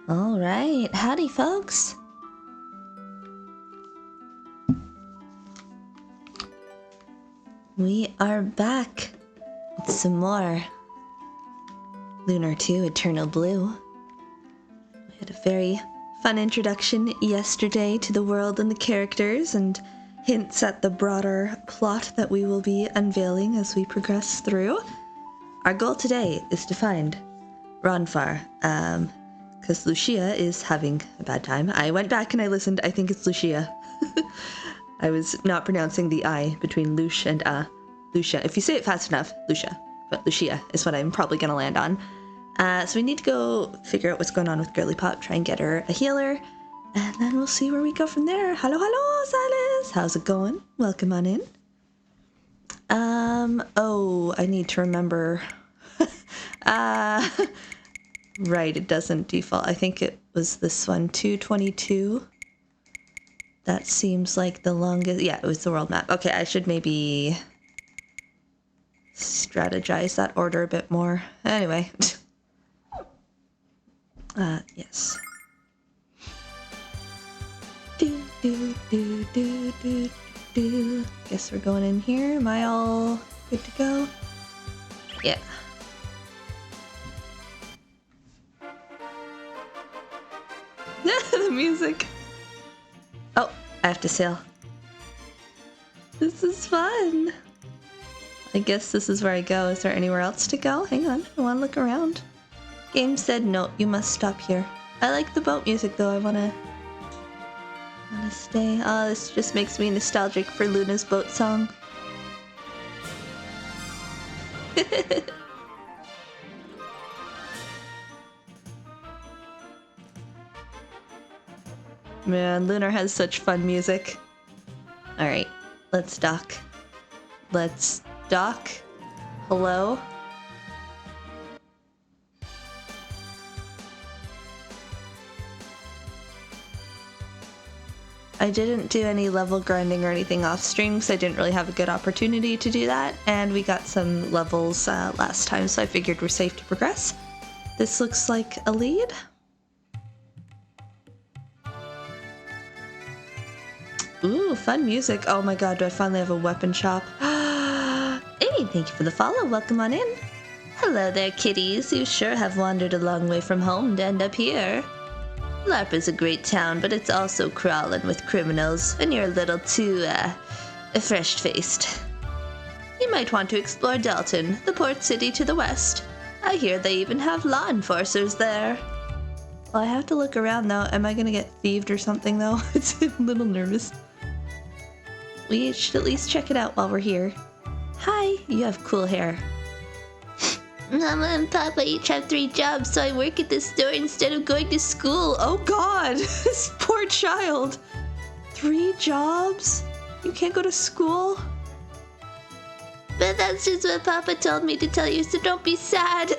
All right, howdy folks. We are back with some more Lunar 2 Eternal Blue. We had a very fun introduction yesterday to the world and the characters and hints at the broader plot that we will be unveiling as we progress through. Our goal today is to find RONFAR, because Lucia is having a bad time. I went back and I listened. I think it's Lucia. I was not pronouncing the I between Lush and Lucia. If you say it fast enough, Lucia. But Lucia is what I'm probably going to land on. So we need to go figure out what's going on with Girly Pop, try and get her a healer, and then we'll see where we go from there. Hello, hello, Silas! How's it going? Welcome on in. Oh, I need to remember. Right, it doesn't default. I think it was this one, 222. That seems like the longest. Yeah, it was the world map. Okay, I should maybe strategize that order a bit more. Anyway. Yes. Do. Guess we're going in here. Am I all good to go? Yeah. The music. Oh, I have to sail. This is fun. I guess this is where I go. Is there anywhere else to go? Hang on, I want to look around. Game said no, you must stop here. I like the boat music though. I wanna stay. Oh, this just makes me nostalgic for Luna's boat song. Man, Lunar has such fun music. Alright, let's dock. Let's dock. Hello? I didn't do any level grinding or anything off stream because I didn't really have a good opportunity to do that, and we got some levels last time, so I figured we're safe to progress. This looks like a lead. Ooh, fun music. Oh my god, do I finally have a weapon shop? Hey, thank you for the follow. Welcome on in. Hello there, kitties. You sure have wandered a long way from home to end up here. Larpa's a great town, but it's also crawling with criminals, and you're a little too, fresh-faced. You might want to explore Dalton, the port city to the west. I hear they even have law enforcers there. Well, I have to look around, though. Am I gonna get thieved or something, though? It's a little nervous. We should at least check it out while we're here. Hi, you have cool hair. Mama and Papa each have 3 jobs, so I work at the store instead of going to school. Oh god, this poor child. 3 jobs? You can't go to school? But that's just what Papa told me to tell you, so don't be sad.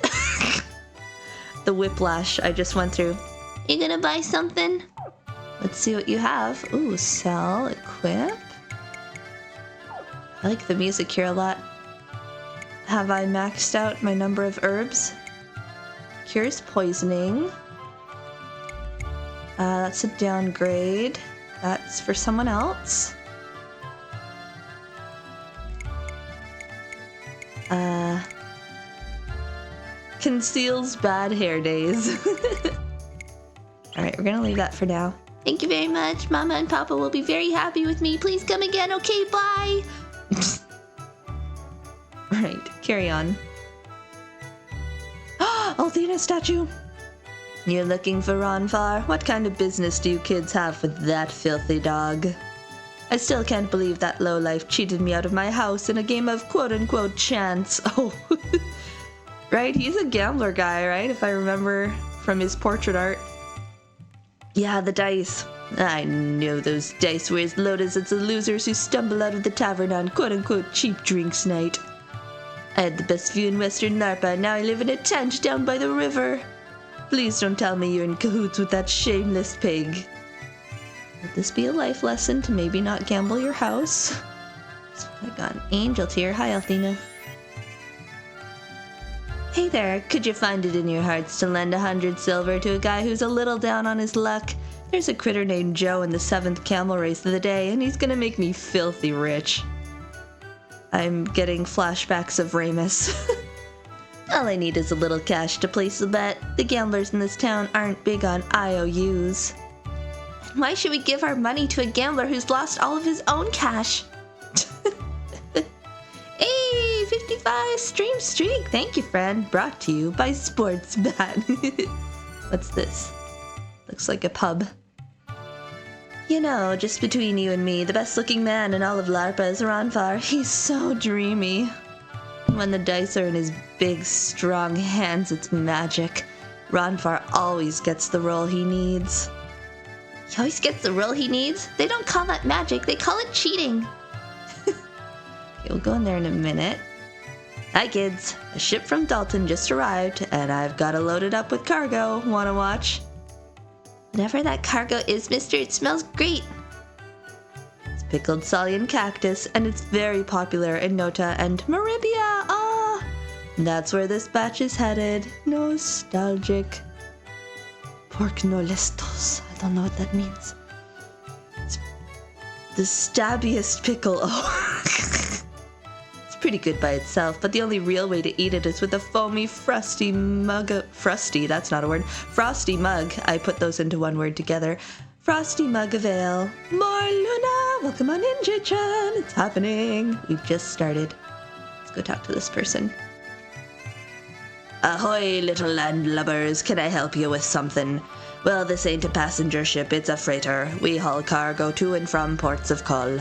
The whiplash I just went through. You gonna buy something? Let's see what you have. Ooh, sell, equip. I like the music here a lot. Have I maxed out my number of herbs? Cures poisoning. That's a downgrade. That's for someone else. Conceals bad hair days. Alright, we're gonna leave that for now. Thank you very much. Mama and Papa will be very happy with me. Please come again. Okay, bye. Right, carry on. Althena statue! You're looking for RONFAR? What kind of business do you kids have with that filthy dog? I still can't believe that lowlife cheated me out of my house in a game of quote-unquote chance. Oh, right, he's a gambler guy, right? If I remember from his portrait art. Yeah, the dice. I know those dice were as loaded as the losers who stumble out of the tavern on quote-unquote cheap drinks night. I had the best view in Western Larpa, now I live in a tent down by the river. Please don't tell me you're in cahoots with that shameless pig. Would this be a life lesson to maybe not gamble your house? So I got an angel tear. Hi, Althena. Hey there, could you find it in your hearts to lend 100 silver to a guy who's a little down on his luck? There's a critter named Joe in the 7th camel race of the day, and he's gonna make me filthy rich. I'm getting flashbacks of Ramus. All I need is a little cash to place a bet. The gamblers in this town aren't big on IOUs. And why should we give our money to a gambler who's lost all of his own cash? Hey, 55 stream streak. Thank you, friend. Brought to you by Sportsbat. What's this? Looks like a pub. You know, just between you and me, the best looking man in all of LARPA is RONFAR. He's so dreamy. And when the dice are in his big, strong hands, it's magic. RONFAR always gets the roll he needs. He always gets the roll he needs? They don't call that magic, they call it cheating. Okay, we'll go in there in a minute. Hi kids, a ship from Dalton just arrived, and I've got it loaded up with cargo. Wanna watch? Whatever that cargo is, mister, it smells great. It's pickled Salian cactus, and it's very popular in Nota and Maribia. Ah! That's where this batch is headed. Nostalgic. Pork no listos. I don't know what that means. It's the stabbiest pickle. Oh. It's pretty good by itself, but the only real way to eat it is with a foamy, frosty mug. Frosty, that's not a word. Frosty mug. I put those into one word together. Frosty mug of ale. More Luna! Welcome on in, J-chan. It's happening. We've just started. Let's go talk to this person. Ahoy, little landlubbers. Can I help you with something? Well, this ain't a passenger ship, it's a freighter. We haul cargo to and from ports of call.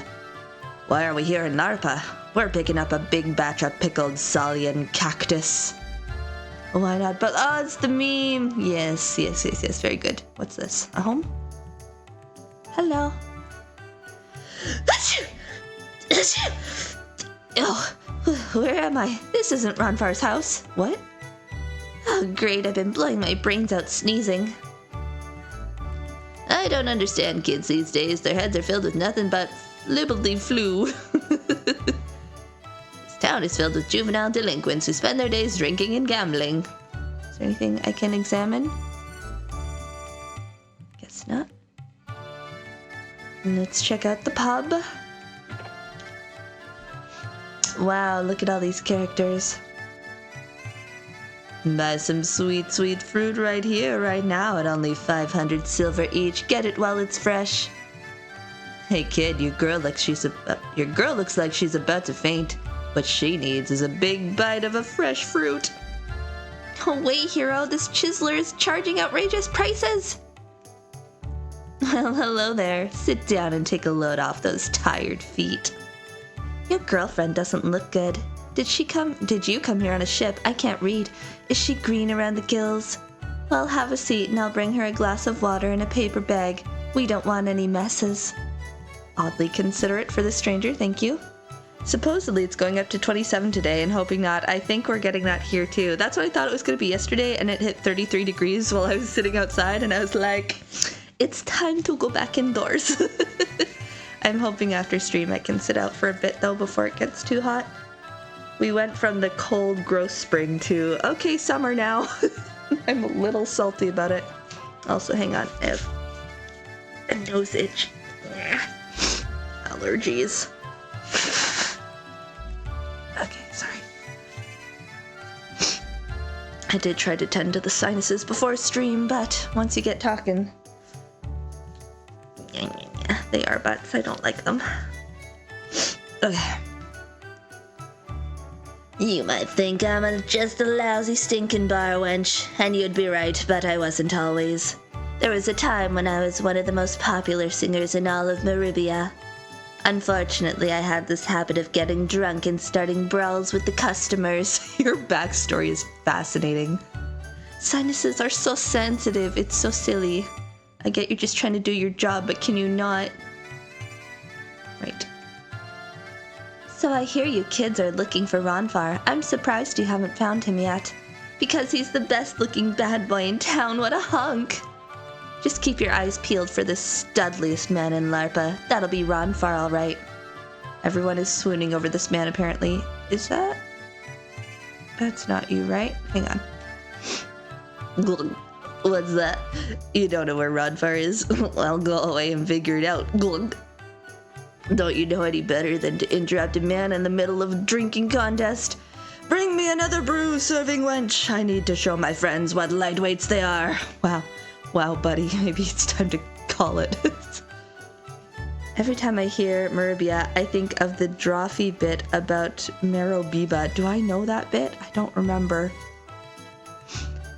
Why are we here in LARPA? We're picking up a big batch of pickled Salian cactus. Why not? But oh, it's the meme. Yes. Very good. What's this? A home? Hello. Oh, where am I? This isn't RONFAR's house. What? Oh, great. I've been blowing my brains out sneezing. I don't understand kids these days. Their heads are filled with nothing but flibbly flu. This town is filled with juvenile delinquents who spend their days drinking and gambling. Is there anything I can examine? Guess not. Let's check out the pub. Wow, look at all these characters. Buy some sweet, sweet fruit right here, right now at only 500 silver each. Get it while it's fresh. Hey kid, your girl looks like she's about to faint. What she needs is a big bite of a fresh fruit. No way, hero. This chiseler is charging outrageous prices. Well, hello there. Sit down and take a load off those tired feet. Your girlfriend doesn't look good. Did you come here on a ship? I can't read. Is she green around the gills? Well, have a seat and I'll bring her a glass of water in a paper bag. We don't want any messes. Oddly considerate for the stranger, thank you. Supposedly it's going up to 27 today, and hoping not. I think we're getting that here too. That's what I thought it was going to be yesterday, and it hit 33 degrees while I was sitting outside, and I was like, it's time to go back indoors. I'm hoping after stream I can sit out for a bit though before it gets too hot. We went from the cold, gross spring to, okay, summer now. I'm a little salty about it. Also, hang on, I have a nose itch. Allergies. Okay, sorry. I did try to tend to the sinuses before stream, but once you get talking, they are butts. I don't like them. Okay. You might think I'm just a lousy stinking bar wench, and you'd be right, but I wasn't always. There was a time when I was one of the most popular singers in all of Maribia. Unfortunately, I had this habit of getting drunk and starting brawls with the customers. Your backstory is fascinating. Sinuses are so sensitive, it's so silly. I get you're just trying to do your job, but can you not? Right. So I hear you kids are looking for RONFAR. I'm surprised you haven't found him yet. Because he's the best looking bad boy in town, what a hunk! Just keep your eyes peeled for the studliest man in LARPA. That'll be RONFAR alright. Everyone is swooning over this man apparently. Is that? That's not you, right? Hang on. Glug. What's that? You don't know where RONFAR is? I'll go away and figure it out. Glug. Don't you know any better than to interrupt a man in the middle of a drinking contest? Bring me another brew, serving wench. I need to show my friends what lightweights they are. Wow, buddy. Maybe it's time to call it. Every time I hear Meribia, I think of the Drawfee bit about Merobiba. Do I know that bit? I don't remember.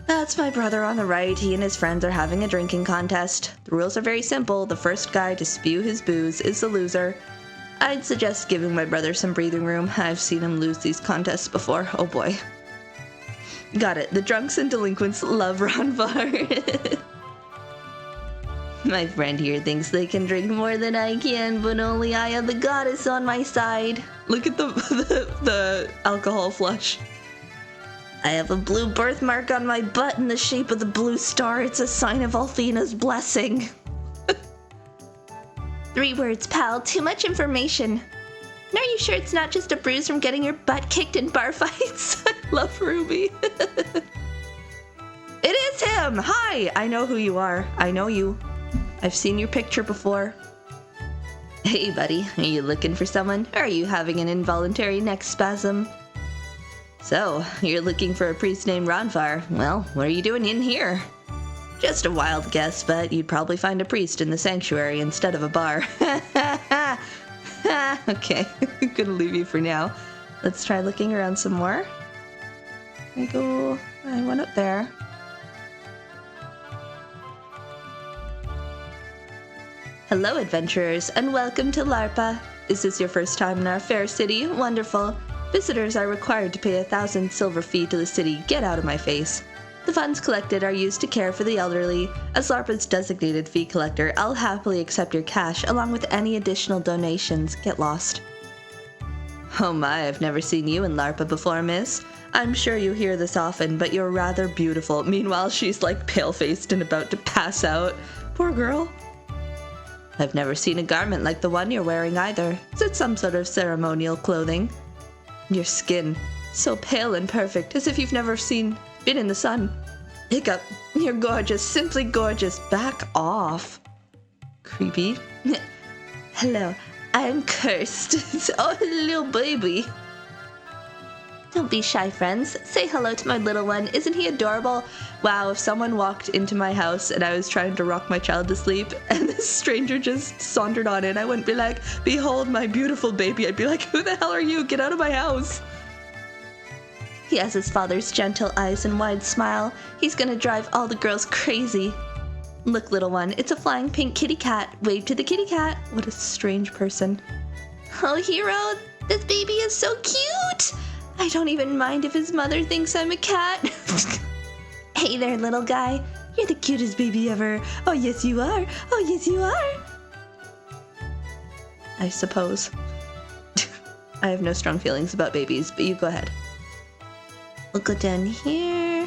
That's my brother on the right. He and his friends are having a drinking contest. The rules are very simple. The first guy to spew his booze is the loser. I'd suggest giving my brother some breathing room. I've seen him lose these contests before. Oh boy. Got it. The drunks and delinquents love RONFAR. My friend here thinks they can drink more than I can, but only I have the goddess on my side. Look at the alcohol flush. I have a blue birthmark on my butt in the shape of the blue star. It's a sign of Althena's blessing. 3 words, pal. Too much information. And are you sure it's not just a bruise from getting your butt kicked in bar fights? I love Ruby. It is him! Hi! I know who you are. I know you. I've seen your picture before. Hey, buddy. Are you looking for someone? Or are you having an involuntary neck spasm? So, you're looking for a priest named RONFAR. Well, what are you doing in here? Just a wild guess, but you'd probably find a priest in the sanctuary instead of a bar. Okay, I'm gonna leave you for now. Let's try looking around some more. I went up there. Hello, adventurers, and welcome to LARPA. Is this your first time in our fair city? Wonderful. Visitors are required to pay 1,000 silver fee to the city. Get out of my face. The funds collected are used to care for the elderly. As LARPA's designated fee collector, I'll happily accept your cash along with any additional donations. Get lost. Oh my, I've never seen you in LARPA before, miss. I'm sure you hear this often, but you're rather beautiful. Meanwhile, she's like pale-faced and about to pass out. Poor girl. I've never seen a garment like the one you're wearing either. Is it some sort of ceremonial clothing? Your skin, so pale and perfect, as if you've never been in the sun. Hiccup, you're gorgeous, simply gorgeous. Back off. Creepy. Hello, I'm cursed. Oh, hello, baby. Don't be shy, friends. Say hello to my little one. Isn't he adorable? Wow, if someone walked into my house and I was trying to rock my child to sleep and this stranger just sauntered on in, I wouldn't be like, behold my beautiful baby. I'd be like, who the hell are you? Get out of my house. He has his father's gentle eyes and wide smile. He's gonna drive all the girls crazy. Look, little one, it's a flying pink kitty cat. Wave to the kitty cat. What a strange person. Oh, hero, this baby is so cute. I don't even mind if his mother thinks I'm a cat. Hey there, little guy. You're the cutest baby ever. Oh, yes, you are. Oh, yes, you are. I suppose. I have no strong feelings about babies, but you go ahead. We'll go down here.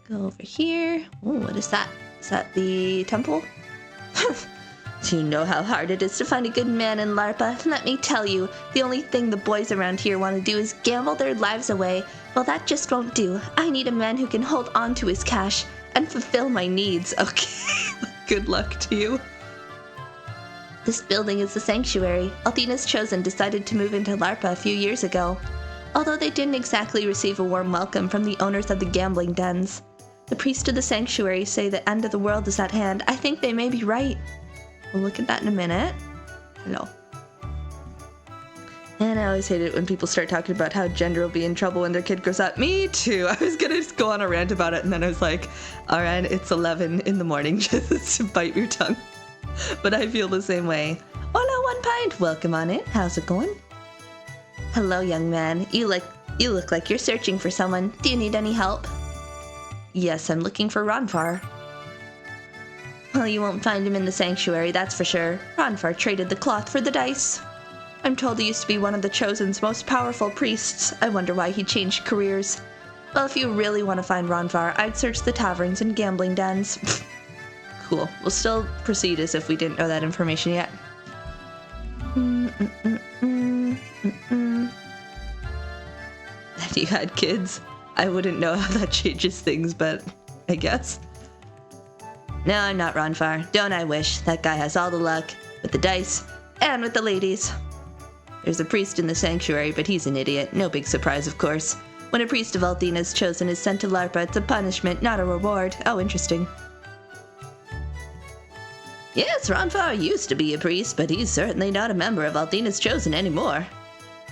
Go over here. Oh, what is that? Is that the temple? Do you know how hard it is to find a good man in LARPA? Let me tell you, the only thing the boys around here want to do is gamble their lives away. Well, that just won't do. I need a man who can hold on to his cash and fulfill my needs. Okay, good luck to you. This building is the sanctuary. Althena's Chosen decided to move into LARPA a few years ago. Although they didn't exactly receive a warm welcome from the owners of the gambling dens. The priests of the sanctuary say the end of the world is at hand. I think they may be right. We'll look at that in a minute. Hello. And I always hate it when people start talking about how gender will be in trouble when their kid grows up. Me too. I was gonna just go on a rant about it and then I was like, alright, it's 11 in the morning. Just bite your tongue. But I feel the same way. Hola, 1 pint. Welcome on in. How's it going? Hello, young man. You look like you're searching for someone. Do you need any help? Yes, I'm looking for RONFAR. Well, you won't find him in the sanctuary, that's for sure. RONFAR traded the cloth for the dice. I'm told he used to be one of the Chosen's most powerful priests. I wonder why he changed careers. Well, if you really want to find RONFAR, I'd search the taverns and gambling dens. Cool. We'll still proceed as if we didn't know that information yet. If you had kids, I wouldn't know how that changes things, but I guess. No, I'm not RONFAR. Don't I wish. That guy has all the luck with the dice and with the ladies. There's a priest in the sanctuary, but he's an idiot. No big surprise, of course. When a priest of Althena is chosen is sent to LARPA, it's a punishment, not a reward. Oh, interesting. Yes, RONFAR used to be a priest, but he's certainly not a member of Althena's Chosen anymore.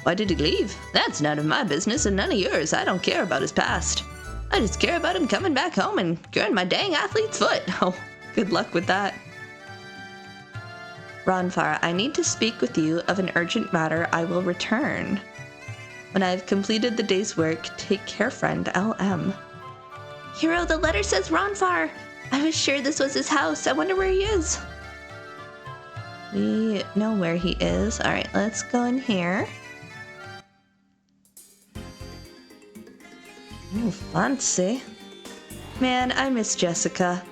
Why did he leave? That's none of my business and none of yours. I don't care about his past. I just care about him coming back home and curing my dang athlete's foot. Oh, good luck with that. RONFAR, I need to speak with you of an urgent matter. I will return. When I have completed the day's work, take care, friend. LM. Hero, the letter says RONFAR. I was sure this was his house. I wonder where he is. We know where he is. All right, let's go in here. Oh, fancy. Man, I miss Jessica.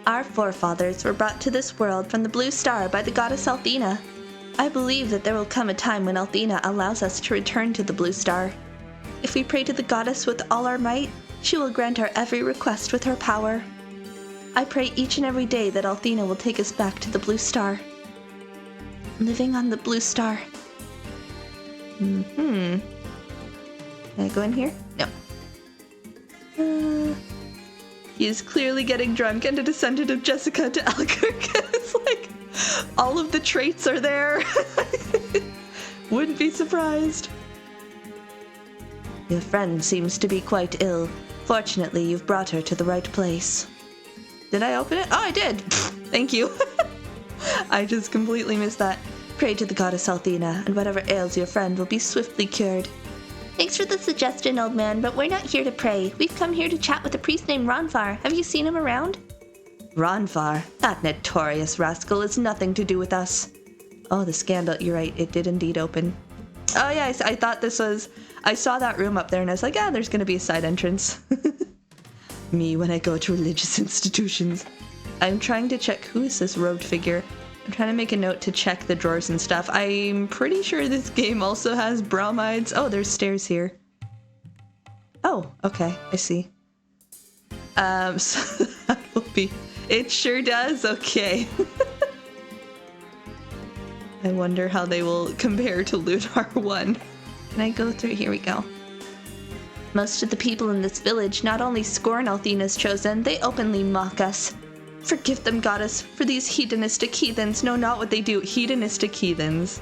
Our forefathers were brought to this world from the blue star by the goddess Althena. I believe that there will come a time when Althena allows us to return to the blue star. If we pray to the goddess with all our might, she will grant our every request with her power. I pray each and every day that Althena will take us back to the blue star. Living on the blue star. Can I go in here? No. He is clearly getting drunk and a descendant of Jessica to Albuquerque. It's like all of the traits are there. Wouldn't be surprised. Your friend seems to be quite ill. Fortunately, you've brought her to the right place. Did I open it? Oh, I did. Thank you. I just completely missed that. Pray to the goddess Althena, and whatever ails your friend will be swiftly cured. Thanks for the suggestion, old man, but we're not here to pray. We've come here to chat with a priest named RONFAR. Have you seen him around? RONFAR? That notorious rascal has nothing to do with us. Oh, the scandal. You're right. It did indeed open. Oh, yeah, I thought this was... I saw that room up there, and I was like, there's going to be a side entrance. Me when I go to religious institutions. I'm trying to check... Who is this robed figure? I'm trying to make a note to check the drawers and stuff. I'm pretty sure this game also has bromides. Oh, there's stairs here. Oh, okay. I see. So that will be... It sure does? Okay. I wonder how they will compare to Lunar 1. Can I go through? Here we go. Most of the people in this village not only scorn Althena's Chosen, they openly mock us. Forgive them, goddess, for these hedonistic heathens know not what they do. Hedonistic heathens.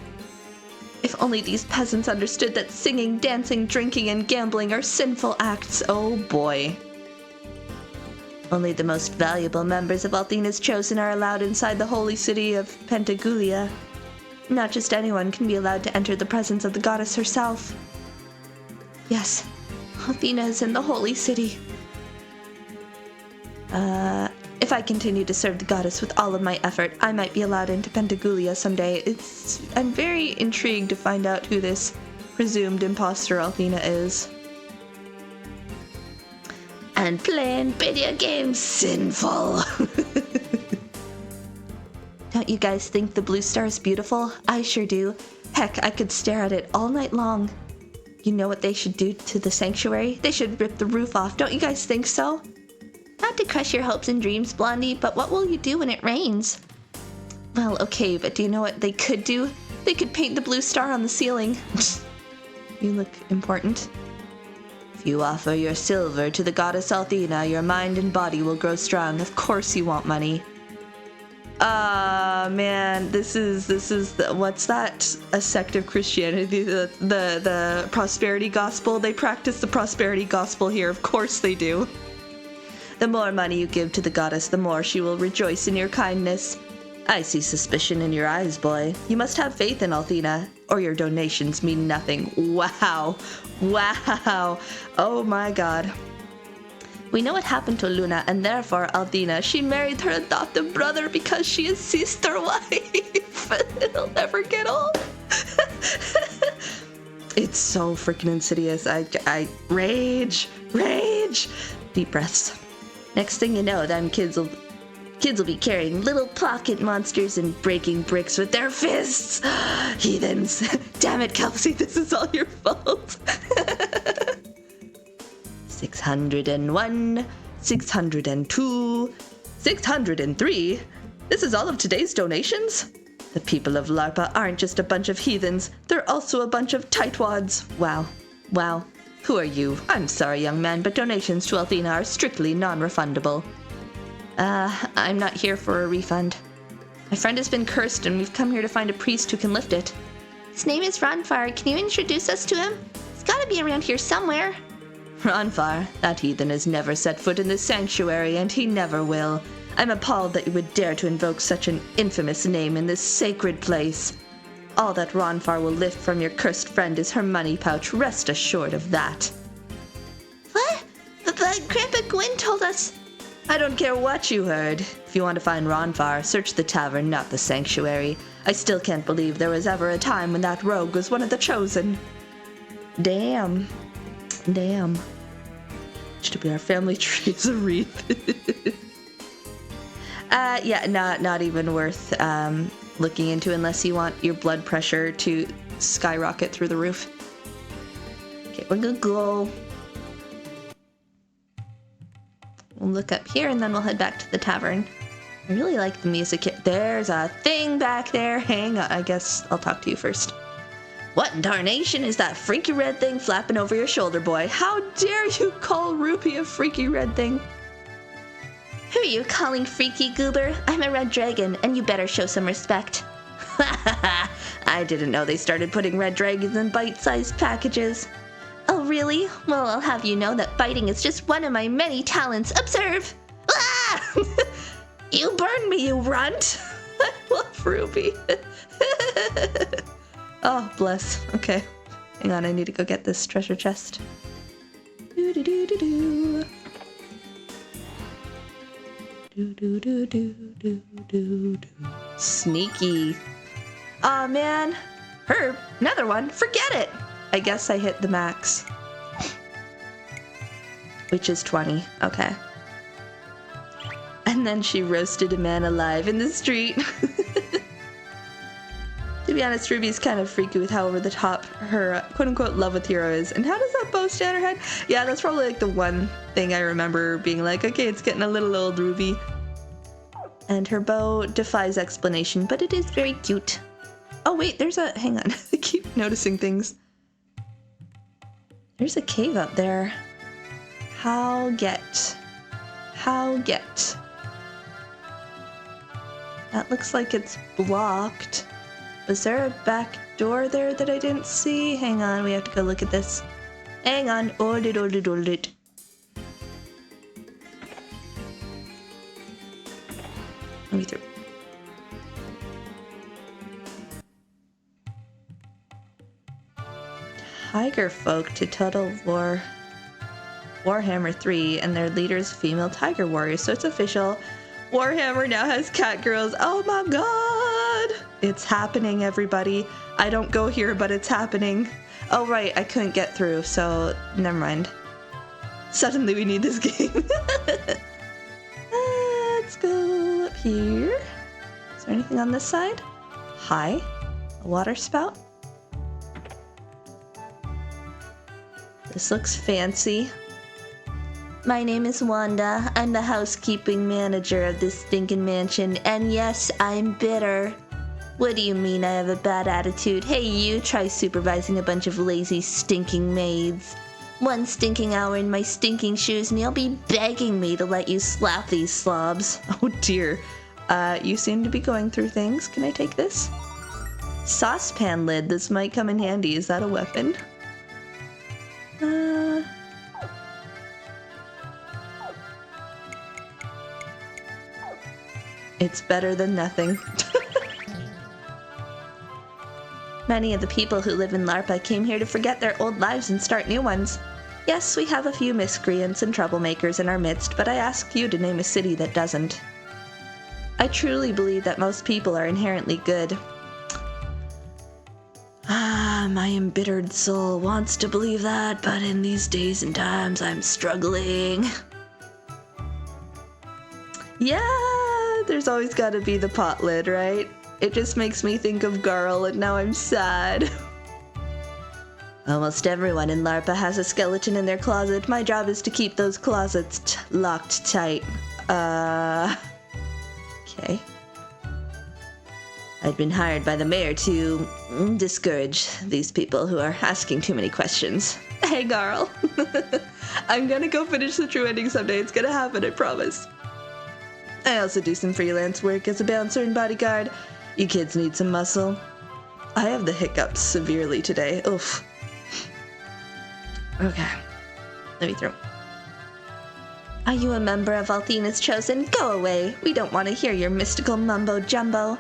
If only these peasants understood that singing, dancing, drinking, and gambling are sinful acts. Oh boy. Only the most valuable members of Althena's Chosen are allowed inside the holy city of Pentagulia. Not just anyone can be allowed to enter the presence of the goddess herself. Yes, Althena is in the holy city. If I continue to serve the goddess with all of my effort, I might be allowed into Pentagulia someday. I'm very intrigued to find out who this presumed imposter Althena is. And playing video games sinful. Don't you guys think the blue star is beautiful? I sure do. Heck, I could stare at it all night long. You know what they should do to the sanctuary? They should rip the roof off. Don't you guys think so? Not to crush your hopes and dreams, Blondie, but what will you do when it rains? Well, okay, but do you know what they could do? They could paint the blue star on the ceiling. You look important. If you offer your silver to the goddess Althena, your mind and body will grow strong. Of course you want money. Man, this is what's that? A sect of Christianity, the prosperity gospel. They practice the prosperity gospel here. Of course they do. The more money you give to the goddess, the more she will rejoice in your kindness. I see suspicion in your eyes, boy. You must have faith in Althena, or your donations mean nothing. Wow. Wow. Oh my god. We know what happened to Luna, and therefore Althena, she married her adoptive brother because she is sister wife. It'll never get old. It's so freaking insidious. I rage. Deep breaths. Next thing you know, them kids will Kids will be carrying little pocket monsters and breaking bricks with their fists. Heathens. Damn it, Kelsey, this is all your fault. 601, 602, 603. This is all of today's donations? The people of LARPA aren't just a bunch of heathens, they're also a bunch of tightwads. Wow. Wow. Who are you? I'm sorry, young man, but donations to Althena are strictly non-refundable. I'm not here for a refund. My friend has been cursed and we've come here to find a priest who can lift it. His name is RONFAR. Can you introduce us to him? He's gotta be around here somewhere. RONFAR? That heathen has never set foot in this sanctuary, and he never will. I'm appalled that you would dare to invoke such an infamous name in this sacred place. All that RONFAR will lift from your cursed friend is her money pouch. Rest assured of that. What? But Grandpa Gwyn told us... I don't care what you heard. If you want to find RONFAR, search the tavern, not the sanctuary. I still can't believe there was ever a time when that rogue was one of the chosen. Damn. Damn. Should be our family tree is a wreath. Yeah, not even worth looking into unless you want your blood pressure to skyrocket through the roof. Okay, we're gonna go. We'll look up here and then we'll head back to the tavern. I really like the music here. There's a thing back there. Hang on, I guess I'll talk to you first. What in darnation is that freaky red thing flapping over your shoulder, boy? How dare you call Ruby a freaky red thing? Who are you calling freaky, Goober? I'm a red dragon, and you better show some respect. I didn't know they started putting red dragons in bite-sized packages. Oh, really? Well, I'll have you know that biting is just one of my many talents. Observe! Ah! You burned me, you runt! I love Ruby. Oh, bless. Okay. Hang on, I need to go get this treasure chest. Do-do-do-do-do. Do-do-do-do-do-do-do. Sneaky. Aw, man. Herb, another one. Forget it. I guess I hit the max. Which is 20. Okay. And then she roasted a man alive in the street. To be honest, Ruby's kind of freaky with how over the top her quote-unquote love with Hero is. And how does that bow stand her head? Yeah, that's probably like the one thing I remember being like, okay, it's getting a little old, Ruby. And her bow defies explanation, but it is very cute. Oh wait, there's a... hang on. I keep noticing things. There's a cave up there. How get? That looks like it's blocked. Was there a back door there that I didn't see? Hang on, we have to go look at this. Hang on, hold it. Let me through. Tiger folk to Total Warhammer 3 and their leaders female tiger warriors. So it's official. Warhammer now has cat girls. Oh my god! It's happening, everybody. I don't go here, but it's happening. Oh right, I couldn't get through, so never mind. Suddenly we need this game. Let's go up here. Is there anything on this side? Hi. A water spout. This looks fancy. My name is Wanda. I'm the housekeeping manager of this stinking mansion, and yes, I'm bitter. What do you mean I have a bad attitude? Hey, you try supervising a bunch of lazy, stinking maids. One stinking hour in my stinking shoes and you'll be begging me to let you slap these slobs. Oh dear. You seem to be going through things. Can I take this? Saucepan lid. This might come in handy. Is that a weapon? It's better than nothing. Many of the people who live in LARPA came here to forget their old lives and start new ones. Yes, we have a few miscreants and troublemakers in our midst, but I ask you to name a city that doesn't. I truly believe that most people are inherently good. My embittered soul wants to believe that, but in these days and times I'm struggling. Yeah, There's always gotta be the pot lid, right? It just makes me think of Garl, and now I'm sad. Almost everyone in LARPA has a skeleton in their closet. My job is to keep those closets locked tight. Okay. I'd been hired by the mayor to discourage these people who are asking too many questions. Hey, Garl. I'm gonna go finish the true ending someday. It's gonna happen, I promise. I also do some freelance work as a bouncer and bodyguard. You kids need some muscle. I have the hiccups severely today. Oof. Okay. Let me through. Are you a member of Althena's Chosen? Go away. We don't want to hear your mystical mumbo-jumbo.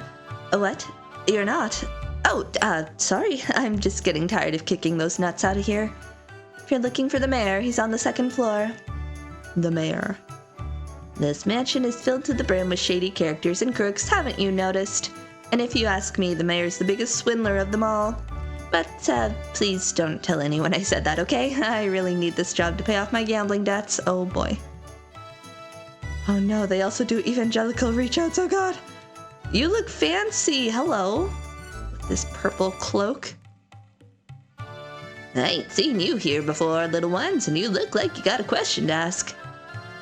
What? You're not? Oh, sorry. I'm just getting tired of kicking those nuts out of here. If you're looking for the mayor, he's on the second floor. The mayor. This mansion is filled to the brim with shady characters and crooks, haven't you noticed? And if you ask me, the mayor's the biggest swindler of them all. But, please don't tell anyone I said that, okay? I really need this job to pay off my gambling debts. Oh boy. Oh no, they also do evangelical reach-outs, oh god. You look fancy, hello. With this purple cloak. I ain't seen you here before, little ones, and you look like you got a question to ask.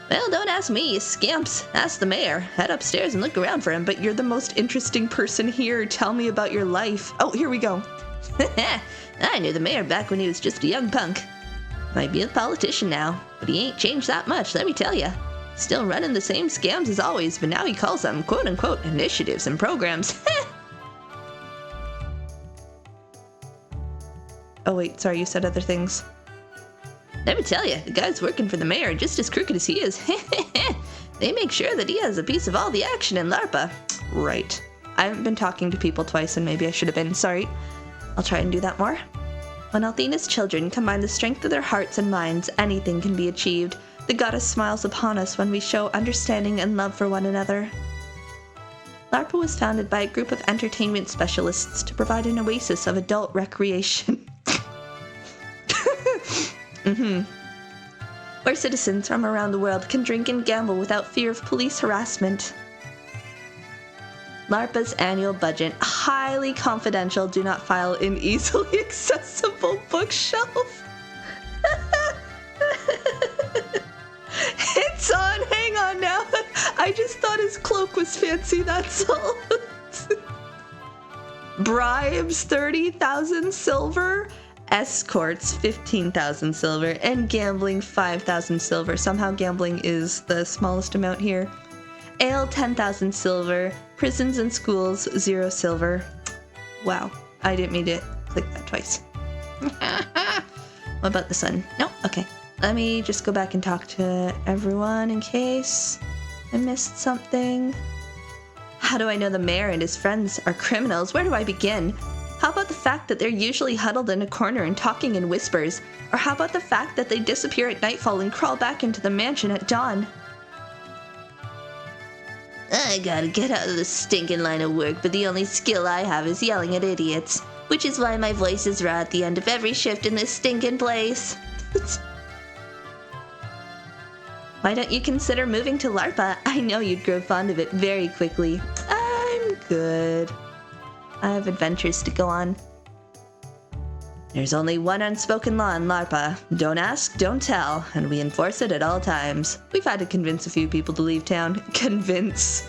Well, don't ask me, you scamps. Ask the mayor. Head upstairs and look around for him, but you're the most interesting person here. Tell me about your life. Oh, here we go. I knew the mayor back when he was just a young punk. Might be a politician now, but he ain't changed that much, let me tell ya. Still running the same scams as always, but now he calls them quote-unquote initiatives and programs. Oh wait, sorry, you said other things. Let me tell you, the guys working for the mayor are just as crooked as he is. They make sure that he has a piece of all the action in LARPA. Right. I haven't been talking to people twice and maybe I should have been, sorry. I'll try and do that more. When Althena's children combine the strength of their hearts and minds, anything can be achieved. The goddess smiles upon us when we show understanding and love for one another. LARPA was founded by a group of entertainment specialists to provide an oasis of adult recreation. Where citizens from around the world can drink and gamble without fear of police harassment. LARPA's annual budget, highly confidential, do not file in easily accessible bookshelf. It's on, hang on now. I just thought his cloak was fancy, that's all. Bribes, 30,000 silver. Escorts, 15,000 silver. And gambling, 5,000 silver. Somehow gambling is the smallest amount here. Ale, 10,000 silver. Prisons and schools, 0 silver. Wow, I didn't mean to click that twice. What about this one? No? Okay. Let me just go back and talk to everyone in case I missed something. How do I know the mayor and his friends are criminals? Where do I begin? How about the fact that they're usually huddled in a corner and talking in whispers? Or how about the fact that they disappear at nightfall and crawl back into the mansion at dawn? I gotta get out of this stinking line of work, but the only skill I have is yelling at idiots. Which is why my voice is raw at the end of every shift in this stinking place. Why don't you consider moving to LARPA? I know you'd grow fond of it very quickly. I'm good. I have adventures to go on. There's only one unspoken law in LARPA. Don't ask, don't tell, and we enforce it at all times. We've had to convince a few people to leave town. Convince.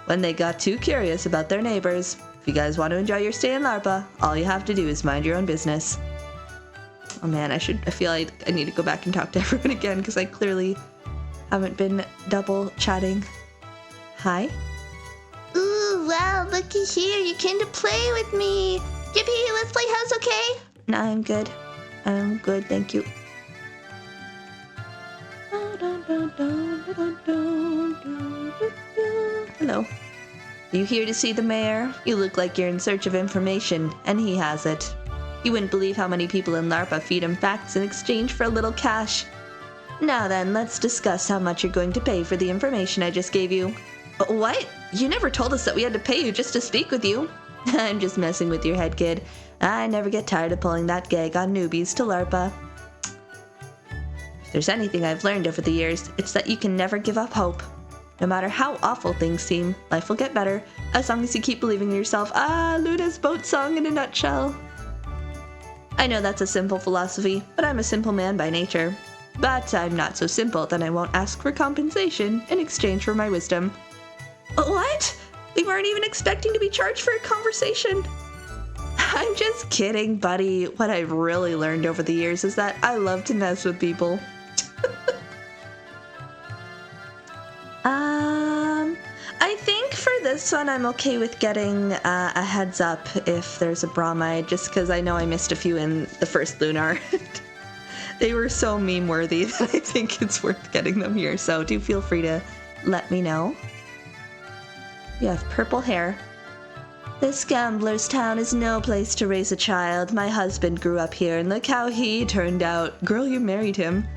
When they got too curious about their neighbors. If you guys want to enjoy your stay in LARPA, all you have to do is mind your own business. Oh man, I feel like I need to go back and talk to everyone again because I clearly haven't been double chatting. Hi? Ooh, wow, looky here, you came to play with me. Yippee, let's play house, okay? No, I'm good. I'm good, thank you. Hello. You here to see the mayor? You look like you're in search of information, and he has it. You wouldn't believe how many people in LARPA feed him facts in exchange for a little cash. Now then, let's discuss how much you're going to pay for the information I just gave you. What? You never told us that we had to pay you just to speak with you. I'm just messing with your head, kid. I never get tired of pulling that gag on newbies to LARPA. If there's anything I've learned over the years, it's that you can never give up hope. No matter how awful things seem, life will get better as long as you keep believing in yourself. Luna's boat song in a nutshell. I know that's a simple philosophy, but I'm a simple man by nature. But I'm not so simple that I won't ask for compensation in exchange for my wisdom. What? We weren't even expecting to be charged for a conversation. I'm just kidding, buddy. What I've really learned over the years is that I love to mess with people. I think for this one I'm okay with getting a heads up if there's a bromide, just because I know I missed a few in the first Lunar. They were so meme-worthy that I think it's worth getting them here, so do feel free to let me know. You have purple hair. This gambler's town is no place to raise a child. My husband grew up here, and look how he turned out. Girl, you married him.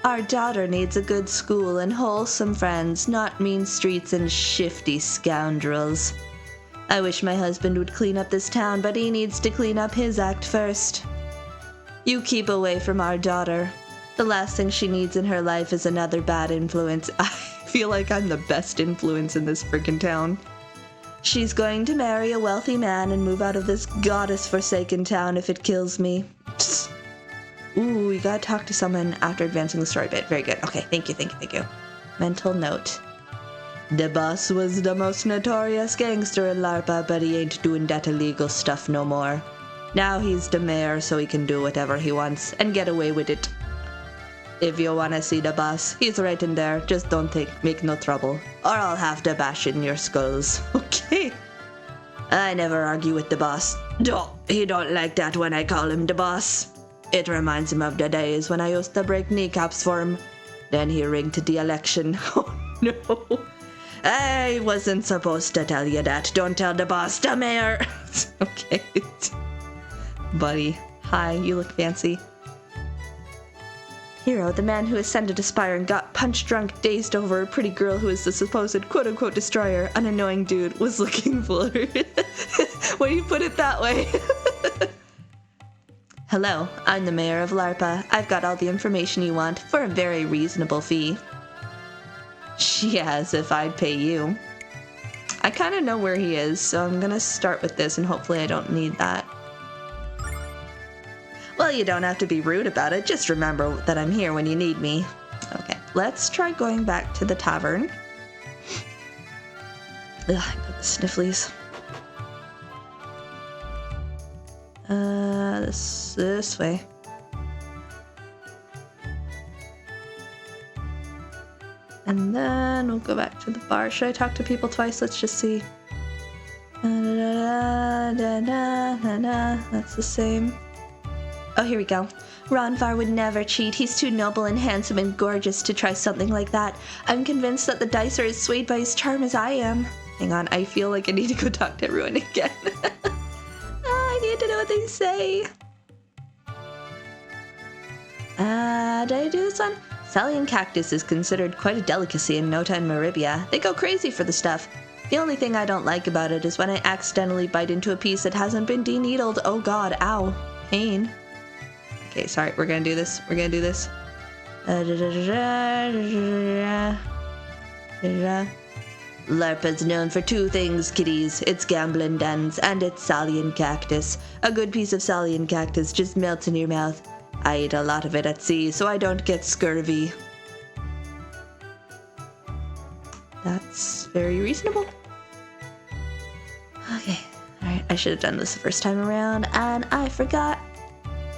Our daughter needs a good school and wholesome friends, not mean streets and shifty scoundrels. I wish my husband would clean up this town, but he needs to clean up his act first. You keep away from our daughter. The last thing she needs in her life is another bad influence. I feel like I'm the best influence in this freaking town. She's going to marry a wealthy man and move out of this goddess-forsaken town if it kills me. Psst. Ooh, you gotta talk to someone after advancing the story bit. Very good. Okay, thank you. Mental note. The boss was the most notorious gangster in LARPA, but he ain't doing that illegal stuff no more. Now he's the mayor, so he can do whatever he wants and get away with it. If you wanna see the boss, he's right in there. Just don't make no trouble, or I'll have to bash in your skulls. Okay. I never argue with the boss. He don't like that when I call him the boss. It reminds him of the days when I used to break kneecaps for him. Then he rigged the election. Oh no. I wasn't supposed to tell you that. Don't tell the boss, the mayor. Okay. Buddy. Hi, you look fancy. Hero, the man who ascended a spire and got punch drunk, dazed over a pretty girl who is the supposed quote-unquote destroyer, an annoying dude, was looking for her. When you put it that way. Hello, I'm the mayor of LARPA. I've got all the information you want for a very reasonable fee. Yes, if I'd pay you. I kind of know where he is, so I'm gonna start with this and hopefully I don't need that. Well, you don't have to be rude about it. Just remember that I'm here when you need me. Okay, let's try going back to the tavern. Ugh, I got the snifflies. This way. And then we'll go back to the bar. Should I talk to people twice? Let's just see. That's the same. Oh, here we go. RONFAR would never cheat. He's too noble and handsome and gorgeous to try something like that. I'm convinced that the dice are as swayed by his charm as I am. Hang on, I feel like I need to go talk to everyone again. I need to know what they say. Did I do this one? Salian cactus is considered quite a delicacy in Nota and Maribia. They go crazy for the stuff. The only thing I don't like about it is when I accidentally bite into a piece that hasn't been de-needled. Oh god, ow. Pain. Okay, sorry, we're gonna do this. LARPA's known for two things, kiddies. It's gambling dens and it's Salian cactus. A good piece of Salian cactus just melts in your mouth. I eat a lot of it at sea, so I don't get scurvy. That's very reasonable. Okay, alright, I should have done this the first time around, and I forgot.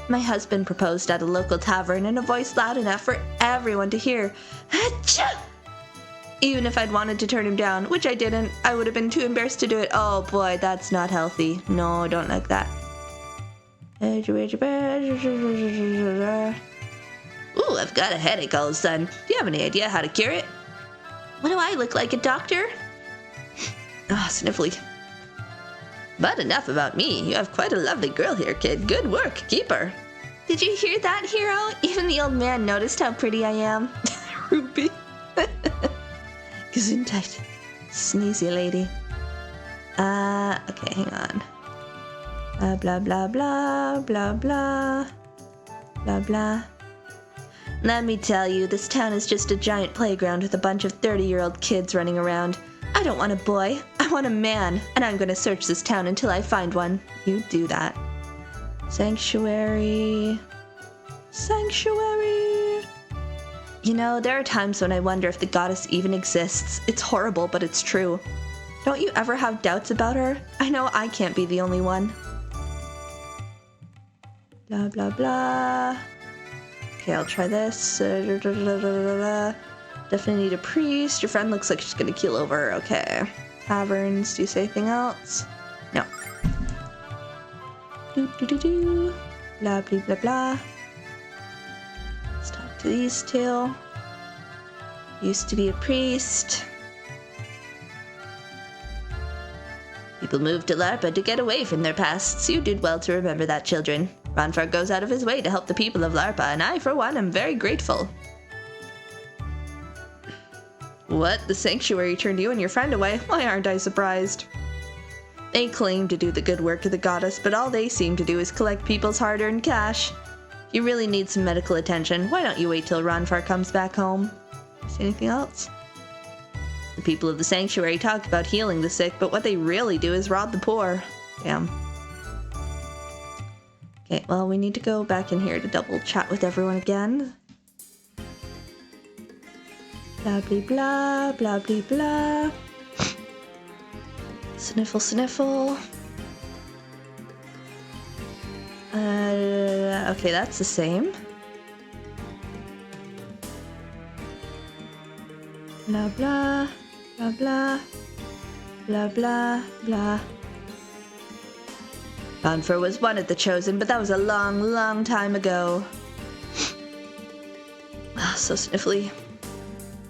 My husband proposed at a local tavern in a voice loud enough for everyone to hear. Achoo! Even if I'd wanted to turn him down, which I didn't, I would have been too embarrassed to do it. Oh boy, that's not healthy. No, I don't like that. Ooh, I've got a headache all of a sudden. Do you have any idea how to cure it? What do I look like, a doctor? Ah, sniffly. But enough about me. You have quite a lovely girl here, kid. Good work. Keep her. Did you hear that, Hero? Even the old man noticed how pretty I am. Ruby. Gesundheit. Sneezy lady. Okay, hang on. Blah, blah, blah, blah, blah, blah, blah. Let me tell you, this town is just a giant playground with a bunch of 30-year-old kids running around. I don't want a boy, I want a man, and I'm gonna search this town until I find one. You do that. Sanctuary. Sanctuary. You know, there are times when I wonder if the goddess even exists. It's horrible, but it's true. Don't you ever have doubts about her? I know I can't be the only one. Blah, blah, blah. Okay, I'll try this. Definitely need a priest. Your friend looks like she's gonna keel over. Okay. Taverns. Do you say anything else? No. Do. Blah, blah, blah, blah. Let's talk to these two. Used to be a priest. People moved to LARPA to get away from their pasts. You did well to remember that, children. RONFAR goes out of his way to help the people of LARPA, and I, for one, am very grateful. What? The sanctuary turned you and your friend away? Why aren't I surprised? They claim to do the good work of the goddess, but all they seem to do is collect people's hard-earned cash. If you really need some medical attention, why don't you wait till RONFAR comes back home? See anything else? The people of the sanctuary talk about healing the sick, but what they really do is rob the poor. Damn. Okay, well, we need to go back in here to double chat with everyone again. Blah, blah, blah, blah, blah, blah. Sniffle, sniffle. Okay, that's the same. Blah, blah, blah, blah, blah, blah, blah. RONFAR was one of the chosen, but that was a long, long time ago. Ah, so sniffly.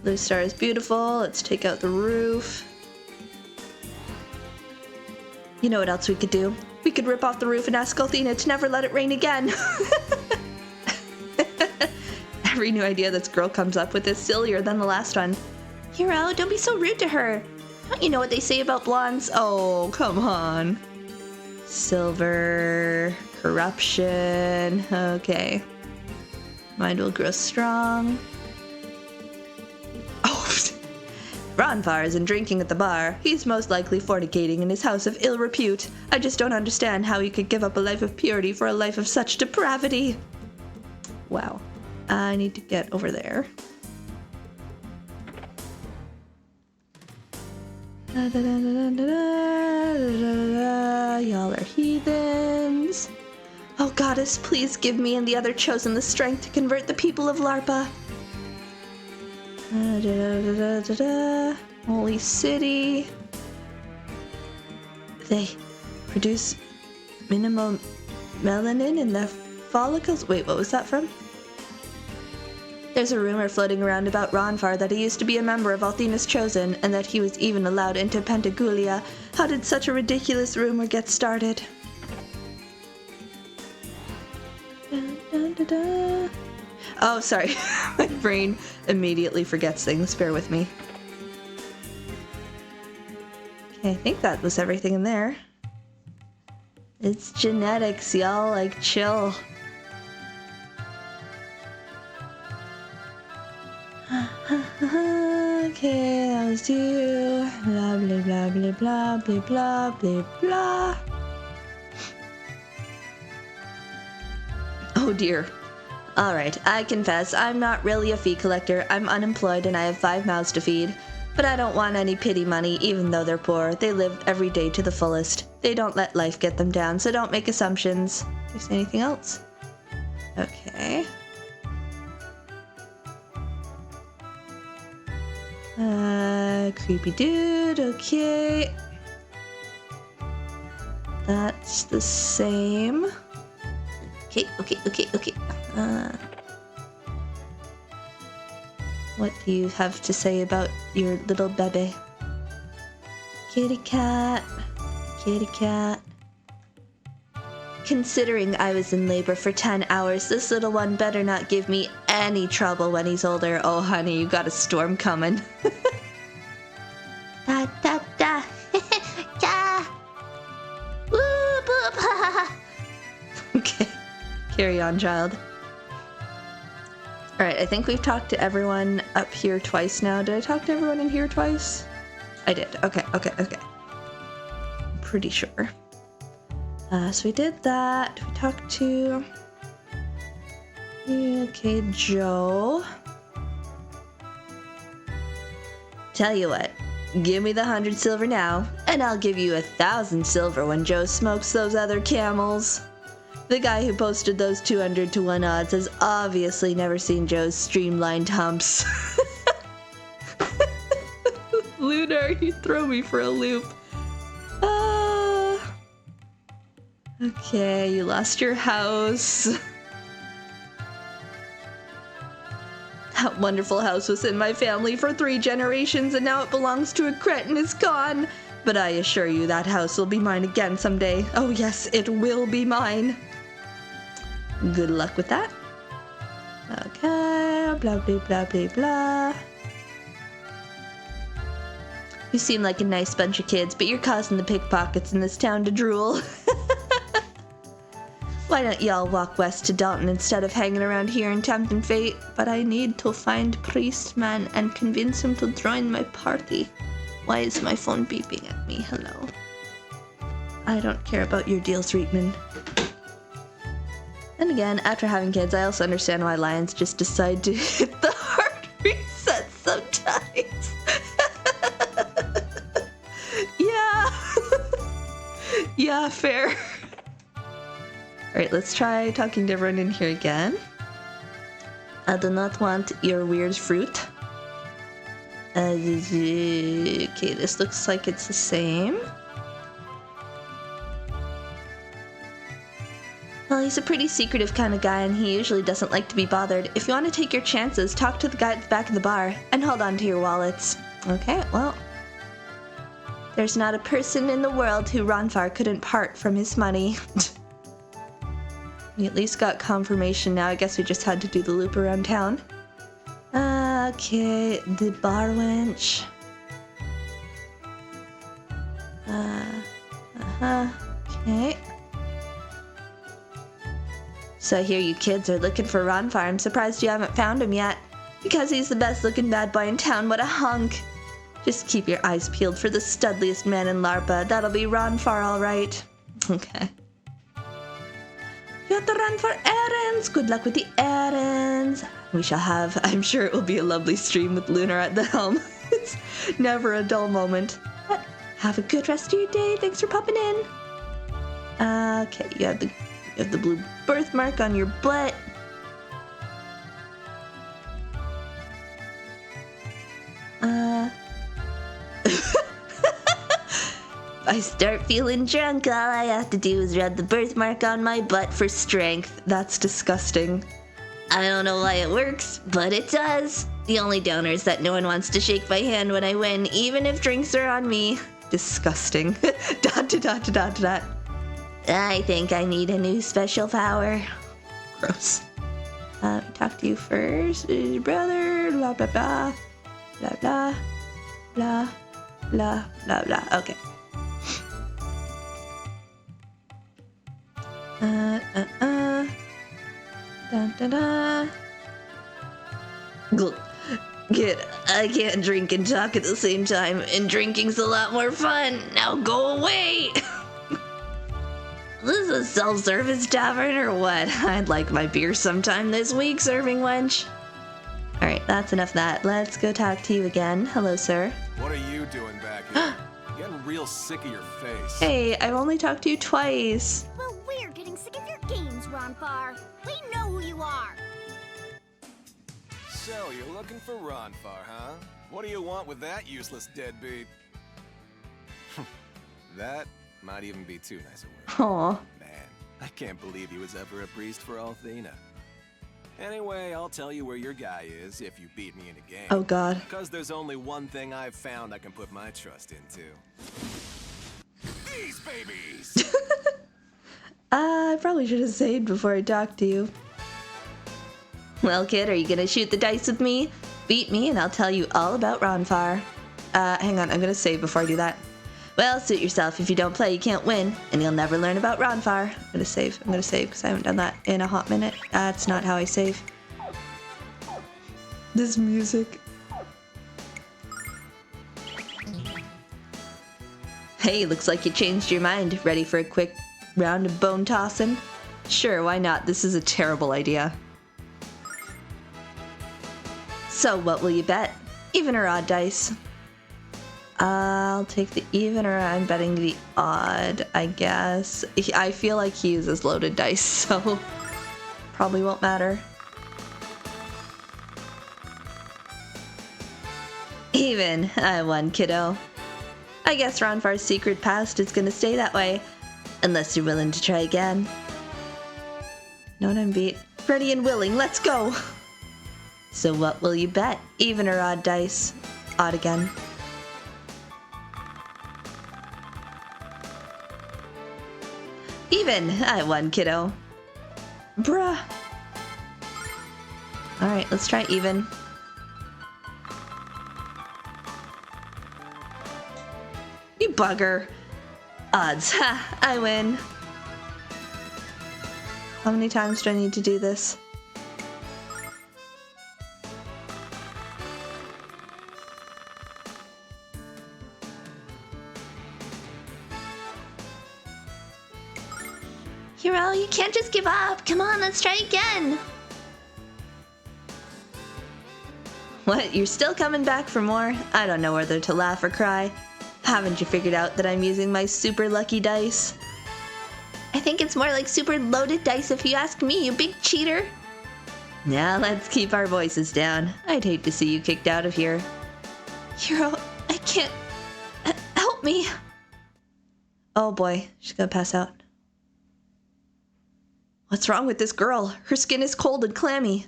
Blue star is beautiful. Let's take out the roof. You know what else we could do? We could rip off the roof and ask Althena to never let it rain again. Every new idea this girl comes up with is sillier than the last one. Hero, don't be so rude to her. Don't you know what they say about blondes? Oh, come on. Silver, corruption. Okay. Mind will grow strong. Oh, RONFAR isn't drinking at the bar. He's most likely fornicating in his house of ill repute. I just don't understand how he could give up a life of purity for a life of such depravity. Wow. I need to get over there. Y'all are heathens. Oh, goddess, please give me and the other chosen the strength to convert the people of LARPA. Holy city. They produce minimal melanin in their follicles. Wait, what was that from? There's a rumor floating around about RONFAR that he used to be a member of Althena's Chosen, and that he was even allowed into Pentagulia. How did such a ridiculous rumor get started? Dun, dun, dun, dun. Oh, sorry. My brain immediately forgets things. Bear with me. Okay, I think that was everything in there. It's genetics, y'all. Like, chill. Okay, that was you. Blah, blah, blah, blah, blah, blah, blah, blah, blah. Oh, dear. Alright, I confess, I'm not really a fee collector. I'm unemployed and I have 5 mouths to feed. But I don't want any pity money, even though they're poor. They live every day to the fullest. They don't let life get them down, so don't make assumptions. Do you say anything else? Okay. Creepy dude, okay. That's the same. Okay. What do you have to say about your little bebe? Kitty cat. Kitty cat. Considering I was in labor for 10 hours, this little one better not give me any trouble when he's older. Oh, honey, you got a storm coming. Da da da. Da. Woo boop. Okay. Carry on, child. Alright, I think we've talked to everyone up here twice now. Did I talk to everyone in here twice? I did. Okay. I'm pretty sure. So we did that. We talked to... Okay, Joe. Tell you what. Give me the 100 silver now, and I'll give you 1,000 silver when Joe smokes those other camels. The guy who posted those 200 to 1 odds has obviously never seen Joe's streamlined humps. Lunar, you throw me for a loop. Okay, you lost your house. That wonderful house was in my family for 3 generations, and now it belongs to a cretinous Khan. But I assure you that house will be mine again someday. Oh yes, it will be mine. Good luck with that. Okay, blah blah blah blah blah. You seem like a nice bunch of kids, but you're causing the pickpockets in this town to drool. Why don't y'all walk west to Dalton instead of hanging around here and tempting fate? But I need to find Priestman and convince him to join my party. Why is my phone beeping at me? Hello. I don't care about your deals, Reitman. And again, after having kids, I also understand why lions just decide to hit the hard reset sometimes. Yeah. Yeah, fair. Alright, let's try talking to everyone in here again. I do not want your weird fruit. Okay, this looks like it's the same. Well, he's a pretty secretive kind of guy, and he usually doesn't like to be bothered. If you want to take your chances, talk to the guy at the back of the bar, and hold on to your wallets. Okay, well... There's not a person in the world who RONFAR couldn't part from his money. We at least got confirmation now. I guess we just had to do the loop around town. Okay, the bar wench. Okay. So I hear you kids are looking for RONFAR. I'm surprised you haven't found him yet. Because he's the best looking bad boy in town. What a hunk. Just keep your eyes peeled for the studliest man in Larpa. That'll be RONFAR, alright. Okay. You have to run for errands. Good luck with the errands. We shall have, I'm sure it will be a lovely stream with Lunar at the helm. It's never a dull moment. But have a good rest of your day. Thanks for popping in. Okay, you have the blue birthmark on your butt. If I start feeling drunk, all I have to do is rub the birthmark on my butt for strength. That's disgusting. I don't know why it works, but it does. The only downer is that no one wants to shake my hand when I win, even if drinks are on me. Disgusting. Dot. I think I need a new special power. Gross. Talk to you first. Your brother. Blah, blah, blah. Blah, blah. Blah, blah, blah, blah. Okay. Kid, I can't drink and talk at the same time, and drinking's a lot more fun. Now go away! This is a self-service tavern or what? I'd like my beer sometime this week, serving wench. Alright, that's enough of that. Let's go talk to you again. Hello, sir. What are you doing back here? I'm getting real sick of your face. Hey, I've only talked to you twice. Well, we're getting sick of your games, RONFAR. We know who you are. So, you're looking for RONFAR, huh? What do you want with that useless deadbeat? That might even be too nice a word. Aw. Man, I can't believe he was ever a priest for Althena. Anyway, I'll tell you where your guy is if you beat me in a game. Oh god. Because there's only one thing I've found I can put my trust into. These babies! I probably should have saved before I talked to you. Well, kid, are you gonna shoot the dice with me? Beat me and I'll tell you all about RONFAR. Hang on, I'm gonna save before I do that. Well, suit yourself. If you don't play, you can't win, and you'll never learn about RONFAR. I'm gonna save because I haven't done that in a hot minute. That's not how I save. This music. Hey, looks like you changed your mind. Ready for a quick round of bone tossing? Sure, why not? This is a terrible idea. So, what will you bet? Even or odd dice? I'll take the even, or I'm betting the odd, I guess. I feel like he uses loaded dice, so probably won't matter. Even. I won, kiddo. I guess RONFAR's secret past is gonna stay that way. Unless you're willing to try again. Known and beat. Ready and willing, let's go! So what will you bet? Even or odd dice? Odd again. Even! I won, kiddo. Bruh. Alright, let's try even. You bugger. Odds. Ha! I win. How many times do I need to do this? Hero, you can't just give up. Come on, let's try again. What? You're still coming back for more? I don't know whether to laugh or cry. Haven't you figured out that I'm using my super lucky dice? I think it's more like super loaded dice if you ask me, you big cheater. Now let's keep our voices down. I'd hate to see you kicked out of here. Hero, I can't... help me. Oh boy, she's gonna pass out. What's wrong with this girl? Her skin is cold and clammy.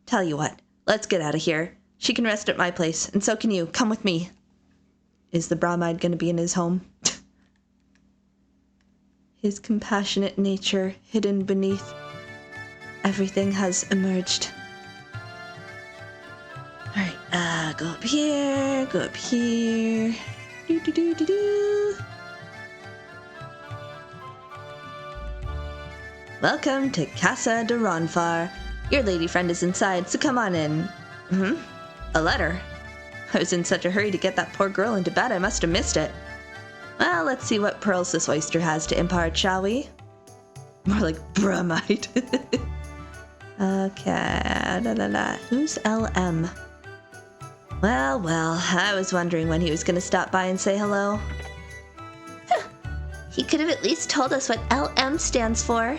Tell you what, let's get out of here. She can rest at my place, and so can you. Come with me. Is the bromide gonna be in his home? His compassionate nature hidden beneath everything has emerged. Alright, go up here, go up here. Do do do do do. Welcome to Casa de RONFAR. Your lady friend is inside, so come on in. A letter. I was in such a hurry to get that poor girl into bed, I must have missed it. Well, let's see what pearls this oyster has to impart, shall we? More like bromide. Okay, Who's LM? Well, I was wondering when he was gonna stop by and say hello. He could have at least told us what LM stands for.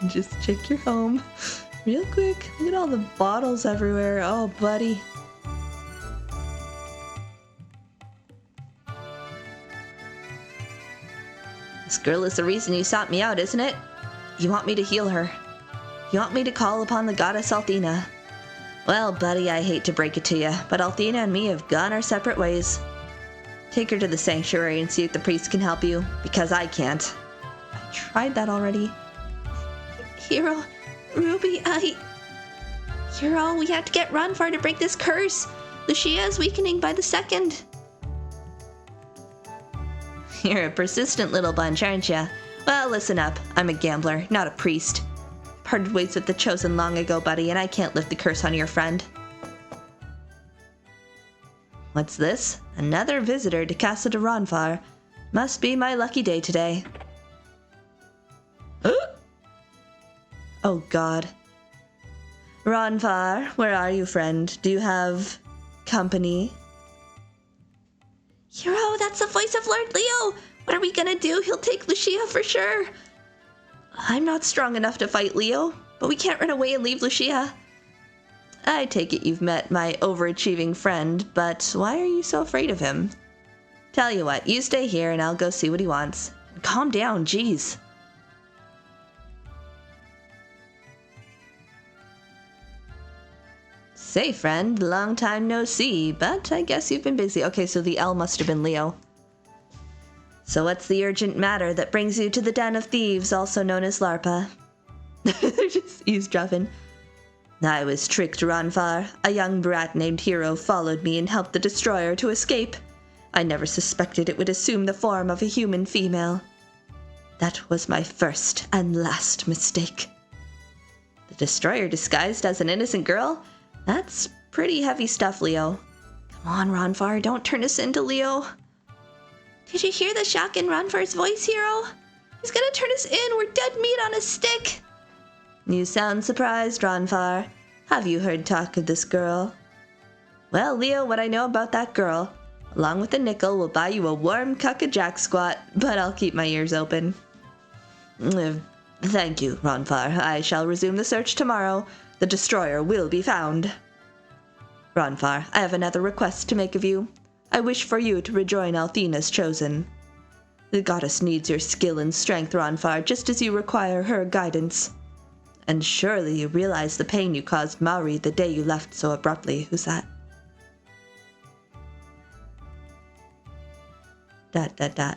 Just check your home real quick. Look at all the bottles everywhere. Oh, buddy. This girl is the reason you sought me out, isn't it? You want me to heal her. You want me to call upon the goddess Althena. Well, buddy, I hate to break it to you, but Althena and me have gone our separate ways. Take her to the sanctuary and see if the priest can help you, because I can't. I tried that already. Hero, Ruby, Hero, we have to get RONFAR to break this curse. Lucia is weakening by the second. You're a persistent little bunch, aren't you? Well, listen up. I'm a gambler, not a priest. Parted ways with the Chosen long ago, buddy, and I can't lift the curse on your friend. What's this? Another visitor to Casa de RONFAR. Must be my lucky day today. Oh god. RONFAR, where are you, friend? Do you have company? Hero, that's the voice of Lord Leo! What are we gonna do? He'll take Lucia for sure. I'm not strong enough to fight Leo, but we can't run away and leave Lucia. I take it you've met my overachieving friend, but why are you so afraid of him? Tell you what, you stay here and I'll go see what he wants. Calm down, jeez. Say, friend, long time no see, but I guess you've been busy. Okay, so the L must have been Leo. So what's the urgent matter that brings you to the den of thieves, also known as LARPA? They're just eavesdropping. I was tricked, RONFAR. A young brat named Hero followed me and helped the destroyer to escape. I never suspected it would assume the form of a human female. That was my first and last mistake. The destroyer disguised as an innocent girl? That's pretty heavy stuff, Leo. Come on, RONFAR, don't turn us into Leo. Did you hear the shock in RONFAR's voice, hero? He's gonna turn us in. We're dead meat on a stick. You sound surprised, RONFAR. Have you heard talk of this girl? Well, Leo, what I know about that girl, along with a nickel, will buy you a warm cuck of jack squat, but I'll keep my ears open. Thank you, RONFAR. I shall resume the search tomorrow. The destroyer will be found. RONFAR, I have another request to make of you. I wish for you to rejoin Althena's chosen. The goddess needs your skill and strength, RONFAR, just as you require her guidance. And surely you realize the pain you caused Maori the day you left so abruptly. Who's that? Dot.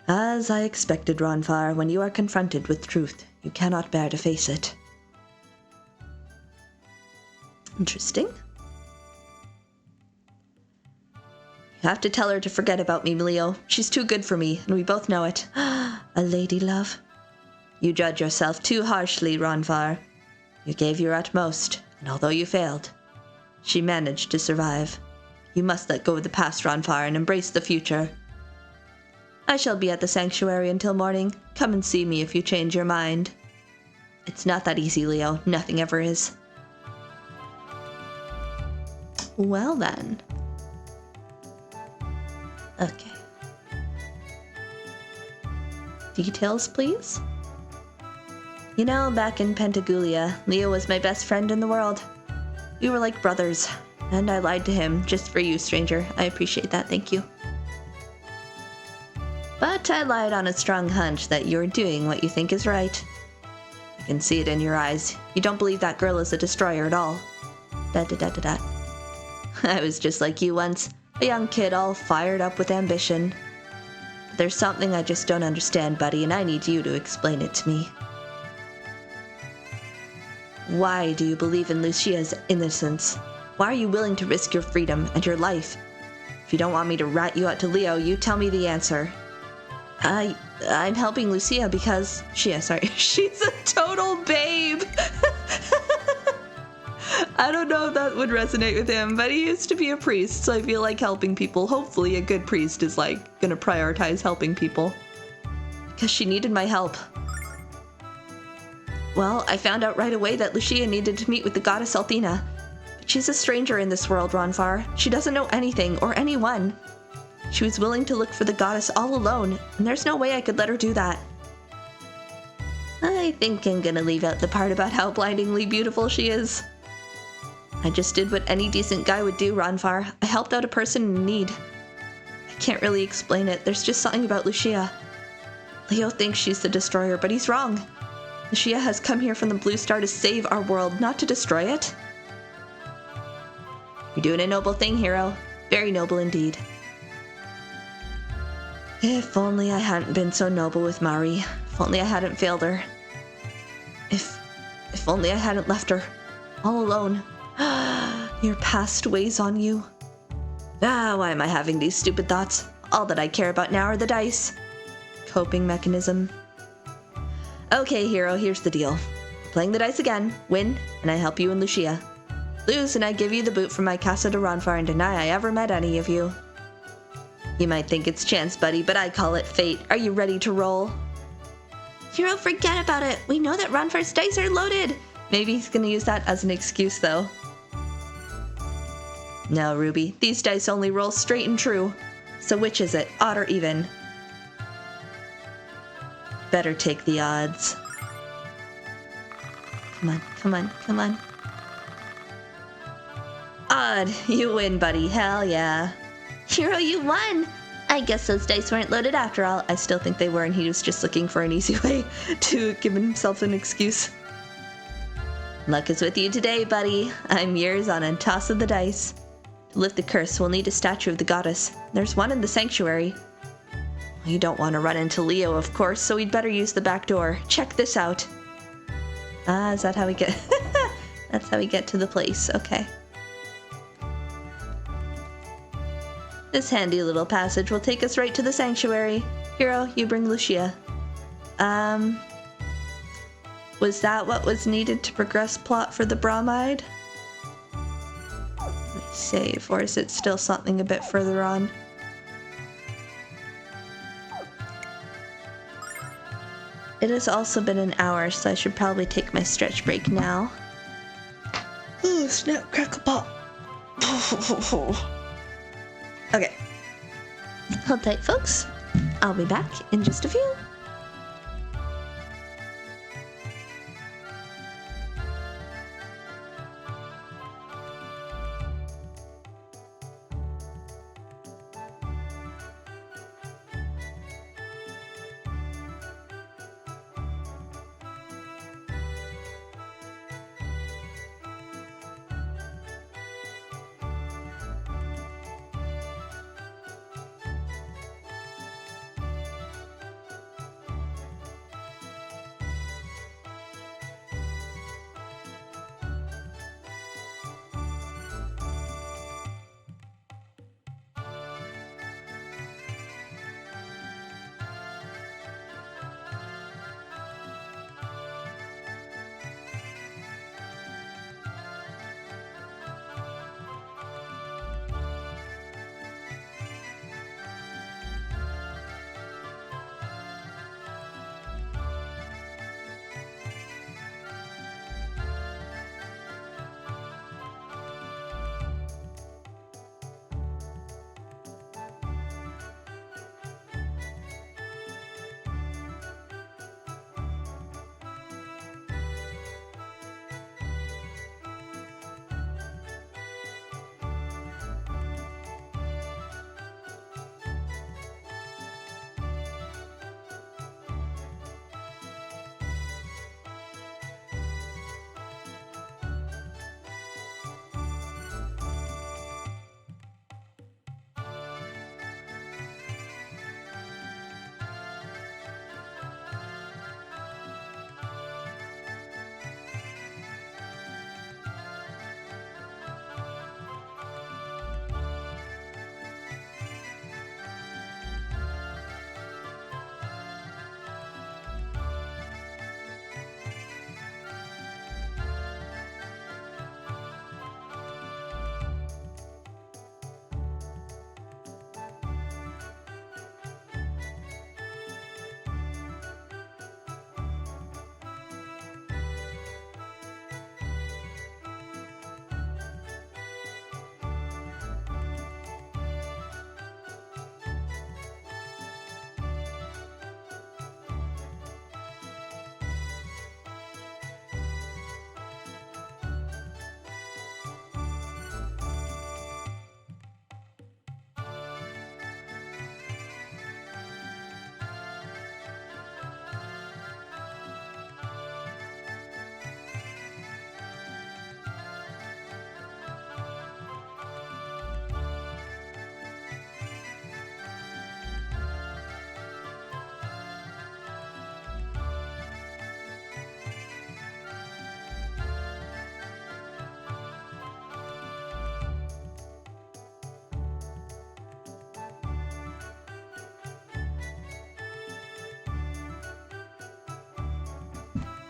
As I expected, RONFAR, when you are confronted with truth, you cannot bear to face it. Interesting. You have to tell her to forget about me, Leo. She's too good for me, and we both know it. A lady love. You judge yourself too harshly, RONFAR. You gave your utmost, and although you failed, she managed to survive. You must let go of the past, RONFAR, and embrace the future. I shall be at the sanctuary until morning. Come and see me if you change your mind. It's not that easy, Leo. Nothing ever is. Well then. Okay. Details, please? You know, back in Pentagulia, Leo was my best friend in the world. We were like brothers, and I lied to him just for you, stranger. I appreciate that, thank you. But I lied on a strong hunch that you're doing what you think is right. I can see it in your eyes. You don't believe that girl is a destroyer at all. I was just like you once, a young kid all fired up with ambition. But there's something I just don't understand, buddy, and I need you to explain it to me. Why do you believe in Lucia's innocence? Why are you willing to risk your freedom and your life? If you don't want me to rat you out to Leo, you tell me the answer. I'm helping Lucia because she's a total babe. I don't know if that would resonate with him, but he used to be a priest, so I feel like helping people. Hopefully a good priest is like gonna prioritize helping people. Because she needed my help. Well, I found out right away that Lucia needed to meet with the goddess Althena. But she's a stranger in this world, RONFAR. She doesn't know anything or anyone. She was willing to look for the goddess all alone, and there's no way I could let her do that. I think I'm gonna leave out the part about how blindingly beautiful she is. I just did what any decent guy would do, RONFAR. I helped out a person in need. I can't really explain it. There's just something about Lucia. Leo thinks she's the destroyer, but he's wrong. Lucia has come here from the Blue Star to save our world, not to destroy it. You're doing a noble thing, hero. Very noble indeed. If only I hadn't been so noble with Mari. If only I hadn't failed her. If only I hadn't left her. All alone. Your past weighs on you. Why am I having these stupid thoughts? All that I care about now are the dice. Coping mechanism. Okay, hero, here's the deal. Playing the dice again, win, and I help you and Lucia. Lose, and I give you the boot from my Casa de RONFAR and deny I ever met any of you. You might think it's chance, buddy, but I call it fate. Are you ready to roll? Hero, forget about it. We know that RONFAR's dice are loaded. Maybe he's gonna use that as an excuse, though. No, Ruby. These dice only roll straight and true. So which is it, odd or even? Better take the odds. Come on, come on, come on. Odd. You win, buddy. Hell yeah. Hero, you won! I guess those dice weren't loaded after all. I still think they were, and he was just looking for an easy way to give himself an excuse. Luck is with you today, buddy. I'm yours on a toss of the dice. To lift the curse, we'll need a statue of the goddess. There's one in the sanctuary. You don't want to run into Leo, of course, so we'd better use the back door. Check this out. Is that how we get... That's how we get to the place. Okay. This handy little passage will take us right to the sanctuary. Hero, you bring Lucia. Was that what was needed to progress plot for the bromide? Let me save, or is it still something a bit further on? It has also been an hour, so I should probably take my stretch break now. Oh, snap, crackle, pop. Okay. Hold tight, folks. I'll be back in just a few.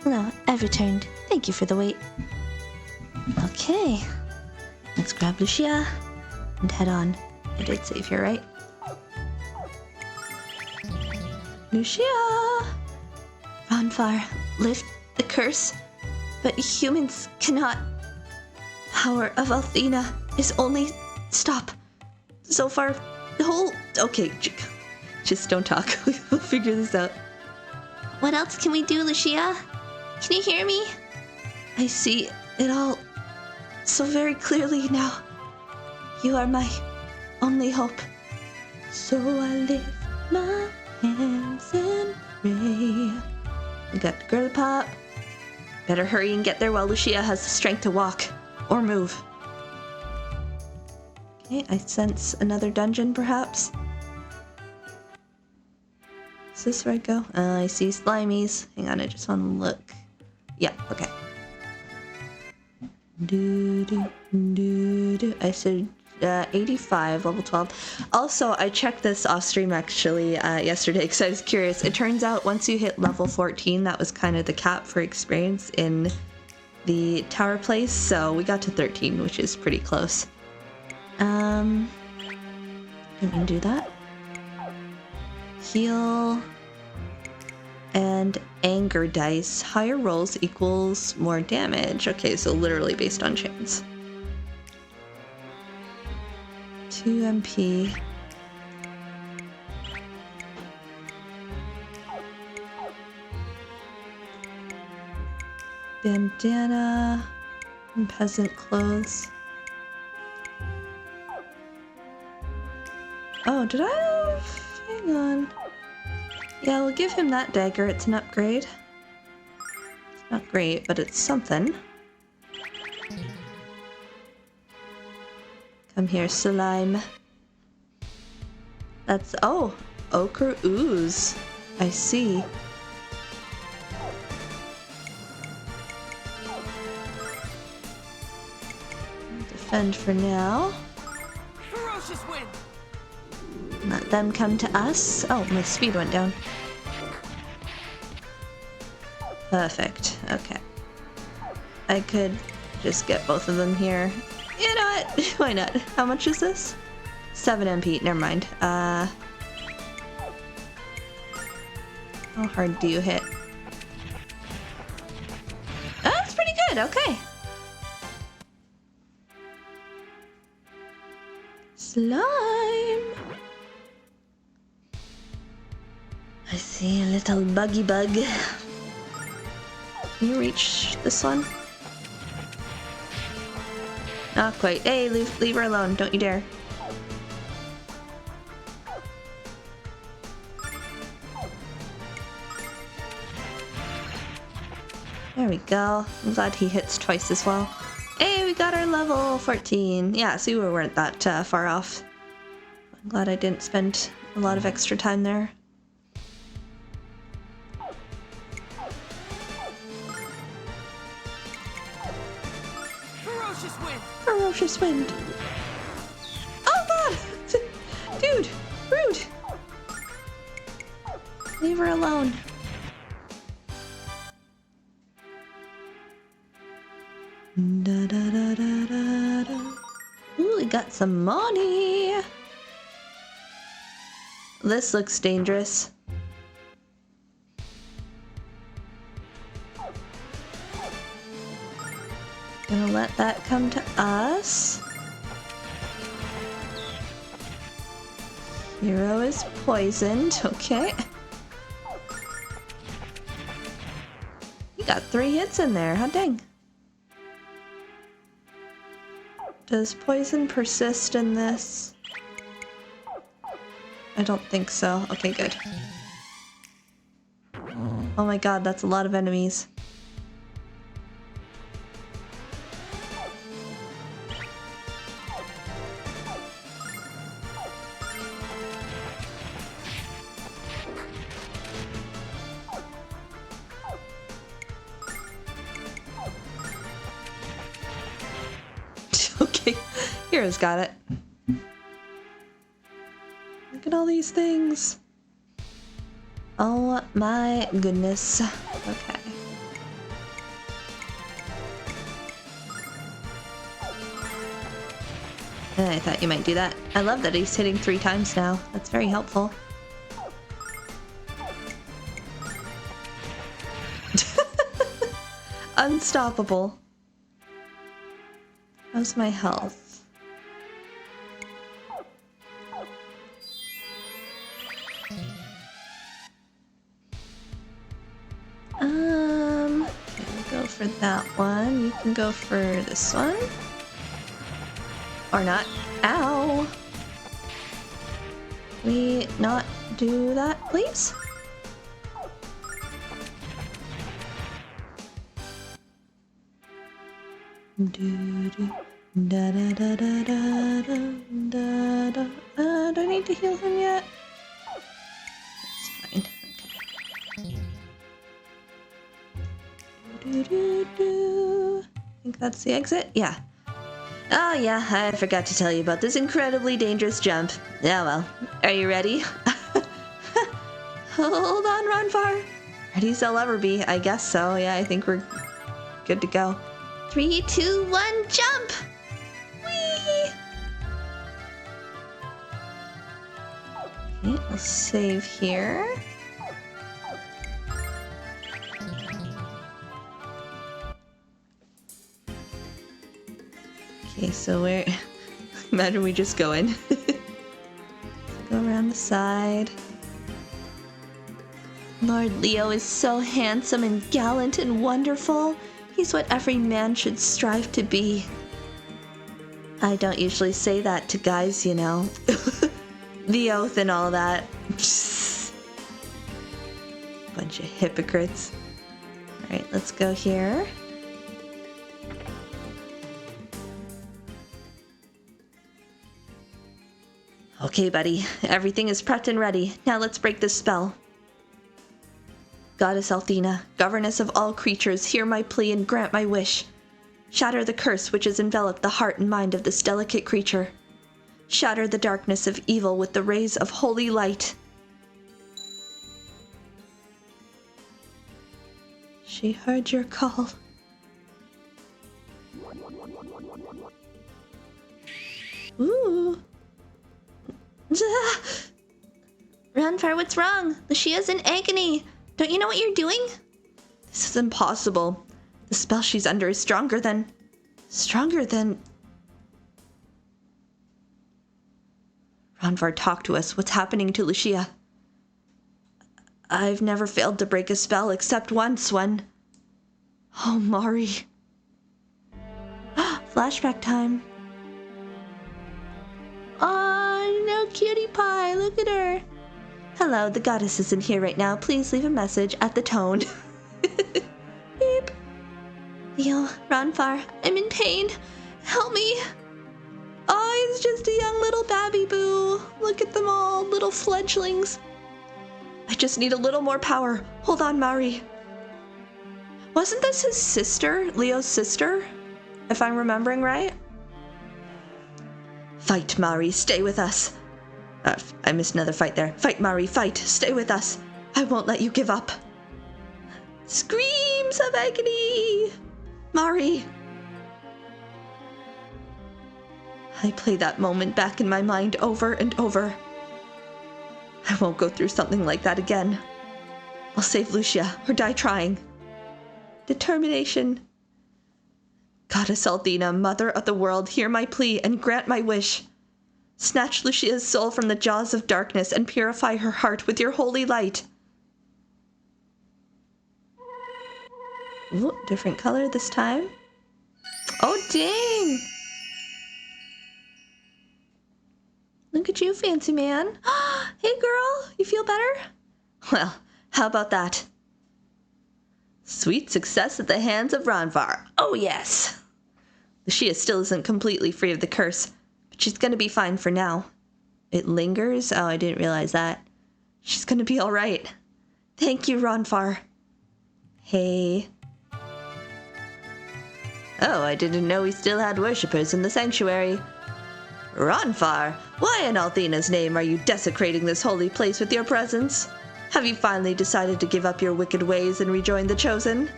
Hello, I've returned. Thank you for the wait. Okay, let's grab Lucia and head on. I did save here, right? Lucia! RONFAR, lift the curse, but humans cannot. Power of Althena is only... Stop. So far, the whole... Okay, just don't talk. We'll figure this out. What else can we do, Lucia? Can you hear me? I see it all so very clearly now. You are my only hope. So I lift my hands and pray. We got Girl Pop. Better hurry and get there while Lucia has the strength to walk or move. Okay, I sense another dungeon perhaps. Is this where I go? I see slimies. Hang on, I just want to look. Yeah, okay. I should 85, level 12. Also, I checked this off stream actually yesterday because I was curious. It turns out once you hit level 14, that was kind of the cap for experience in the tower place. So we got to 13, which is pretty close. Didn't mean to do that. Heal and anger dice. Higher rolls equals more damage. Okay, so literally based on chance. 2 MP. Bandana and peasant clothes. Oh, did I have... Hang on. Yeah, we'll give him that dagger. It's an upgrade. It's not great, but it's something. Come here, slime. That's... Oh! Ochre ooze. I see. Defend for now. Ferocious wind. Let them come to us. Oh, my speed went down. Perfect. Okay. I could just get both of them here. You know what? Why not? How much is this? 7 MP. Never mind. How hard do you hit? Oh, that's pretty good. Okay. Slime. I see a little buggy bug. Can you reach this one? Not quite. Hey, leave her alone. Don't you dare. There we go. I'm glad he hits twice as well. Hey, we got our level 14. Yeah, see, we weren't that far off. I'm glad I didn't spend a lot of extra time there. Ferocious wind. Ferocious wind. Oh god! Dude, rude. Leave her alone. Da, da, da, da, da, da. Ooh, we got some money. This looks dangerous. Gonna let that come to us. Hero is poisoned. Okay. You got 3 hits in there. How dang. Does poison persist in this? I don't think so. Okay, good. Oh my god, that's a lot of enemies. Okay, Hero's got it. Look at all these things. Oh my goodness. Okay. I thought you might do that. I love that he's hitting 3 times now. That's very helpful. Unstoppable. How's my health? Okay, we'll go for that one. You can go for this one. Or not. Ow! Can we not do that, please? Do da da da da da da da. Do I need to heal him yet? That's fine. Okay. Do do do. I think that's the exit. Yeah. Oh yeah, I forgot to tell you about this incredibly dangerous jump. Yeah, well, are you ready? Hold on, RONFAR. Ready as I'll ever be. I guess so. Yeah, I think we're good to go. 3, 2, 1, jump! Whee! Okay, I'll save here. Okay, so we're... Imagine we just go in. Go around the side. Lord Leo is so handsome and gallant and wonderful. He's what every man should strive to be. I don't usually say that to guys, you know. The oath and all that. Bunch of hypocrites. Alright, let's go here. Okay, buddy. Everything is prepped and ready. Now let's break this spell. Goddess Althena, governess of all creatures, hear my plea and grant my wish. Shatter the curse which has enveloped the heart and mind of this delicate creature. Shatter the darkness of evil with the rays of holy light. She heard your call. Ooh. RONFAR, what's wrong? Lucia's in agony. Don't you know what you're doing? This is impossible. The spell she's under is stronger than... RONFAR, talk to us. What's happening to Lucia? I've never failed to break a spell except once when... Oh, Mari. Flashback time. Oh, no, cutie pie. Look at her. Hello, the goddess isn't here right now. Please leave a message at the tone. Beep. Leo, RONFAR, I'm in pain. Help me. Oh, he's just a young little babby boo. Look at them all, little fledglings. I just need a little more power. Hold on, Mari. Wasn't this his sister, Leo's sister? If I'm remembering right? Fight, Mari. Stay with us. I missed another fight there. Fight, Mari, fight. Stay with us. I won't let you give up. Screams of agony. Mari. I play that moment back in my mind over and over. I won't go through something like that again. I'll save Lucia or die trying. Determination. Goddess Althena, mother of the world, hear my plea and grant my wish. Snatch Lucia's soul from the jaws of darkness and purify her heart with your holy light. Ooh, different color this time. Oh, dang! Look at you, fancy man. Hey, girl, you feel better? Well, how about that? Sweet success at the hands of RONFAR. Oh, yes! Lucia still isn't completely free of the curse, but she's gonna be fine for now. It lingers? Oh, I didn't realize that. She's gonna be all right. Thank you, RONFAR. Hey. Oh, I didn't know we still had worshippers in the sanctuary. RONFAR, why in Althena's name are you desecrating this holy place with your presence? Have you finally decided to give up your wicked ways and rejoin the Chosen?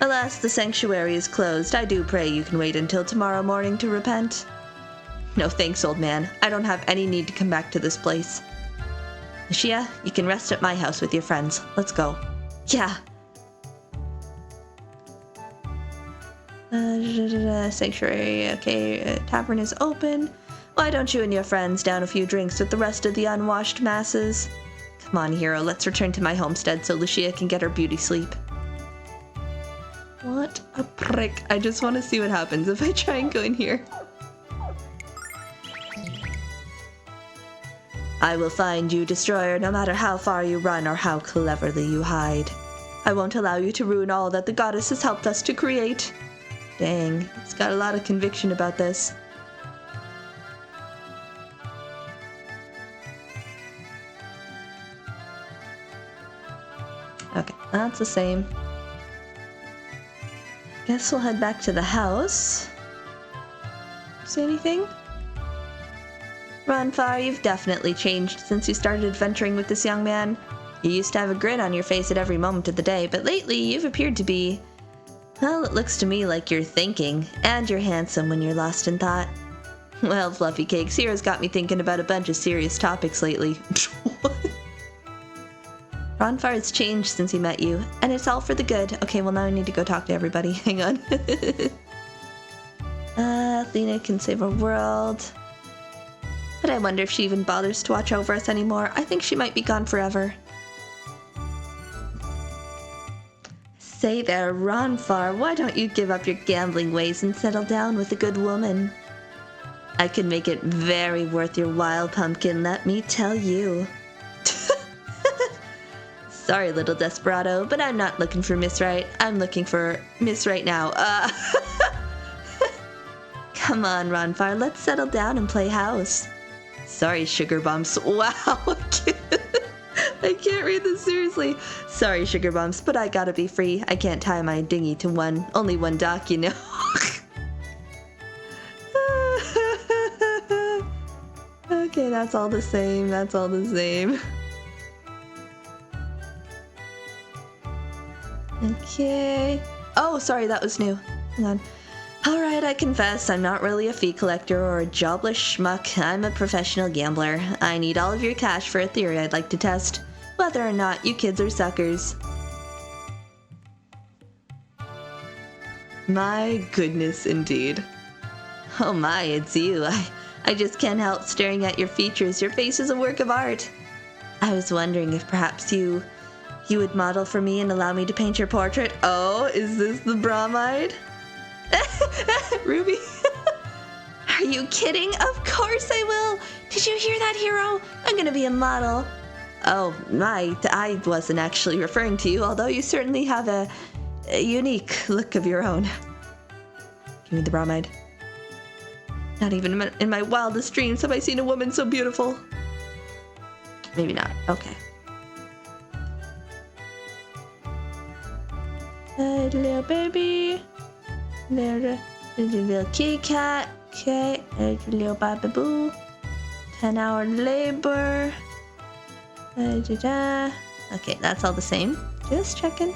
Alas, the sanctuary is closed. I do pray you can wait until tomorrow morning to repent. No thanks, old man. I don't have any need to come back to this place. Lucia, you can rest at my house with your friends. Let's go. Yeah. Sanctuary, okay, tavern is open. Why don't you and your friends down a few drinks with the rest of the unwashed masses? Come on, hero, let's return to my homestead so Lucia can get her beauty sleep. What a prick. I just want to see what happens if I try and go in here. I will find you, destroyer, no matter how far you run or how cleverly you hide. I won't allow you to ruin all that the goddess has helped us to create. Dang, he's got a lot of conviction about this. Okay, that's the same. Guess we'll head back to the house. Say anything? RONFAR, you've definitely changed since you started adventuring with this young man. You used to have a grin on your face at every moment of the day, but lately you've appeared to be... Well, it looks to me like you're thinking, and you're handsome when you're lost in thought. Well, Fluffy Cakes, Hero's got me thinking about a bunch of serious topics lately. RONFAR has changed since he met you, and it's all for the good. Okay, well now I need to go talk to everybody. Hang on. Athena can save our world. But I wonder if she even bothers to watch over us anymore. I think she might be gone forever. Say there, RONFAR, why don't you give up your gambling ways and settle down with a good woman? I could make it very worth your while, Pumpkin, let me tell you. Sorry, little desperado, but I'm not looking for Miss Right. I'm looking for Miss Right now. Come on, RONFAR, let's settle down and play house. Sorry, Sugar Bumps. Wow, I can't read this seriously. Sorry, Sugar Bumps, but I gotta be free. I can't tie my dinghy to only one dock, you know. Okay, that's all the same. That's all the same. Okay. Oh, sorry, that was new. Hang on. Alright, I confess, I'm not really a fee collector or a jobless schmuck. I'm a professional gambler. I need all of your cash for a theory I'd like to test. Whether or not you kids are suckers. My goodness, indeed. Oh my, it's you. I just can't help staring at your features. Your face is a work of art. I was wondering if perhaps you would model for me and allow me to paint your portrait. Oh, is this the bromide? Ruby. Are you kidding? Of course I will. Did you hear that, Hero? I'm gonna be a model. Oh, I wasn't actually referring to you, although you certainly have a unique look of your own. Give me the bromide. Not even in my wildest dreams have I seen a woman so beautiful. Maybe not. Okay. Little baby. Little kitty cat. Okay. Little baby boo. 10-hour labor. Okay, that's all the same. Just checking.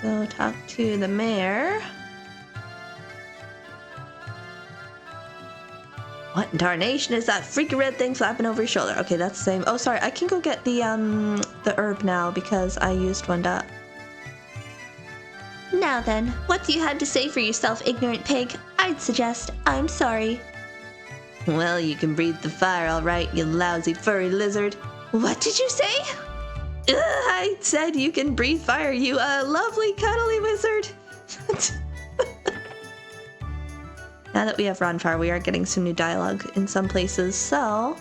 Go talk to the mayor. What in tarnation is that freaky red thing flapping over your shoulder? Okay, that's the same. Oh, sorry, I can go get the herb now because I used one up. Now then, what you had to say for yourself, ignorant pig? I'd suggest I'm sorry. Well, you can breathe the fire all right, you lousy furry lizard. What did you say? I said you can breathe fire, you lovely cuddly wizard. Now that we have RONFAR, we are getting some new dialogue in some places, so...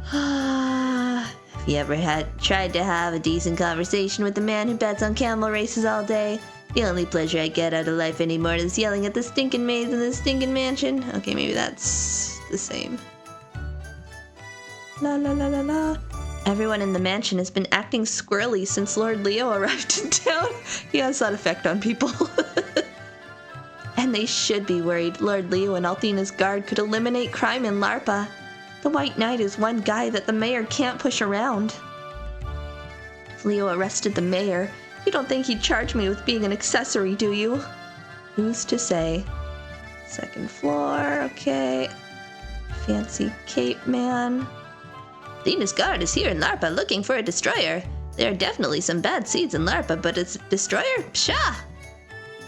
Have you ever tried to have a decent conversation with the man who bets on camel races all day? The only pleasure I get out of life anymore is yelling at the stinking maids in the stinking mansion. Okay, maybe that's the same. La la la la la. Everyone in the mansion has been acting squirrely since Lord Leo arrived in town. He has that effect on people. And they should be worried. Lord Leo and Althena's guard could eliminate crime in Larpa. The White Knight is one guy that the mayor can't push around. If Leo arrested the mayor, you don't think he'd charge me with being an accessory, do you? Who's to say? Second floor, okay. Fancy cape man. Athena's guard is here in Larpa looking for a destroyer. There are definitely some bad seeds in Larpa, but it's a destroyer? Pshaw!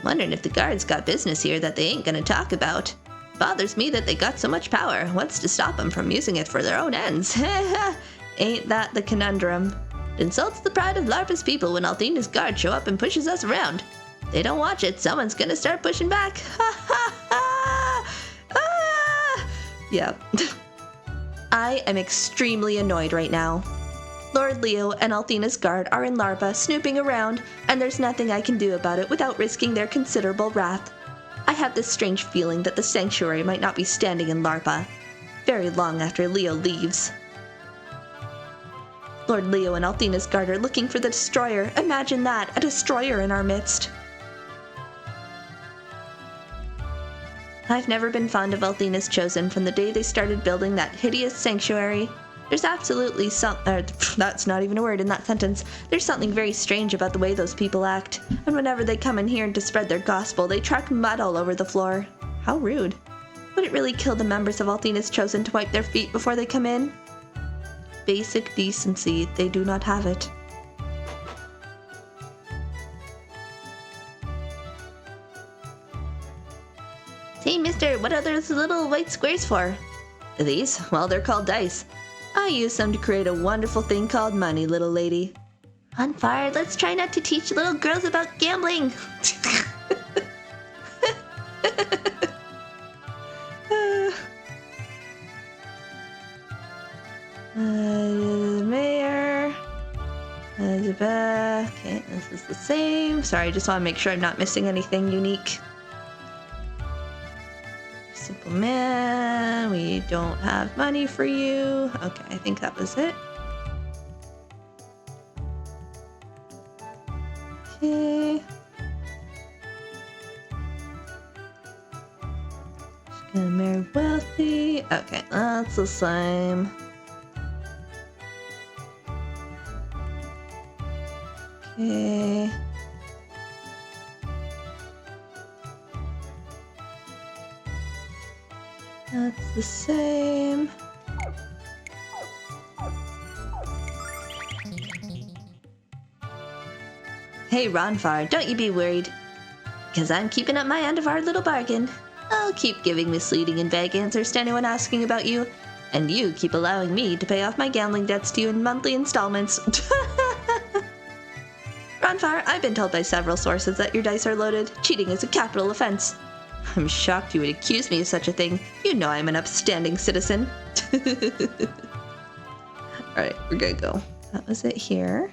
Wondering if the guards got business here that they ain't gonna talk about. Bothers me that they got so much power. What's to stop them from using it for their own ends? Ain't that the conundrum? It insults the pride of Larpa's people when Althena's guard show up and pushes us around. They don't watch it, someone's gonna start pushing back. Ha ha ha! Ah! Yeah. I am extremely annoyed right now. Lord Leo and Althena's guard are in Larpa snooping around, and there's nothing I can do about it without risking their considerable wrath. I have this strange feeling that the sanctuary might not be standing in Larpa very long after Leo leaves. Lord Leo and Althena's guard are looking for the destroyer. Imagine that, a destroyer in our midst. I've never been fond of Althena's Chosen from the day they started building that hideous sanctuary. There's absolutely that's not even a word in that sentence. There's something very strange about the way those people act. And whenever they come in here to spread their gospel, they track mud all over the floor. How rude. Would it really kill the members of Althena's Chosen to wipe their feet before they come in? Basic decency, they do not have it. Hey mister, what are those little white squares for? These? Well, they're called dice. I use them to create a wonderful thing called money, little lady. RONFAR, let's try not to teach little girls about gambling. The mayor. Okay, this is the same. Sorry, I just want to make sure I'm not missing anything unique. Simple man, we don't have money for you. Okay, I think that was it. Okay. Just gonna marry wealthy. Okay, that's the same. Okay. That's the same. Hey RONFAR, don't you be worried. Because I'm keeping up my end of our little bargain. I'll keep giving misleading and vague answers to anyone asking about you, and you keep allowing me to pay off my gambling debts to you in monthly installments. RONFAR, I've been told by several sources that your dice are loaded. Cheating is a capital offense. I'm shocked you would accuse me of such a thing. You know I'm an upstanding citizen. Alright, we're gonna go. That was it here.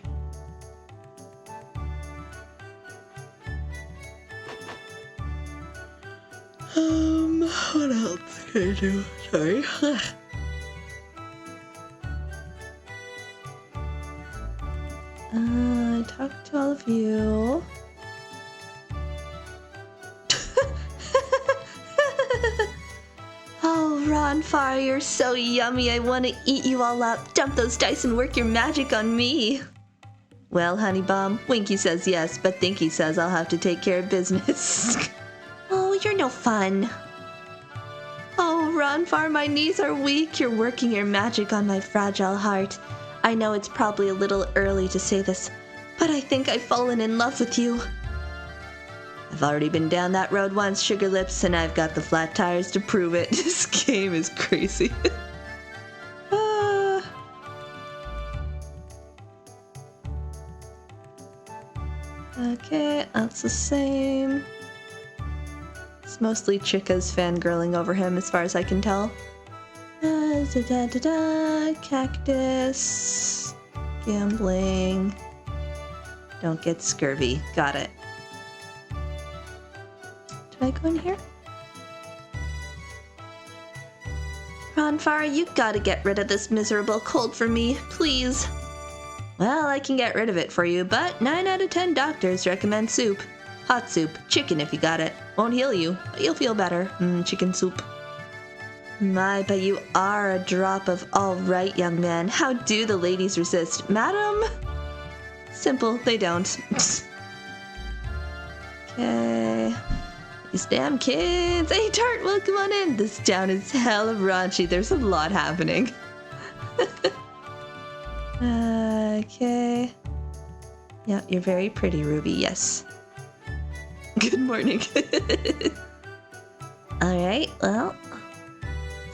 What else can I do? Sorry. I talked to all of you. Oh, RONFAR, you're so yummy. I want to eat you all up. Dump those dice and work your magic on me. Well, honey bum, Winky says yes, but Thinky says I'll have to take care of business. Oh, you're no fun. Oh, RONFAR, my knees are weak. You're working your magic on my fragile heart. I know it's probably a little early to say this, but I think I've fallen in love with you. I've already been down that road once, Sugar Lips, and I've got the flat tires to prove it. This game is crazy. Okay, that's the same. It's mostly Chica's fangirling over him as far as I can tell. Cactus. Gambling. Don't get scurvy. Got it. Did I go in here? RONFAR, you gotta get rid of this miserable cold for me, please. Well, I can get rid of it for you, but 9 out of 10 doctors recommend soup. Hot soup, chicken if you got it. Won't heal you, but you'll feel better. Chicken soup. My, but you are a drop of all right, young man. How do the ladies resist, madam? Simple, they don't. Okay. These damn kids. Hey, Tart, welcome on in. This town is hella raunchy. There's a lot happening. Okay. Yeah, you're very pretty, Ruby. Yes. Good morning. Alright, well,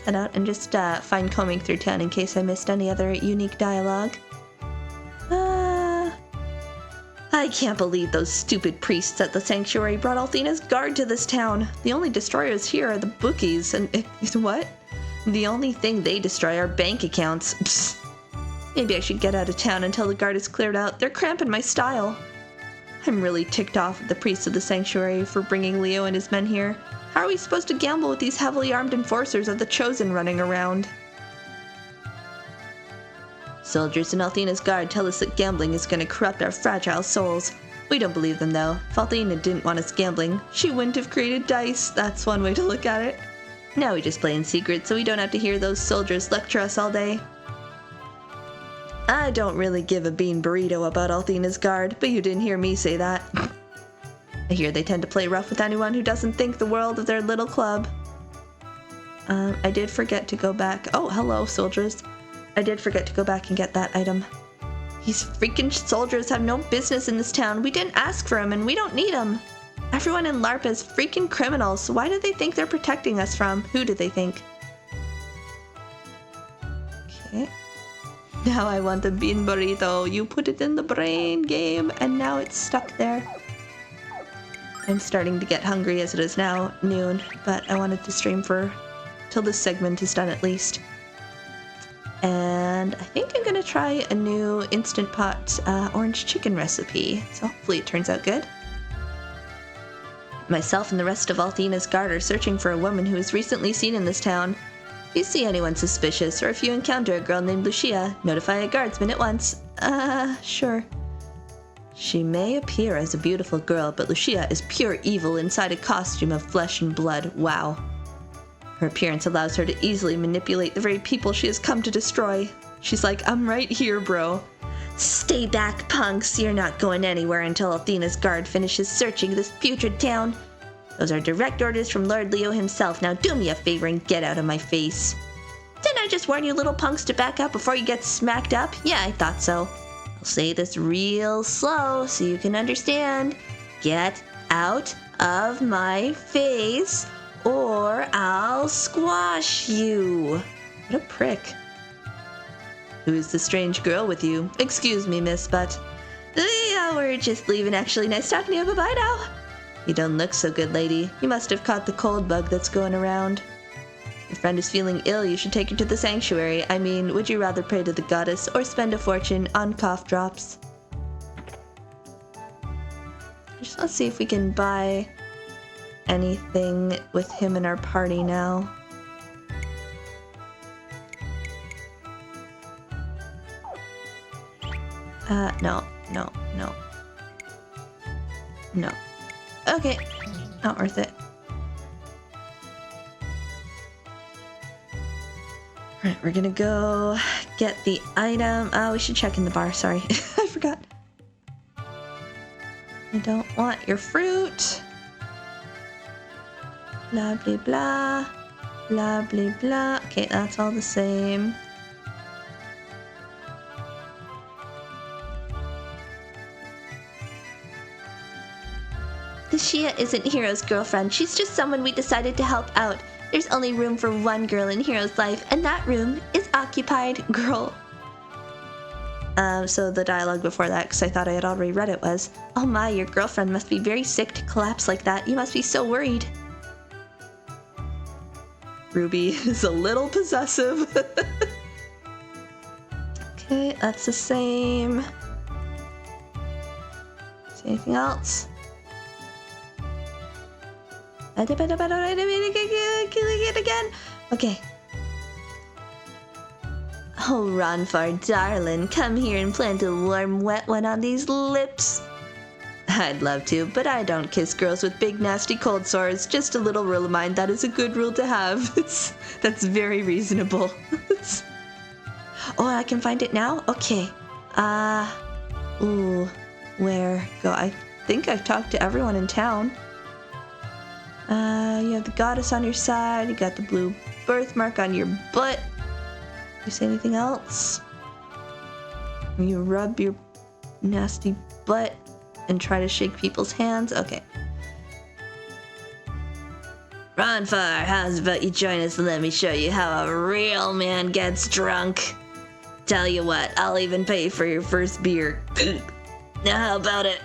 head out and just fine combing through town in case I missed any other unique dialogue. I can't believe those stupid priests at the sanctuary brought Althena's guard to this town. The only destroyers here are the bookies, and what? The only thing they destroy are bank accounts. Psst. Maybe I should get out of town until the guard is cleared out. They're cramping my style. I'm really ticked off at the priests of the sanctuary for bringing Leo and his men here. How are we supposed to gamble with these heavily armed enforcers of the Chosen running around? Soldiers in Althena's guard tell us that gambling is going to corrupt our fragile souls. We don't believe them though. If Althena didn't want us gambling, she wouldn't have created dice. That's one way to look at it. Now we just play in secret so we don't have to hear those soldiers lecture us all day. I don't really give a bean burrito about Althena's guard, but you didn't hear me say that. I hear they tend to play rough with anyone who doesn't think the world of their little club. I did forget to go back. Oh, hello, soldiers. I did forget to go back and get that item. These freaking soldiers have no business in this town. We didn't ask for them, and we don't need them. Everyone in LARP is freaking criminals. Why do they think they're protecting us from? Who do they think? Okay. Now I want the bean burrito. You put it in the brain game, and now it's stuck there. I'm starting to get hungry as it is now noon, but I wanted to stream for till this segment is done at least. And I think I'm gonna try a new Instant Pot orange chicken recipe, so hopefully it turns out good. Myself and the rest of Althena's guard are searching for a woman who was recently seen in this town. If you see anyone suspicious, or if you encounter a girl named Lucia, notify a guardsman at once. Sure. She may appear as a beautiful girl, but Lucia is pure evil inside a costume of flesh and blood. Wow. Her appearance allows her to easily manipulate the very people she has come to destroy. She's like, I'm right here, bro. Stay back, punks. You're not going anywhere until Althena's guard finishes searching this putrid town. Those are direct orders from Lord Leo himself. Now do me a favor and get out of my face. Didn't I just warn you little punks to back up before you get smacked up? Yeah, I thought so. I'll say this real slow so you can understand. Get out of my face, or I'll squash you. What a prick. Who's the strange girl with you? Excuse me, miss, but... Yeah, we're just leaving, actually. Nice talking to you. Bye-bye now. You don't look so good, lady. You must have caught the cold bug that's going around. Your friend is feeling ill. You should take her to the sanctuary. I mean, would you rather pray to the goddess or spend a fortune on cough drops? Just let's see if we can buy anything with him in our party now. No. Okay, not worth it. Alright, we're gonna go get the item. Oh, we should check in the bar, sorry. I forgot. I don't want your fruit. Blah, blah, blah. Blah, blah, blah. Okay, that's all the same. The Shia isn't Hero's girlfriend. She's just someone we decided to help out. There's only room for one girl in Hero's life, and that room is occupied. Girl. So the dialogue before that, because I thought I had already read it, was, oh my, your girlfriend must be very sick to collapse like that. You must be so worried. Ruby is a little possessive. Okay, that's the same. Is there anything else? Killing it again. Okay. Oh, RONFAR, darling, come here and plant a warm, wet one on these lips. I'd love to, but I don't kiss girls with big, nasty cold sores. Just a little rule of mine. That is a good rule to have. That's very reasonable. Oh, I can find it now? Okay. Ooh, where go? I think I've talked to everyone in town. You have the goddess on your side. You got the blue birthmark on your butt. You say anything else? You rub your nasty butt and try to shake people's hands? Okay. RONFAR, how's about you join us and let me show you how a real man gets drunk? Tell you what, I'll even pay for your first beer. Now how about it?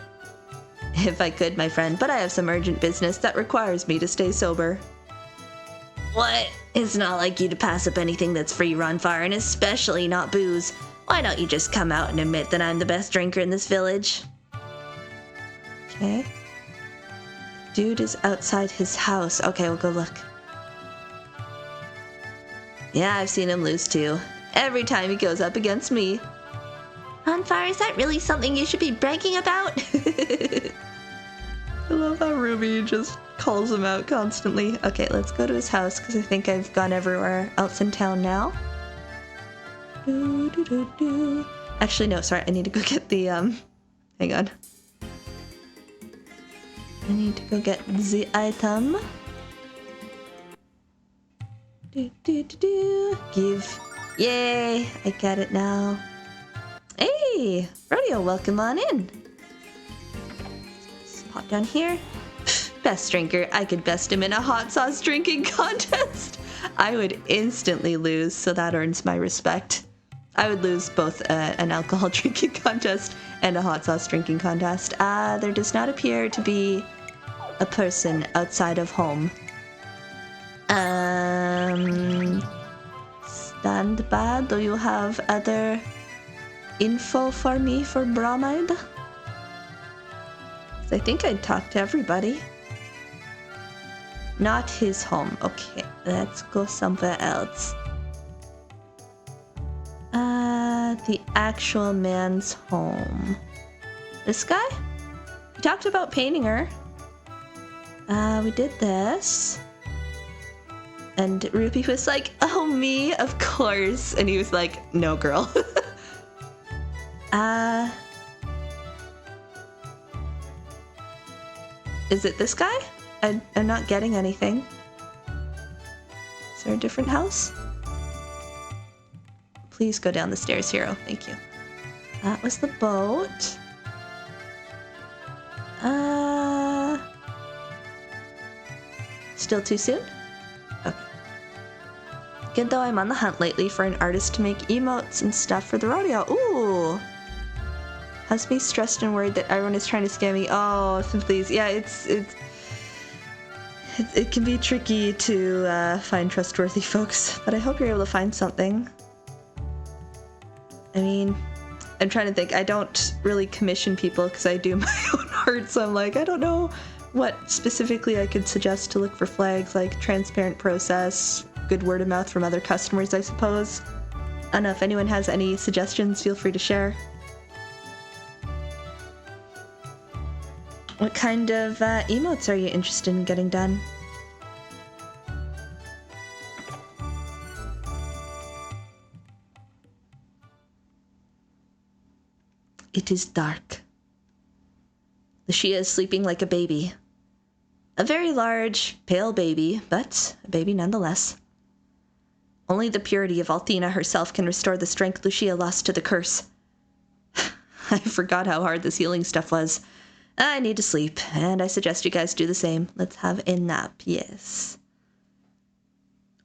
If I could, my friend, but I have some urgent business that requires me to stay sober. What? It's not like you to pass up anything that's free, RONFAR, and especially not booze. Why don't you just come out and admit that I'm the best drinker in this village? Okay. Dude is outside his house. Okay, we'll go look. Yeah, I've seen him lose too. Every time he goes up against me. RONFAR, is that really something you should be bragging about? I love how Ruby just calls him out constantly. Okay, let's go to his house because I think I've gone everywhere else in town now. Actually, no, sorry. I need to go get the, hang on. I need to go get the item. Give. Yay! I get it now. Hey! Rodeo, welcome on in. Let's pop down here. Best drinker. I could best him in a hot sauce drinking contest. I would instantly lose, so that earns my respect. I would lose both an alcohol drinking contest and a hot sauce drinking contest. There does not appear to be a person outside of home. Stand by. Do you have other info for me for Bromide? I think I'd talk to everybody. Not his home. Okay, let's go somewhere else. The actual man's home. This guy? We talked about painting her. We did this. And Ruby was like, oh, me? Of course. And he was like, no, girl. Is it this guy? I'm not getting anything. Is there a different house? Please go down the stairs, hero. Thank you. That was the boat. Still too soon? Okay. Good though, I'm on the hunt lately for an artist to make emotes and stuff for the rodeo. Ooh! Has me stressed and worried that everyone is trying to scam me. Oh, please. Yeah, it can be tricky to find trustworthy folks, but I hope you're able to find something. I mean, I'm trying to think. I don't really commission people because I do my own art, so I'm like, I don't know what specifically I could suggest to look for flags, like transparent process, good word of mouth from other customers, I suppose. I don't know if anyone has any suggestions, feel free to share. What kind of emotes are you interested in getting done? It is dark. Lucia is sleeping like a baby. A very large, pale baby, but a baby nonetheless. Only the purity of Althena herself can restore the strength Lucia lost to the curse. I forgot how hard this healing stuff was. I need to sleep, and I suggest you guys do the same. Let's have a nap, yes.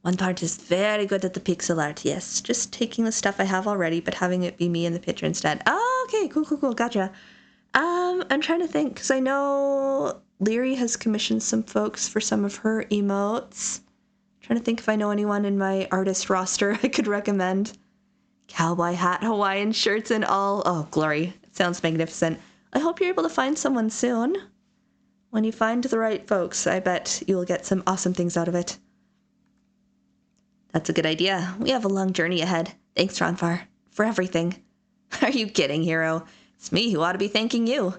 One part is very good at the pixel art, yes. Just taking the stuff I have already, but having it be me in the picture instead. Oh, okay, cool, gotcha. I'm trying to think, because I know Leary has commissioned some folks for some of her emotes. Trying to think if I know anyone in my artist roster I could recommend. Cowboy hat, Hawaiian shirts, and all. Oh, glory. It sounds magnificent. I hope you're able to find someone soon. When you find the right folks, I bet you'll get some awesome things out of it. That's a good idea. We have a long journey ahead. Thanks, RONFAR, for everything. Are you kidding, hero? It's me who ought to be thanking you.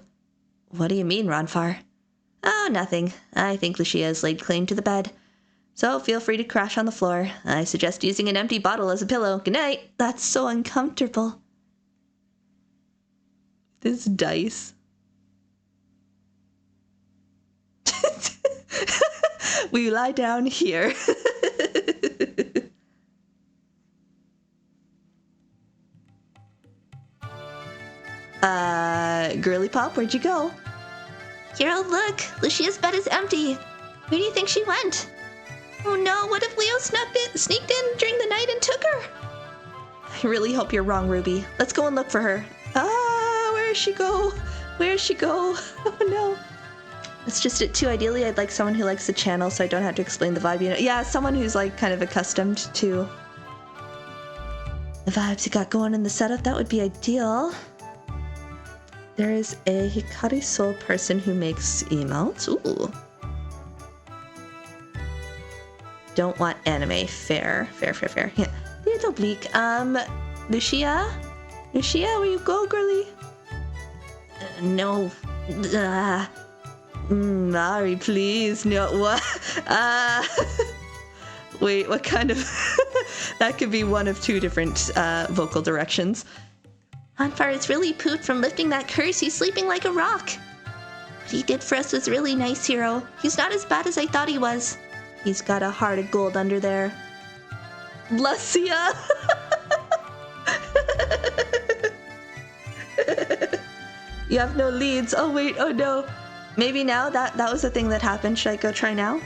What do you mean, RONFAR? Oh, nothing. I think Lucia has laid claim to the bed. So feel free to crash on the floor. I suggest using an empty bottle as a pillow. Good night. That's so uncomfortable. This dice. We lie down here. Girly Pop, where'd you go? Hero, look! Lucia's bed is empty. Where do you think she went? Oh no, what if Leo sneaked in during the night and took her? I really hope you're wrong, Ruby. Let's go and look for her. Where'd she go? Where'd she go? Oh no. That's just it too. Ideally, I'd like someone who likes the channel so I don't have to explain the vibe. You know? Yeah, someone who's like kind of accustomed to the vibes you got going in the setup. That would be ideal. There is a Hikari Soul person who makes emotes. Ooh. Don't want anime. Fair. Yeah. Little bleak. Lucia, Lucia, will you go, girly? No. Mari, please. No, what? Wait, what kind of... That could be one of two different vocal directions. RONFAR is really pooped from lifting that curse. He's sleeping like a rock. What he did for us was really nice, hero. He's not as bad as I thought he was. He's got a heart of gold under there. Lucia! You have no leads. Oh, wait. Oh, no. Maybe now? That was the thing that happened. Should I go try now?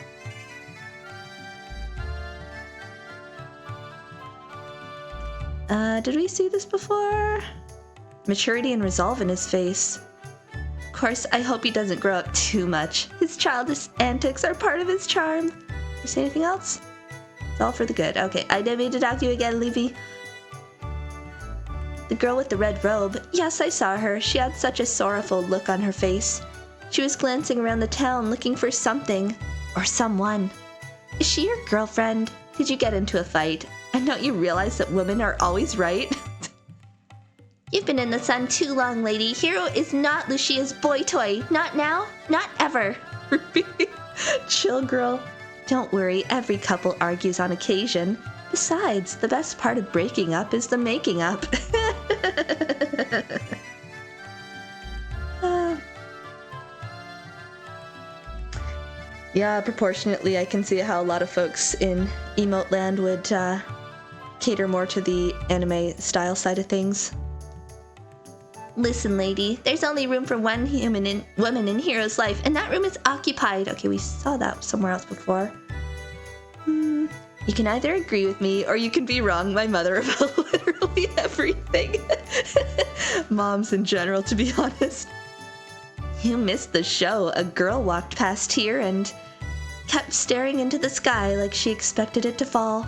Did we see this before? Maturity and resolve in his face. Of course, I hope he doesn't grow up too much. His childish antics are part of his charm. You say anything else? It's all for the good. Okay, I didn't mean to talk to you again, Levy. The girl with the red robe. Yes, I saw her. She had such a sorrowful look on her face. She was glancing around the town looking for something. Or someone. Is she your girlfriend? Did you get into a fight? And don't you realize that women are always right? You've been in the sun too long, lady. Hero is not Lucia's boy toy. Not now, not ever. Chill, girl. Don't worry, every couple argues on occasion. Besides, the best part of breaking up is the making up. Yeah, proportionately, I can see how a lot of folks in emote land would cater more to the anime style side of things. Listen, lady, there's only room for one woman in Hero's life, and that room is occupied. Okay, we saw that somewhere else before. You can either agree with me, or you can be wrong. My mother about literally everything. Moms in general, to be honest. You missed the show. A girl walked past here and kept staring into the sky like she expected it to fall.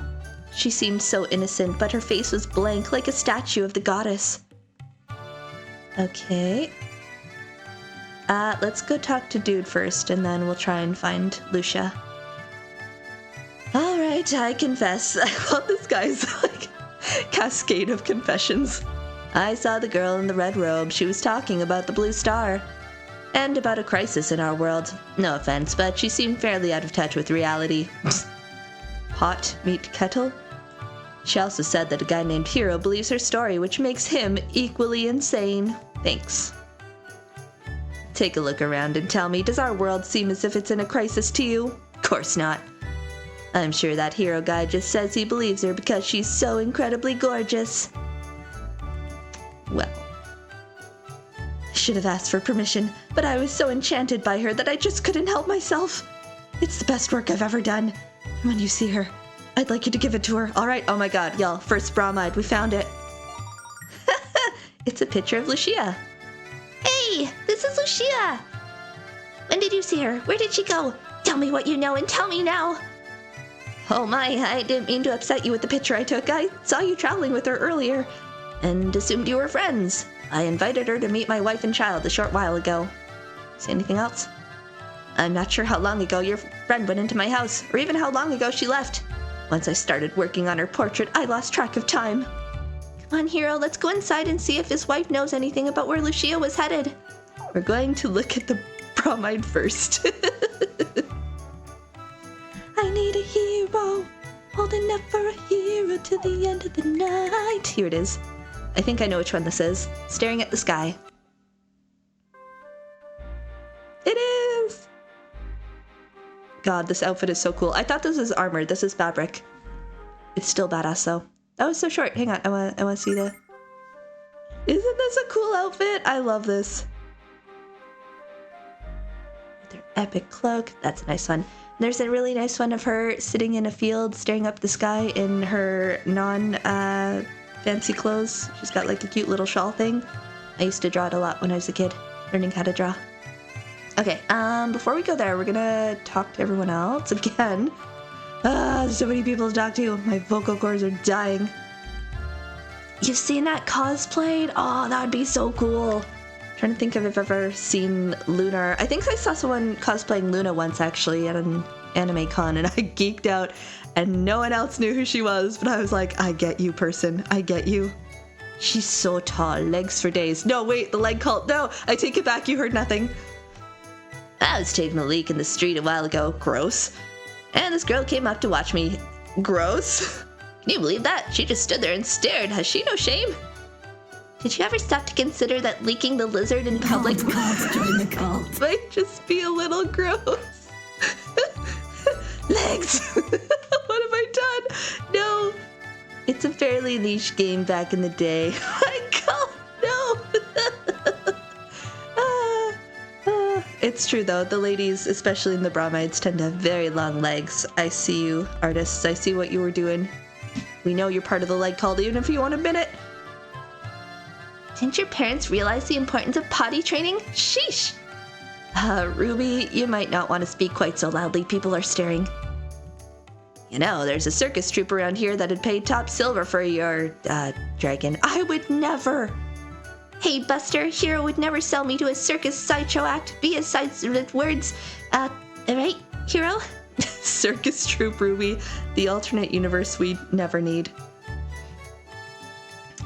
She seemed so innocent, but her face was blank like a statue of the goddess. Okay. Let's go talk to Dude first, and then we'll try and find Lucia. Alright, I confess. I love this guy's, like, cascade of confessions. I saw the girl in the red robe. She was talking about the blue star. And about a crisis in our world. No offense, but she seemed fairly out of touch with reality. Hot meat kettle? She also said that a guy named Hero believes her story, which makes him equally insane. Thanks. Take a look around and tell me, does our world seem as if it's in a crisis to you? Of course not. I'm sure that Hero guy just says he believes her because she's so incredibly gorgeous. Well, I should have asked for permission, but I was so enchanted by her that I just couldn't help myself. It's the best work I've ever done. And when you see her, I'd like you to give it to her. All right. Oh my god, y'all. First bromide. We found it. It's a picture of Lucia. Hey, this is Lucia. When did you see her? Where did she go? Tell me what you know and tell me now. Oh my, I didn't mean to upset you with the picture I took. I saw you traveling with her earlier and assumed you were friends. I invited her to meet my wife and child a short while ago. Say anything else? I'm not sure how long ago your friend went into my house, or even how long ago she left. Once I started working on her portrait, I lost track of time. Come on, Hero, let's go inside and see if his wife knows anything about where Lucia was headed. We're going to look at the bromide first. I need a hero, holding up for a hero to the end of the night. Here it is. I think I know which one this is. Staring at the sky. It is! God, this outfit is so cool. I thought this was armor. This is fabric. It's still badass, though. That was so short. Hang on. I want to see the... Isn't this a cool outfit? I love this. Their epic cloak. That's a nice one. There's a really nice one of her sitting in a field, staring up the sky in her fancy clothes. She's got like a cute little shawl thing. I used to draw it a lot when I was a kid, learning how to draw. Okay, before we go there, we're gonna talk to everyone else again. There's so many people to talk to. My vocal cords are dying. You've seen that cosplayed? Oh, that would be so cool. I'm trying to think if I've ever seen Lunar. I think I saw someone cosplaying Luna once, actually, at an anime con, and I geeked out, and no one else knew who she was, but I was like, I get you, person. I get you. She's so tall, legs for days. No, wait, the leg cult. No, I take it back. You heard nothing. I was taking a leak in the street a while ago. Gross. And this girl came up to watch me. Gross. Can you believe that? She just stood there and stared. Has she no shame? Did you ever stop to consider that leaking the lizard in public Join the cult. might just be a little gross? Legs! What have I done? No. It's a fairly niche game back in the day. My God, no! It's true though, the ladies, especially in the bromides, tend to have very long legs. I see you, artists. I see what you were doing. We know you're part of the leg cult, even if you won't admit it. Didn't your parents realize the importance of potty training? Sheesh! Ruby, you might not want to speak quite so loudly. People are staring. You know, there's a circus troupe around here that'd pay top silver for your, dragon. I would never! Hey, Buster, Hero would never sell me to a circus sideshow act. Besides words, right, Hero? Circus troupe, Ruby. The alternate universe we never need.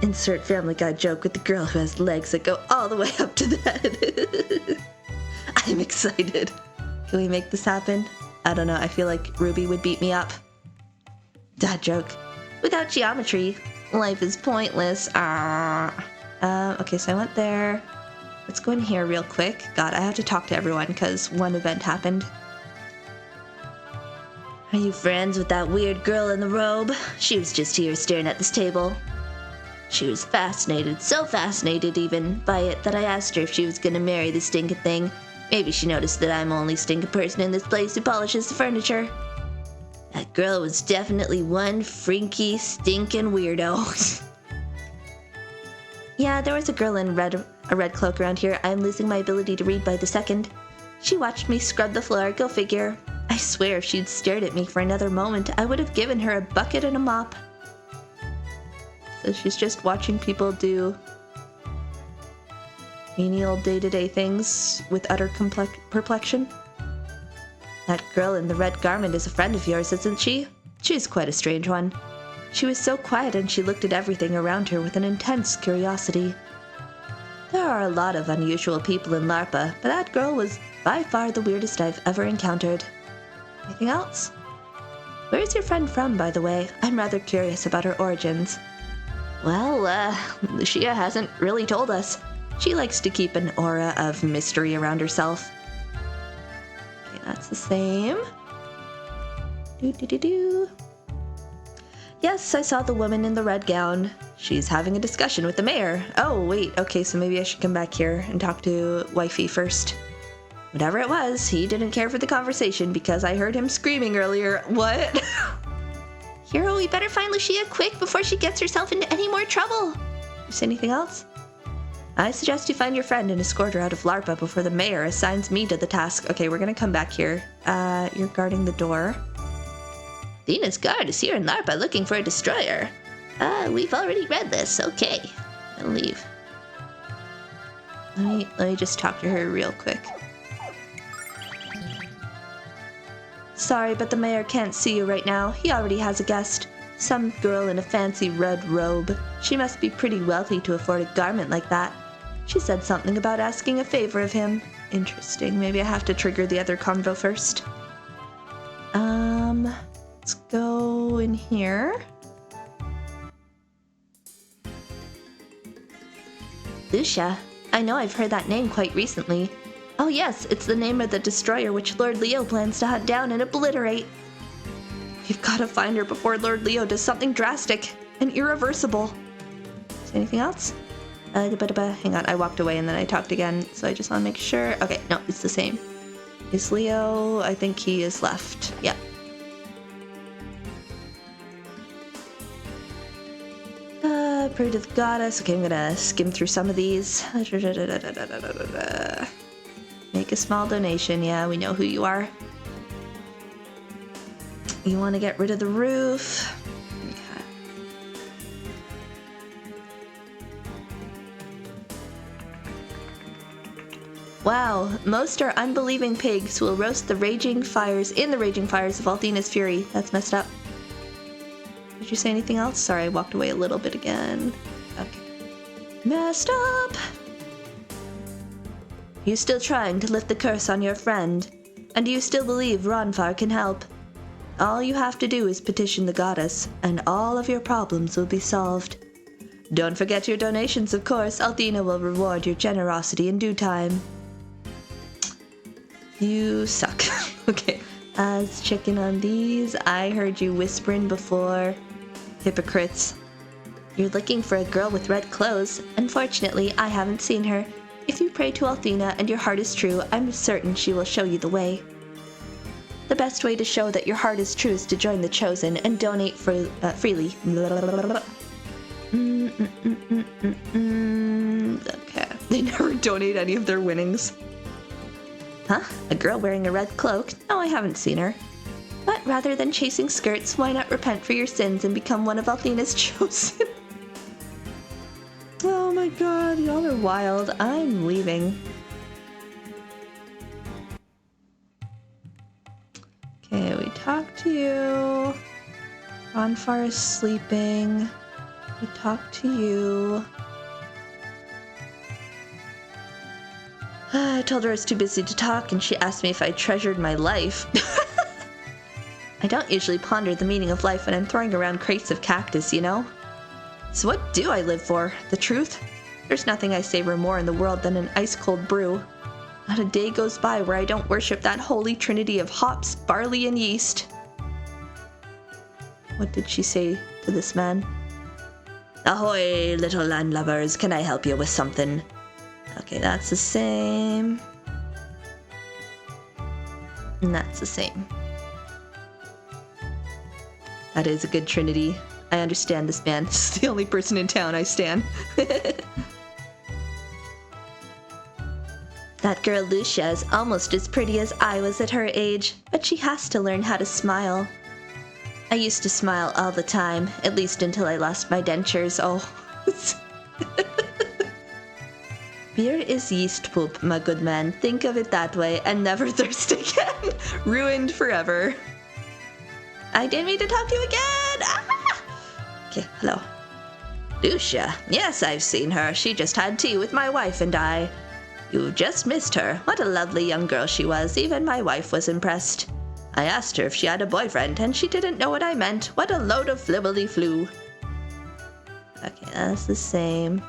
Insert Family Guy joke with the girl who has legs that go all the way up to the head. I'm excited. Can we make this happen? I don't know. I feel like Ruby would beat me up. Dad joke. Without geometry, life is pointless. Okay, so I went there. Let's go in here real quick. God, I have to talk to everyone because one event happened. Are you friends with that weird girl in the robe? She was just here staring at this table. She was fascinated, so fascinated even, by it that I asked her if she was gonna marry the stinking thing. Maybe she noticed that I'm the only stinking person in this place who polishes the furniture. That girl was definitely one freaky, stinking weirdo. Yeah, there was a girl in a red cloak around here. I'm losing my ability to read by the second. She watched me scrub the floor, go figure. I swear if she'd stared at me for another moment, I would have given her a bucket and a mop. So she's just watching people do menial day-to-day things with utter perplexion. That girl in the red garment is a friend of yours, isn't she? She's quite a strange one. She was so quiet and she looked at everything around her with an intense curiosity. There are a lot of unusual people in LARPA, but that girl was by far the weirdest I've ever encountered. Anything else? Where's your friend from, by the way? I'm rather curious about her origins. Well, Lucia hasn't really told us. She likes to keep an aura of mystery around herself. Okay, that's the same. Do. Yes, I saw the woman in the red gown. She's having a discussion with the mayor. Oh, wait, okay, so maybe I should come back here and talk to Wifey first. Whatever it was, he didn't care for the conversation because I heard him screaming earlier. What? Hero, we better find Lucia quick before she gets herself into any more trouble. You say anything else? I suggest you find your friend and escort her out of LARPA before the mayor assigns me to the task. Okay, we're gonna come back here. You're guarding the door. Athena's guard is here in LARPA looking for a destroyer. We've already read this. Okay, I'll leave. Let me just talk to her real quick. Sorry, but the mayor can't see you right now. He already has a guest. Some girl in a fancy red robe. She must be pretty wealthy to afford a garment like that. She said something about asking a favor of him. Interesting. Maybe I have to trigger the other convo first. Let's go in here. Lucia. I know I've heard that name quite recently. Oh yes, it's the name of the destroyer which Lord Leo plans to hunt down and obliterate. We've got to find her before Lord Leo does something drastic and irreversible. Is there anything else? Hang on, I walked away and then I talked again, so I just want to make sure. Okay, no, it's the same. Is Leo? I think he is left. Yeah. Pray to the goddess. Okay, I'm gonna skim through some of these. Make a small donation. Yeah, we know who you are. You want to get rid of the roof. Okay. Wow, most are unbelieving pigs who will roast the raging fires of Althena's fury. That's messed up. Did you say anything else? Sorry, I walked away a little bit again. Okay. Messed up! You still trying to lift the curse on your friend? And do you still believe RONFAR can help? All you have to do is petition the goddess, and all of your problems will be solved. Don't forget your donations, of course. Althena will reward your generosity in due time. You suck. Okay, I was checking on these. I heard you whispering before. Hypocrites. You're looking for a girl with red clothes. Unfortunately, I haven't seen her. If you pray to Althena and your heart is true, I'm certain she will show you the way. The best way to show that your heart is true is to join the Chosen and donate freely. Okay. They never donate any of their winnings. Huh? A girl wearing a red cloak? No, I haven't seen her. But rather than chasing skirts, why not repent for your sins and become one of Althena's Chosen? Oh my god, y'all are wild. I'm leaving. Okay, we talked to you. RONFAR is sleeping. We talked to you. I told her I was too busy to talk, and she asked me if I treasured my life. I don't usually ponder the meaning of life when I'm throwing around crates of cactus, you know? So what do I live for? The truth? There's nothing I savor more in the world than an ice-cold brew. Not a day goes by where I don't worship that holy trinity of hops, barley, and yeast. What did she say to this man? Ahoy, little landlubbers, can I help you with something? Okay, that's the same. And that's the same. That is a good trinity. I understand this man. This is the only person in town I stan. That girl Lucia is almost as pretty as I was at her age, but she has to learn how to smile. I used to smile all the time, at least until I lost my dentures. Oh. Beer is yeast poop, my good man. Think of it that way and never thirst again. Ruined forever. I didn't mean to talk to you again. Ah! Okay, hello. Lucia. Yes, I've seen her. She just had tea with my wife and I. You just missed her. What a lovely young girl she was. Even my wife was impressed. I asked her if she had a boyfriend, and she didn't know what I meant. What a load of flibbly-flu. Okay, that's the same.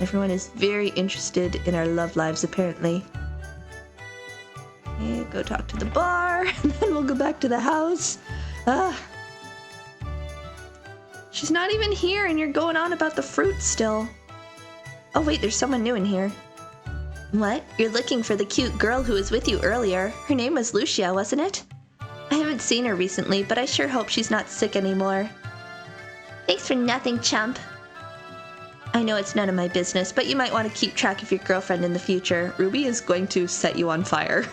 Everyone is very interested in our love lives, apparently. Okay, go talk to the bar, and then we'll go back to the house. She's not even here, and you're going on about the fruit still. Oh wait, there's someone new in here. What? You're looking for the cute girl who was with you earlier. Her name was Lucia, wasn't it? I haven't seen her recently, but I sure hope she's not sick anymore. Thanks for nothing, chump. I know it's none of my business, but you might want to keep track of your girlfriend in the future. Ruby is going to set you on fire.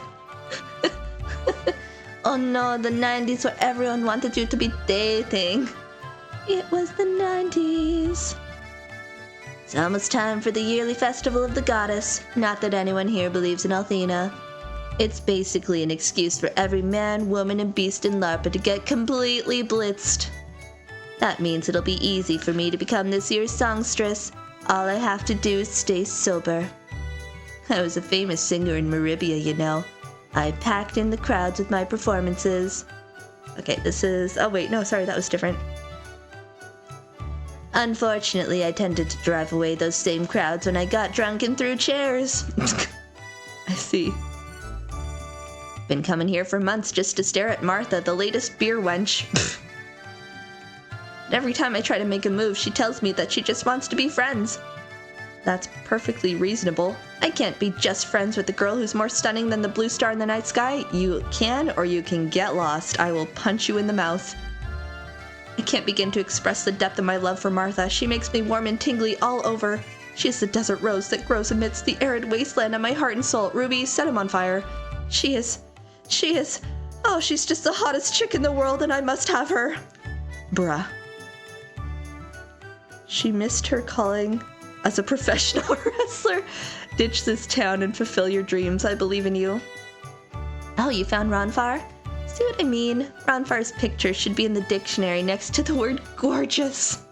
Oh no, the 90s where everyone wanted you to be dating. It was the 90s. It's almost time for the yearly festival of the goddess. Not that anyone here believes in Althena. It's basically an excuse for every man, woman, and beast in LARPA to get completely blitzed. That means it'll be easy for me to become this year's songstress. All I have to do is stay sober. I was a famous singer in Maribia, you know. I packed in the crowds with my performances. Okay, this is... Oh wait, no, sorry, that was different. Unfortunately, I tended to drive away those same crowds when I got drunk and threw chairs. I see. Been coming here for months just to stare at Martha, the latest beer wench. Every time I try to make a move, she tells me that she just wants to be friends. That's perfectly reasonable. I can't be just friends with a girl who's more stunning than the blue star in the night sky. You can or you can get lost. I will punch you in the mouth. I can't begin to express the depth of my love for Martha. She makes me warm and tingly all over. She is the desert rose that grows amidst the arid wasteland of my heart and soul. Ruby, set him on fire. She is... Oh, she's just the hottest chick in the world and I must have her. Bruh. She missed her calling as a professional wrestler. Ditch this town and fulfill your dreams. I believe in you. Oh, you found RONFAR? See what I mean? RONFAR's picture should be in the dictionary next to the word gorgeous.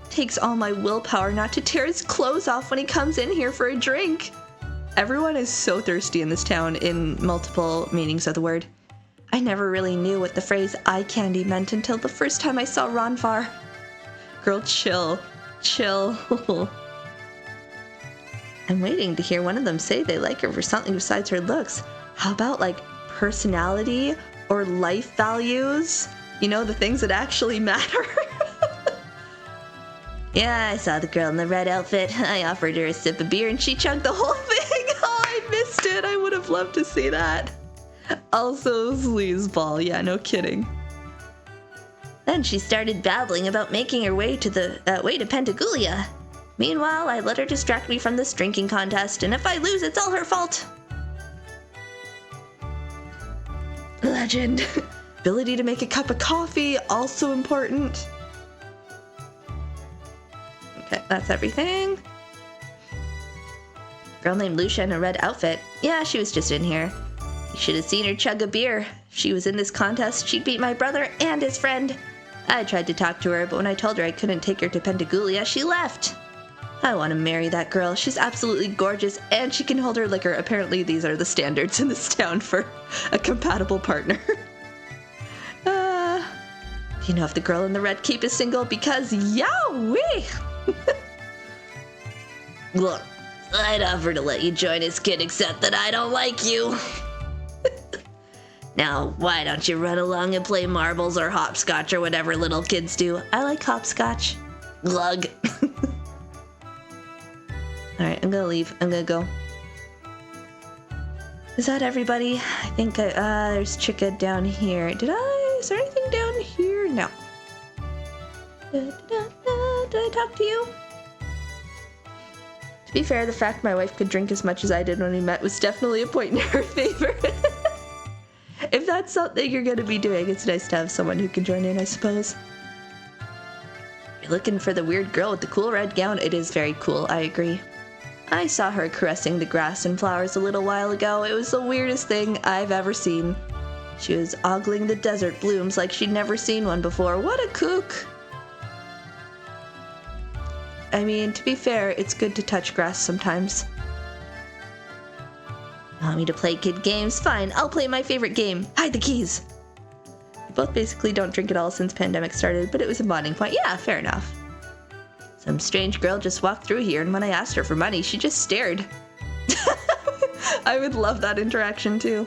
takes all my willpower not to tear his clothes off when he comes in here for a drink. Everyone is so thirsty in this town in multiple meanings of the word. I never really knew what the phrase eye candy meant until the first time I saw RONFAR. Girl, chill. Chill. I'm waiting to hear one of them say they like her for something besides her looks. How about, like, personality or life values? You know, the things that actually matter? Yeah, I saw the girl in the red outfit. I offered her a sip of beer and she chugged the whole thing. Oh, I missed it. I would have loved to see that. Also, sleazeball. Yeah, no kidding. Then she started babbling about making her way to Pentagoulia. Meanwhile, I let her distract me from this drinking contest, and if I lose, it's all her fault. Legend. Ability to make a cup of coffee, also important. Okay, that's everything. Girl named Lucia in a red outfit. Yeah, she was just in here. You should have seen her chug a beer. If she was in this contest, she'd beat my brother and his friend. I tried to talk to her, but when I told her I couldn't take her to Pentagoulia, she left. I want to marry that girl. She's absolutely gorgeous, and she can hold her liquor. Apparently, these are the standards in this town for a compatible partner. Do you know if the girl in the red keep is single? Because, yowee! Look, I'd offer to let you join his kid, except that I don't like you. Now, why don't you run along and play marbles or hopscotch or whatever little kids do? I like hopscotch. Glug. Alright, I'm gonna leave. I'm gonna go. Is that everybody? I think there's Chica down here. Is there anything down here? No. Did I talk to you? To be fair, the fact my wife could drink as much as I did when we met was definitely a point in her favor. If that's something you're gonna be doing, it's nice to have someone who can join in, I suppose. You're looking for the weird girl with the cool red gown. It is very cool, I agree. I saw her caressing the grass and flowers a little while ago. It was the weirdest thing I've ever seen. She was ogling the desert blooms like she'd never seen one before. What a kook! I mean, to be fair, it's good to touch grass sometimes. Want me to play kid games? Fine, I'll play my favorite game, hide the keys. We both basically don't drink at all since pandemic started, but it was a bonding point. Yeah, fair enough. Some strange girl just walked through here, and when I asked her for money, she just stared. I would love that interaction too.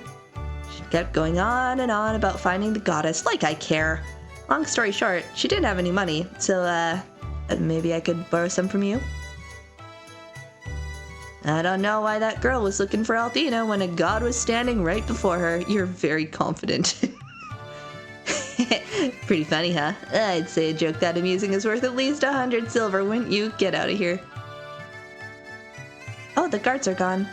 She kept going on and on about finding the goddess, like I care. Long story short, she didn't have any money, so maybe I could borrow some from you? I don't know why that girl was looking for Althena when a god was standing right before her. You're very confident. Pretty funny, huh? I'd say a joke that amusing is worth at least 100 silver, wouldn't you? Get out of here. Oh, the guards are gone.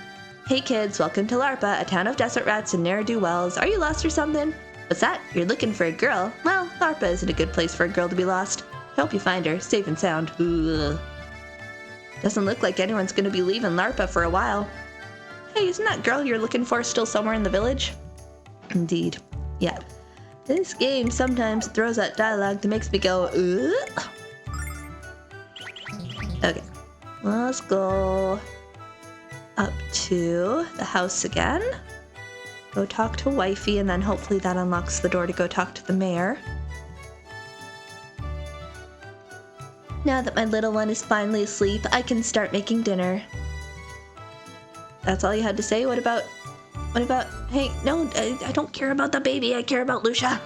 Hey kids, welcome to Larpa, a town of desert rats and ne'er-do-wells. Are you lost or something? What's that? You're looking for a girl? Well, Larpa isn't a good place for a girl to be lost. Hope you find her, safe and sound. Ugh. Doesn't look like anyone's gonna be leaving Larpa for a while. Hey, isn't that girl you're looking for still somewhere in the village? Indeed. Yeah. This game sometimes throws out dialogue that makes me go, ugh. Okay. Let's go up to the house again. Go talk to wifey, and then hopefully that unlocks the door to go talk to the mayor. Now that my little one is finally asleep, I can start making dinner. That's all you had to say? What about, hey, no, I don't care about the baby, I care about Lucia.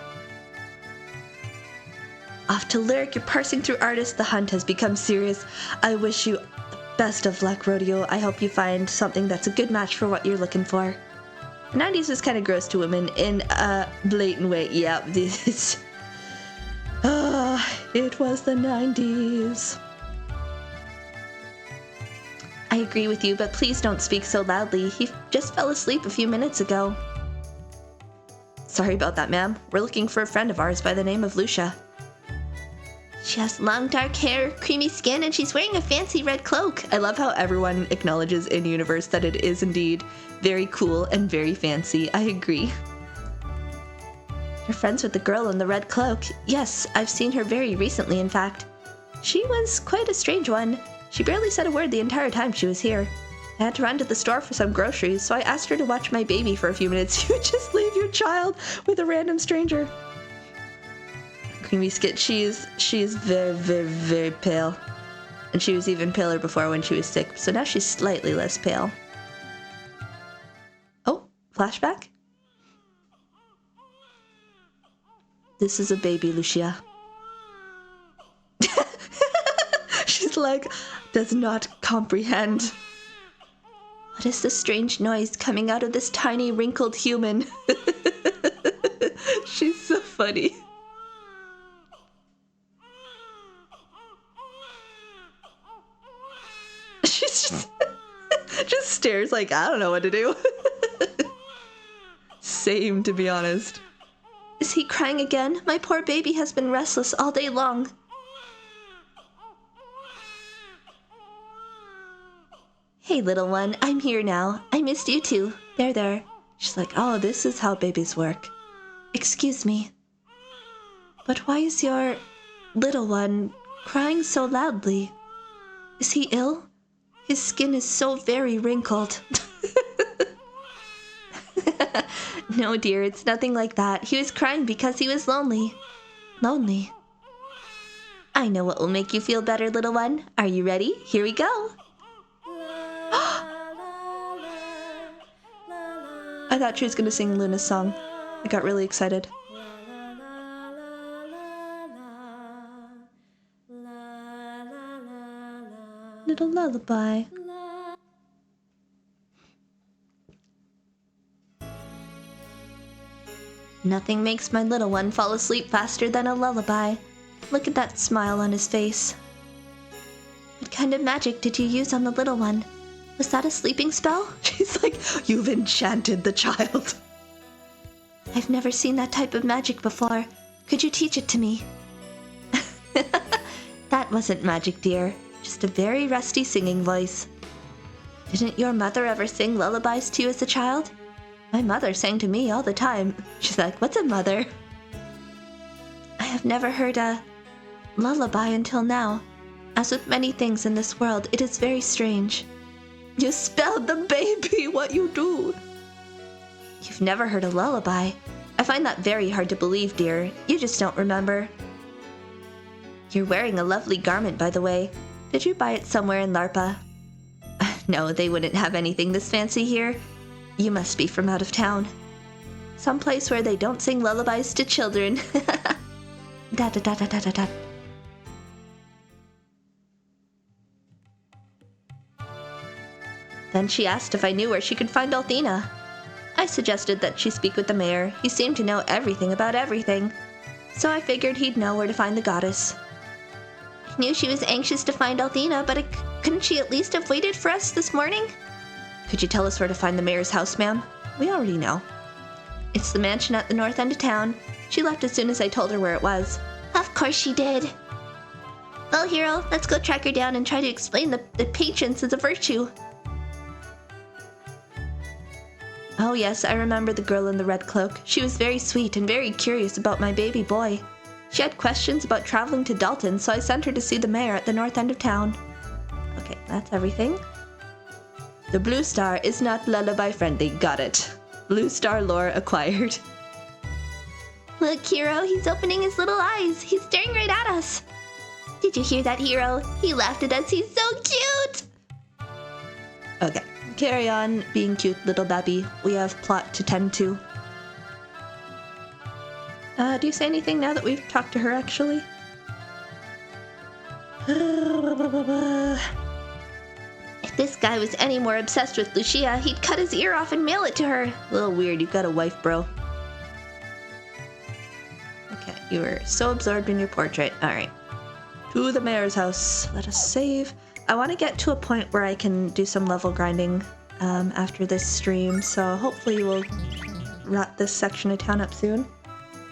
Off to Lyric, you're parsing through artists, the hunt has become serious. I wish you the best of luck, Rodeo. I hope you find something that's a good match for what you're looking for. The 90s was kind of gross to women in a blatant way. Yeah, this. It was the 90s. I agree with you, but please don't speak so loudly. He just fell asleep a few minutes ago. Sorry about that, ma'am. We're looking for a friend of ours by the name of Lucia. She has long dark hair, creamy skin, and she's wearing a fancy red cloak. I love how everyone acknowledges in universe that it is indeed very cool and very fancy. I agree. You're friends with the girl in the red cloak. Yes, I've seen her very recently, in fact. She was quite a strange one. She barely said a word the entire time she was here. I had to run to the store for some groceries, so I asked her to watch my baby for a few minutes. You just leave your child with a random stranger. Creamy Skit, she's very, very, very pale. And she was even paler before when she was sick, so now she's slightly less pale. Oh, flashback? This is a baby, Lucia. She's like, does not comprehend. What is the strange noise coming out of this tiny wrinkled human? She's so funny. She's just stares like, I don't know what to do. Same, to be honest. Is he crying again? My poor baby has been restless all day long. Hey, little one, I'm here now. I missed you too. There. She's like, oh, this is how babies work. Excuse me. But why is your little one crying so loudly? Is he ill? His skin is so very wrinkled. No, dear, it's nothing like that. He was crying because he was lonely. Lonely. I know what will make you feel better, little one. Are you ready? Here we go. I thought she was going to sing Luna's song. I got really excited. Little lullaby. Nothing makes my little one fall asleep faster than a lullaby. Look at that smile on his face. What kind of magic did you use on the little one? Was that a sleeping spell? She's like, you've enchanted the child. I've never seen that type of magic before. Could you teach it to me? That wasn't magic, dear. Just a very rusty singing voice. Didn't your mother ever sing lullabies to you as a child? My mother sang to me all the time. She's like, what's a mother? I have never heard a lullaby until now. As with many things in this world, it is very strange. You spelled the baby, what you do? You've never heard a lullaby. I find that very hard to believe, dear. You just don't remember. You're wearing a lovely garment, by the way. Did you buy it somewhere in Larpa? No, they wouldn't have anything this fancy here. You must be from out of town. Someplace where they don't sing lullabies to children. Da-da-da-da-da-da-da. Then she asked if I knew where she could find Althena. I suggested that she speak with the mayor. He seemed to know everything about everything. So I figured he'd know where to find the goddess. I knew she was anxious to find Althena, but couldn't she at least have waited for us this morning? Could you tell us where to find the mayor's house, ma'am? We already know. It's the mansion at the north end of town. She left as soon as I told her where it was. Of course she did. Well, Hero, let's go track her down and try to explain the patience as a virtue. Oh yes, I remember the girl in the red cloak. She was very sweet and very curious about my baby boy. She had questions about traveling to Dalton, so I sent her to see the mayor at the north end of town. Okay, that's everything. The Blue Star is not lullaby friendly. Got it. Blue Star lore acquired. Look, Hero, he's opening his little eyes. He's staring right at us. Did you hear that, Hero? He laughed at us. He's so cute. Okay, carry on being cute, little babby. We have plot to tend to. Do you say anything now that we've talked to her, actually? If this guy was any more obsessed with Lucia, he'd cut his ear off and mail it to her. A little weird, you've got a wife, bro. Okay, you were so absorbed in your portrait. Alright. To the mayor's house. Let us save. I want to get to a point where I can do some level grinding after this stream, so hopefully we'll wrap this section of town up soon.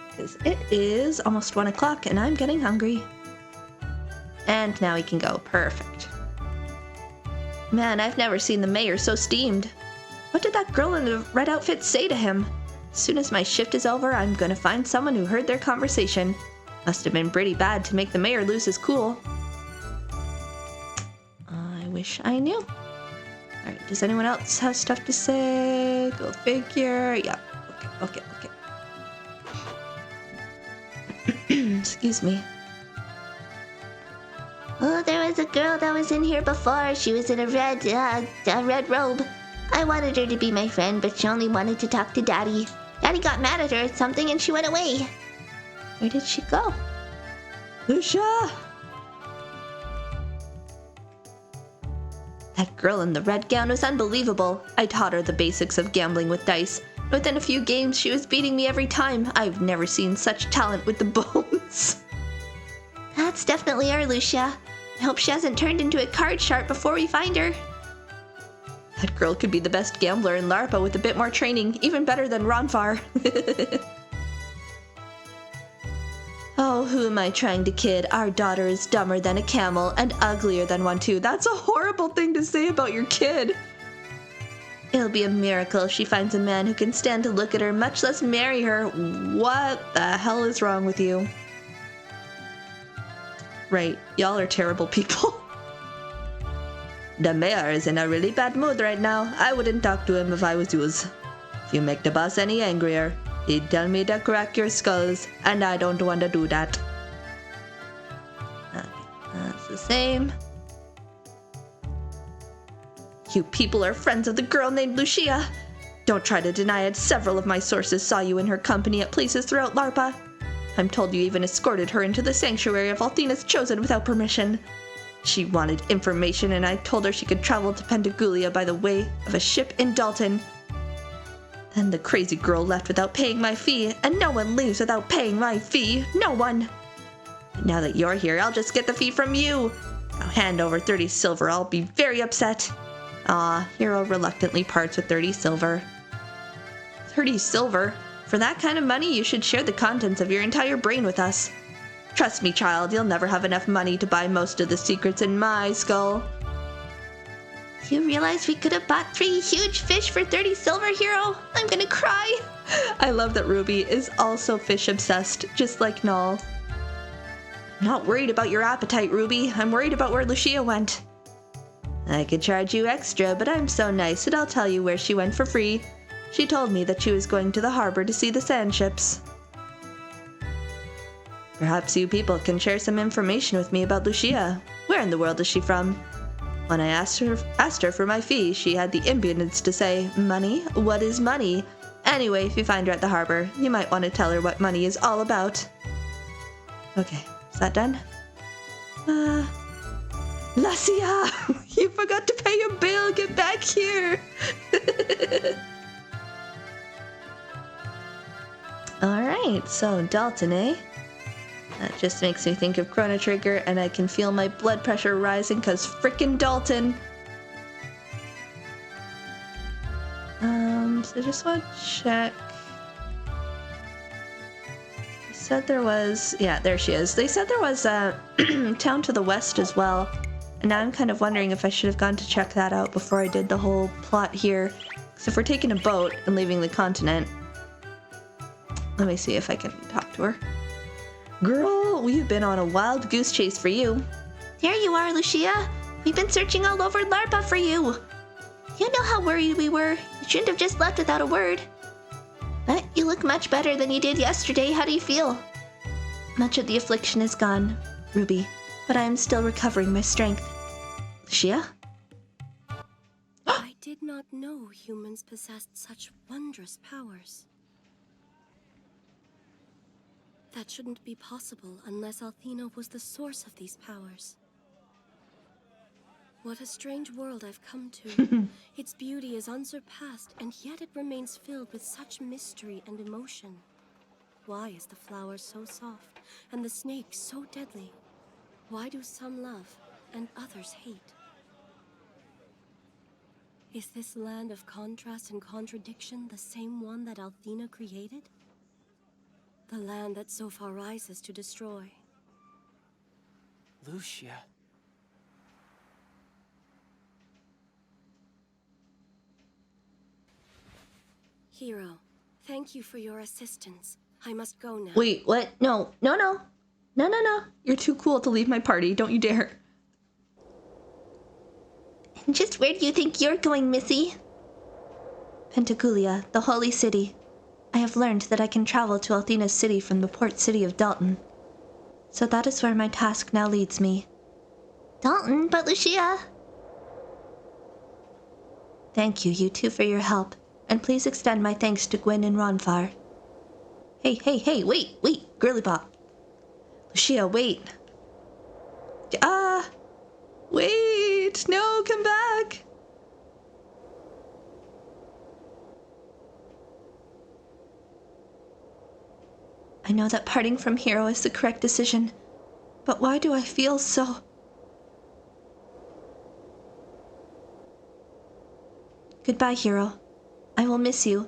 Because it is almost 1 o'clock and I'm getting hungry. And now we can go. Perfect. Man, I've never seen the mayor so steamed. What did that girl in the red outfit say to him? As soon as my shift is over, I'm gonna find someone who heard their conversation. Must have been pretty bad to make the mayor lose his cool. wish I knew. Alright, does anyone else have stuff to say? Go figure. Yeah. Okay. Excuse me. Oh, there was a girl that was in here before. She was in a red robe. I wanted her to be my friend, but she only wanted to talk to Daddy. Daddy got mad at her at something and she went away. Where did she go? Lucia! That girl in the red gown was unbelievable. I taught her the basics of gambling with dice. Within a few games, she was beating me every time. I've never seen such talent with the bones. That's definitely her, Lucia. I hope she hasn't turned into a card sharp before we find her. That girl could be the best gambler in LARPA with a bit more training, even better than RONFAR. Oh, who am I trying to kid? Our daughter is dumber than a camel and uglier than one too. That's a horrible thing to say about your kid. It'll be a miracle if she finds a man who can stand to look at her, much less marry her. What the hell is wrong with you? Right, y'all are terrible people. The mayor is in a really bad mood right now. I wouldn't talk to him if I was yours. If you make the boss any angrier, he'd tell me to crack your skulls, and I don't want to do that. Okay, that's the same. You people are friends of the girl named Lucia. Don't try to deny it. Several of my sources saw you in her company at places throughout LARPA. I'm told you even escorted her into the sanctuary of Althena's Chosen without permission. She wanted information, and I told her she could travel to Pentagulia by the way of a ship in Dalton. Then the crazy girl left without paying my fee, and no one leaves without paying my fee. No one. But now that you're here, I'll just get the fee from you. Now hand over 30 silver. I'll be very upset. Aw, Hero reluctantly parts with 30 silver. 30 silver? For that kind of money, you should share the contents of your entire brain with us. Trust me, child, you'll never have enough money to buy most of the secrets in my skull. You realize we could have bought 3 huge fish for 30 silver, Hero? I'm gonna cry. I love that Ruby is also fish obsessed, just like Null. I'm not worried about your appetite, Ruby. I'm worried about where Lucia went. I could charge you extra, but I'm so nice that I'll tell you where she went for free. She told me that she was going to the harbor to see the sand ships. Perhaps you people can share some information with me about Lucia. Where in the world is she from? When I asked her for my fee, she had the impudence to say, "Money? What is money?" Anyway, if you find her at the harbor, you might want to tell her what money is all about. Okay, is that done? Lucia! You forgot to pay your bill! Get back here! Alright, so Dalton, eh? That just makes me think of Chrono Trigger, and I can feel my blood pressure rising because frickin' Dalton! So I just want to check. They said there was... Yeah, there she is. They said there was a town to the west as well. And now I'm kind of wondering if I should have gone to check that out before I did the whole plot here. Because if we're taking a boat and leaving the continent... Let me see if I can talk to her. Girl, we've been on a wild goose chase for you. There you are, Lucia. We've been searching all over LARPA for you. You know how worried we were. You shouldn't have just left without a word. But you look much better than you did yesterday. How do you feel? Much of the affliction is gone, Ruby, but I am still recovering my strength. Lucia? I did not know humans possessed such wondrous powers. That shouldn't be possible unless Althena was the source of these powers. What a strange world I've come to. Its beauty is unsurpassed, and yet it remains filled with such mystery and emotion. Why is the flower so soft, and the snake so deadly? Why do some love, and others hate? Is this land of contrast and contradiction the same one that Althena created? The land that so far rises to destroy. Lucia. Hero, thank you for your assistance. I must go now. Wait, what? No. You're too cool to leave my party. Don't you dare. And just where do you think you're going, Missy? Pentagoulia, the holy city. I have learned that I can travel to Althena's city from the port city of Dalton. So that is where my task now leads me. Dalton, but Lucia... Thank you, you two, for your help. And please extend my thanks to Gwyn and RONFAR. Hey, wait, Girly Pop. Lucia, wait. Wait, no, come back. I know that parting from Hero is the correct decision, but why do I feel so... Goodbye, Hero. I will miss you.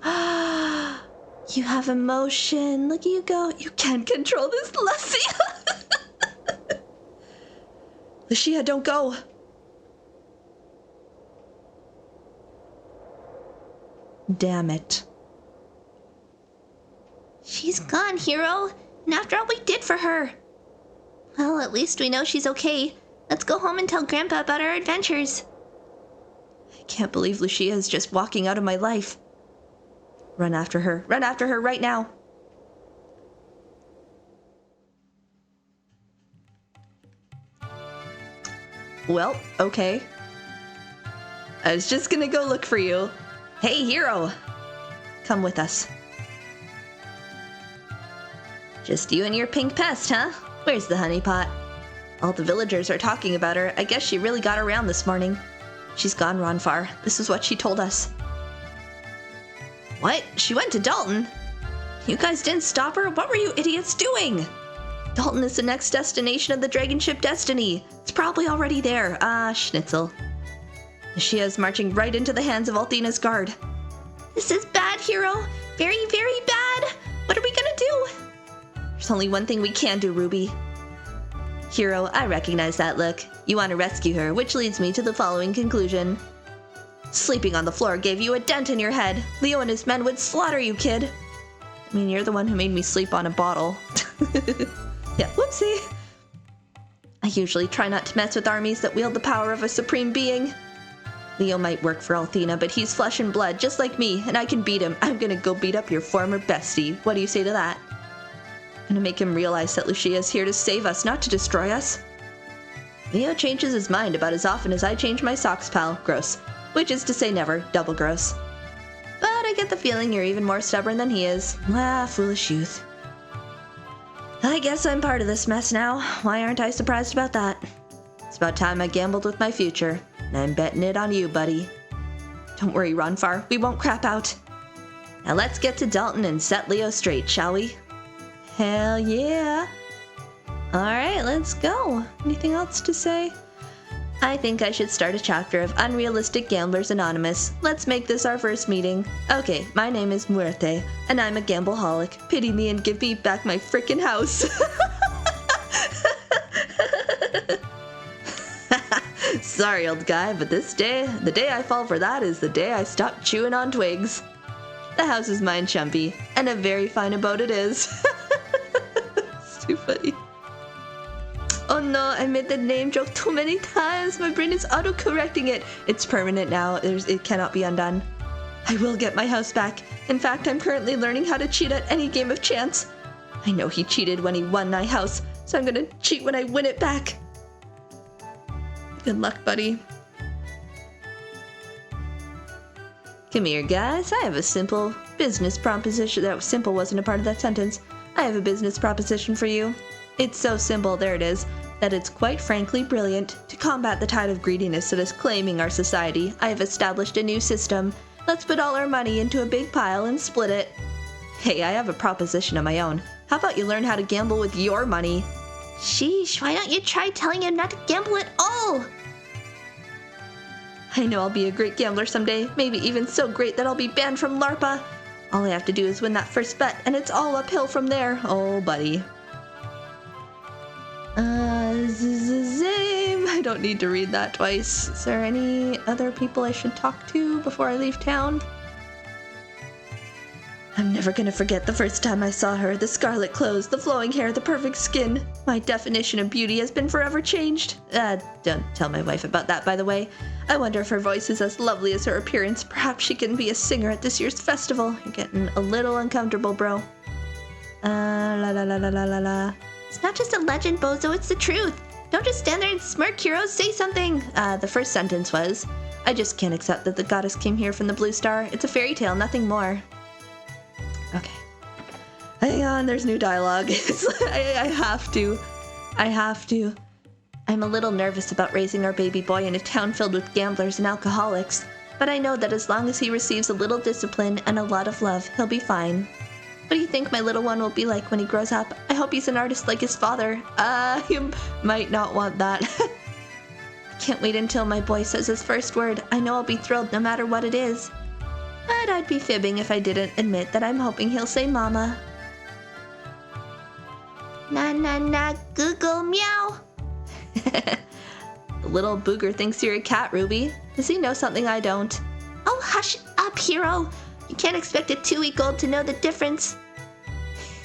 You have emotion. Look at you go. You can't control this, Leslie. Lucia, don't go. Damn it. She's gone, Hero. And after all we did for her. Well, at least we know she's okay. Let's go home and tell Grandpa about our adventures. I can't believe Lucia is just walking out of my life. Run after her. Run after her right now. Well, okay. I was just gonna go look for you. Hey, Hero! Come with us. Just you and your pink pest, huh? Where's the honeypot? All the villagers are talking about her. I guess she really got around this morning. She's gone, RONFAR. This is what she told us. What? She went to Dalton? You guys didn't stop her? What were you idiots doing? Dalton is the next destination of the dragon ship Destiny. It's probably already there. Ah, Schnitzel. She is marching right into the hands of Althena's guard. This is bad, Hero. Very, very bad. What are we gonna do? There's only one thing we can do, Ruby. Hero, I recognize that look. You want to rescue her, which leads me to the following conclusion. Sleeping on the floor gave you a dent in your head. Leo and his men would slaughter you, kid. I mean, you're the one who made me sleep on a bottle. Yeah, whoopsie. I usually try not to mess with armies that wield the power of a supreme being. Leo might work for Althena, but he's flesh and blood, just like me, and I can beat him. I'm gonna go beat up your former bestie. What do you say to that? I'm gonna make him realize that Lucia is here to save us, not to destroy us. Leo changes his mind about as often as I change my socks, pal. Gross. Which is to say never. Double gross. But I get the feeling you're even more stubborn than he is. Ah, foolish youth. I guess I'm part of this mess now. Why aren't I surprised about that? It's about time I gambled with my future, and I'm betting it on you, buddy. Don't worry, RONFAR. We won't crap out. Now let's get to Dalton and set Leo straight, shall we? Hell yeah. Alright, let's go. Anything else to say? I think I should start a chapter of Unrealistic Gamblers Anonymous. Let's make this our first meeting. Okay, my name is Muerte, and I'm a gambleaholic. Pity me and give me back my frickin' house. Sorry, old guy, but this day, the day I fall for that is the day I stop chewing on twigs. The house is mine, Chumpy, and a very fine abode it is. It's too funny. Oh no, I made the name joke too many times. My brain is auto-correcting it. It's permanent now. It cannot be undone. I will get my house back. In fact, I'm currently learning how to cheat at any game of chance. I know he cheated when he won my house, so I'm gonna cheat when I win it back. Good luck, buddy. Come here, guys. I have a simple business proposition. That simple wasn't a part of that sentence. I have a business proposition for you. It's so simple, there it is, that it's quite frankly brilliant. To combat the tide of greediness that is claiming our society, I have established a new system. Let's put all our money into a big pile and split it. Hey, I have a proposition of my own. How about you learn how to gamble with your money? Sheesh, why don't you try telling him not to gamble at all? I know I'll be a great gambler someday, maybe even so great that I'll be banned from LARPA. All I have to do is win that first bet, and it's all uphill from there. Oh, buddy. Zame. I don't need to read that twice. Is there any other people I should talk to before I leave town? I'm never gonna forget the first time I saw her. The scarlet clothes, the flowing hair, the perfect skin. My definition of beauty has been forever changed. Don't tell my wife about that, by the way. I wonder if her voice is as lovely as her appearance. Perhaps she can be a singer at this year's festival. You're getting a little uncomfortable, bro. La la la la la la la. It's not just a legend, Bozo, it's the truth. Don't just stand there and smirk, heroes. Say something. The first sentence was, I just can't accept that the goddess came here from the Blue Star. It's a fairy tale, nothing more. Okay. Hang on, there's new dialogue. I have to. I'm a little nervous about raising our baby boy in a town filled with gamblers and alcoholics, but I know that as long as he receives a little discipline and a lot of love, he'll be fine. What do you think my little one will be like when he grows up? I hope he's an artist like his father. You might not want that. I can't wait until my boy says his first word. I know I'll be thrilled no matter what it is. But I'd be fibbing if I didn't admit that I'm hoping he'll say mama. Na na na, Google meow. The little booger thinks you're a cat, Ruby. Does he know something I don't? Oh, hush up, hero. You can't expect a 2-week-old to know the difference.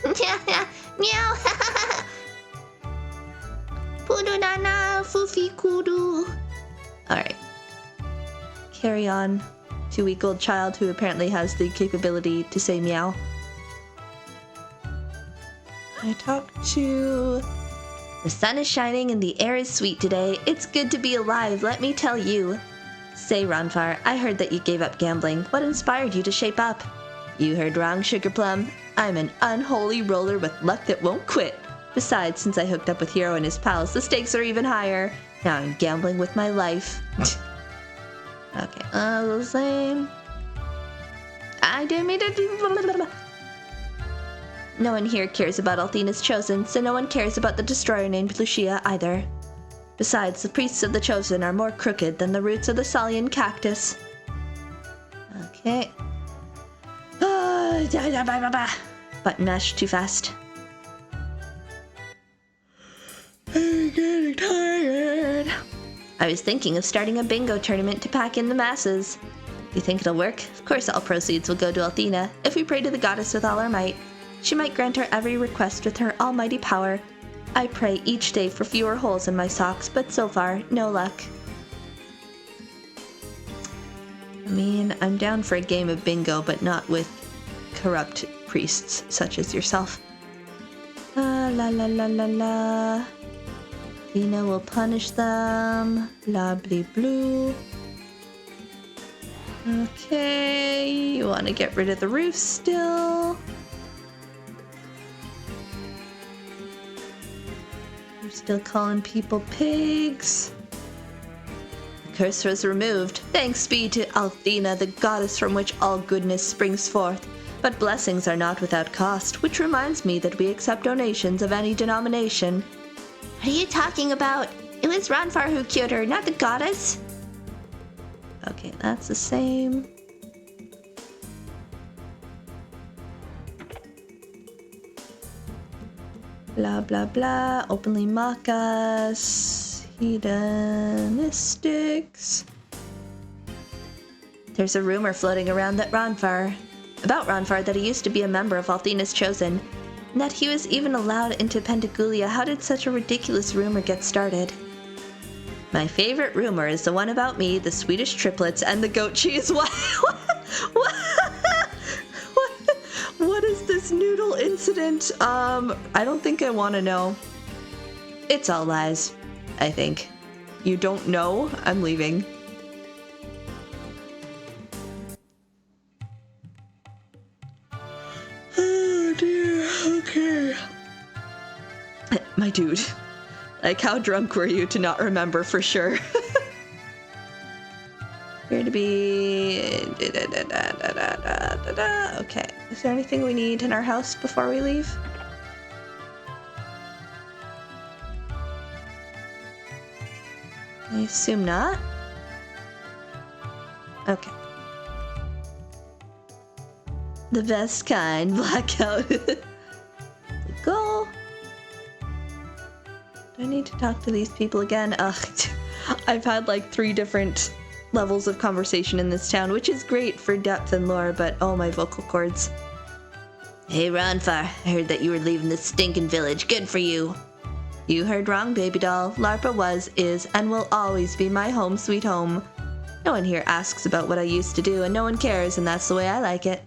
Meow. Pudu nana, fufi kudu. Alright. Carry on. 2-week-old child who apparently has the capability to say meow. I talked to... The sun is shining and the air is sweet today. It's good to be alive, let me tell you. Say, RONFAR, I heard that you gave up gambling. What inspired you to shape up? You heard wrong, Sugar Plum. I'm an unholy roller with luck that won't quit. Besides, since I hooked up with Hero and his pals, the stakes are even higher. Now I'm gambling with my life. Okay, the same. I didn't mean to do... No one here cares about Althena's Chosen, so no one cares about the destroyer named Lucia either. Besides, the priests of the Chosen are more crooked than the roots of the Salian cactus. Okay. Button mash too fast. I'm getting tired. I was thinking of starting a bingo tournament to pack in the masses. Do you think it'll work? Of course all proceeds will go to Althena, if we pray to the goddess with all our might. She might grant her every request with her almighty power. I pray each day for fewer holes in my socks, but so far, no luck. I mean, I'm down for a game of bingo, but not with corrupt priests such as yourself. La la la la la la. Athena will punish them. Blah blah blue. Okay, you want to get rid of the roof still. You're still calling people pigs. The curse was removed. Thanks be to Althena, the goddess from which all goodness springs forth. But blessings are not without cost, which reminds me that we accept donations of any denomination. What are you talking about? It was RONFAR who cured her, not the goddess. Okay, that's the same. Blah blah blah. Openly mock us. Hedonistics. There's a rumor floating around that about RONFAR that he used to be a member of Althena's Chosen, and that he was even allowed into Pentagoulia. How did such a ridiculous rumor get started? My favorite rumor is the one about me, the Swedish triplets, and the goat cheese. What is this noodle incident? I don't think I want to know. It's all lies, I think. You don't know? I'm leaving. Oh dear, okay. My dude, like how drunk were you to not remember for sure? Here to be... Okay, is there anything we need in our house before we leave? I assume not. Okay. The best kind, blackout. Go. Do I need to talk to these people again? Ugh, I've had like 3 different levels of conversation in this town, which is great for depth and lore, but oh, my vocal cords. Hey, RONFAR, I heard that you were leaving this stinking village. Good for you. You heard wrong, baby doll. LARPA was, is, and will always be my home sweet home. No one here asks about what I used to do, and no one cares, and that's the way I like it.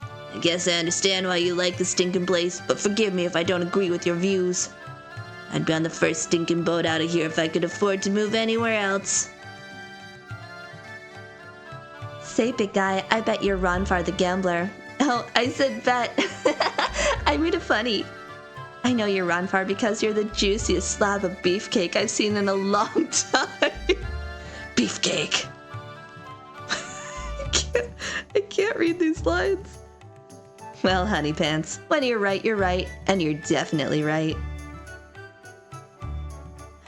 I guess I understand why you like the stinking place, but forgive me if I don't agree with your views. I'd be on the first stinking boat out of here if I could afford to move anywhere else. Say, big guy, I bet you're RONFAR the gambler. Oh, I said bet. I made it funny. I know you're RONFAR because you're the juiciest slab of beefcake I've seen in a long time. Beefcake. I can't read these lines. Well, honey pants, when you're right, and you're definitely right.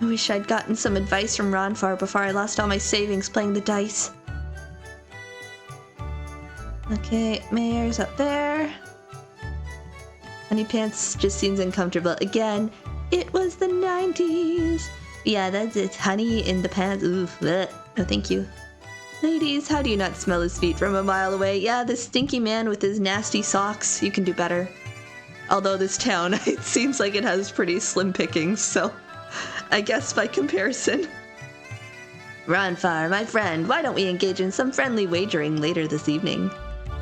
I wish I'd gotten some advice from RONFAR before I lost all my savings playing the dice. Okay, Mayor's up there. Honey pants just seems uncomfortable. Again, it was the 90s. Yeah, that's it. Honey in the pants. Ooh, bleh. No thank you. Ladies, how do you not smell his feet from a mile away? Yeah, this stinky man with his nasty socks. You can do better. Although this town, it seems like it has pretty slim pickings, so I guess by comparison. RONFAR, my friend, why don't we engage in some friendly wagering later this evening?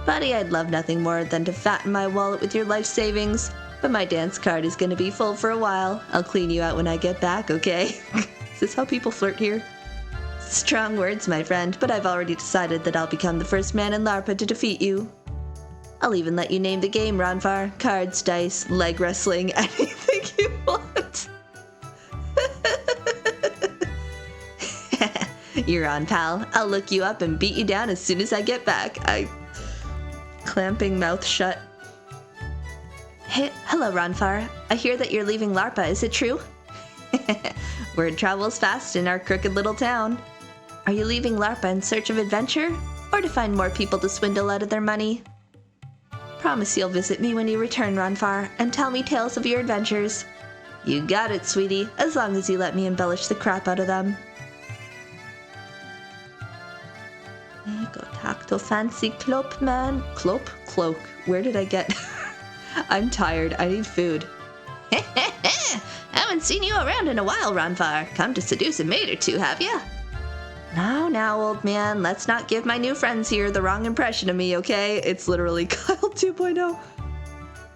Buddy, I'd love nothing more than to fatten my wallet with your life savings, but my dance card is going to be full for a while. I'll clean you out when I get back, okay? Is this how people flirt here? Strong words, my friend, but I've already decided that I'll become the first man in LARPA to defeat you. I'll even let you name the game, RONFAR. Cards, dice, leg wrestling, anything you want. You're on, pal. I'll look you up and beat you down as soon as I get back. Clamping mouth shut. Hey, hello, RONFAR. I hear that you're leaving LARPA, is it true? Word travels fast in our crooked little town. Are you leaving LARPA in search of adventure, or to find more people to swindle out of their money? Promise you'll visit me when you return, RONFAR, and tell me tales of your adventures. You got it, sweetie, as long as you let me embellish the crap out of them. Go talk to fancy cloak man. Cloak. Where did I get? I'm tired. I need food. Haven't seen you around in a while, RONFAR. Come to seduce a maid or two, have ya? Now, old man. Let's not give my new friends here the wrong impression of me, okay? It's literally Kyle 2.0.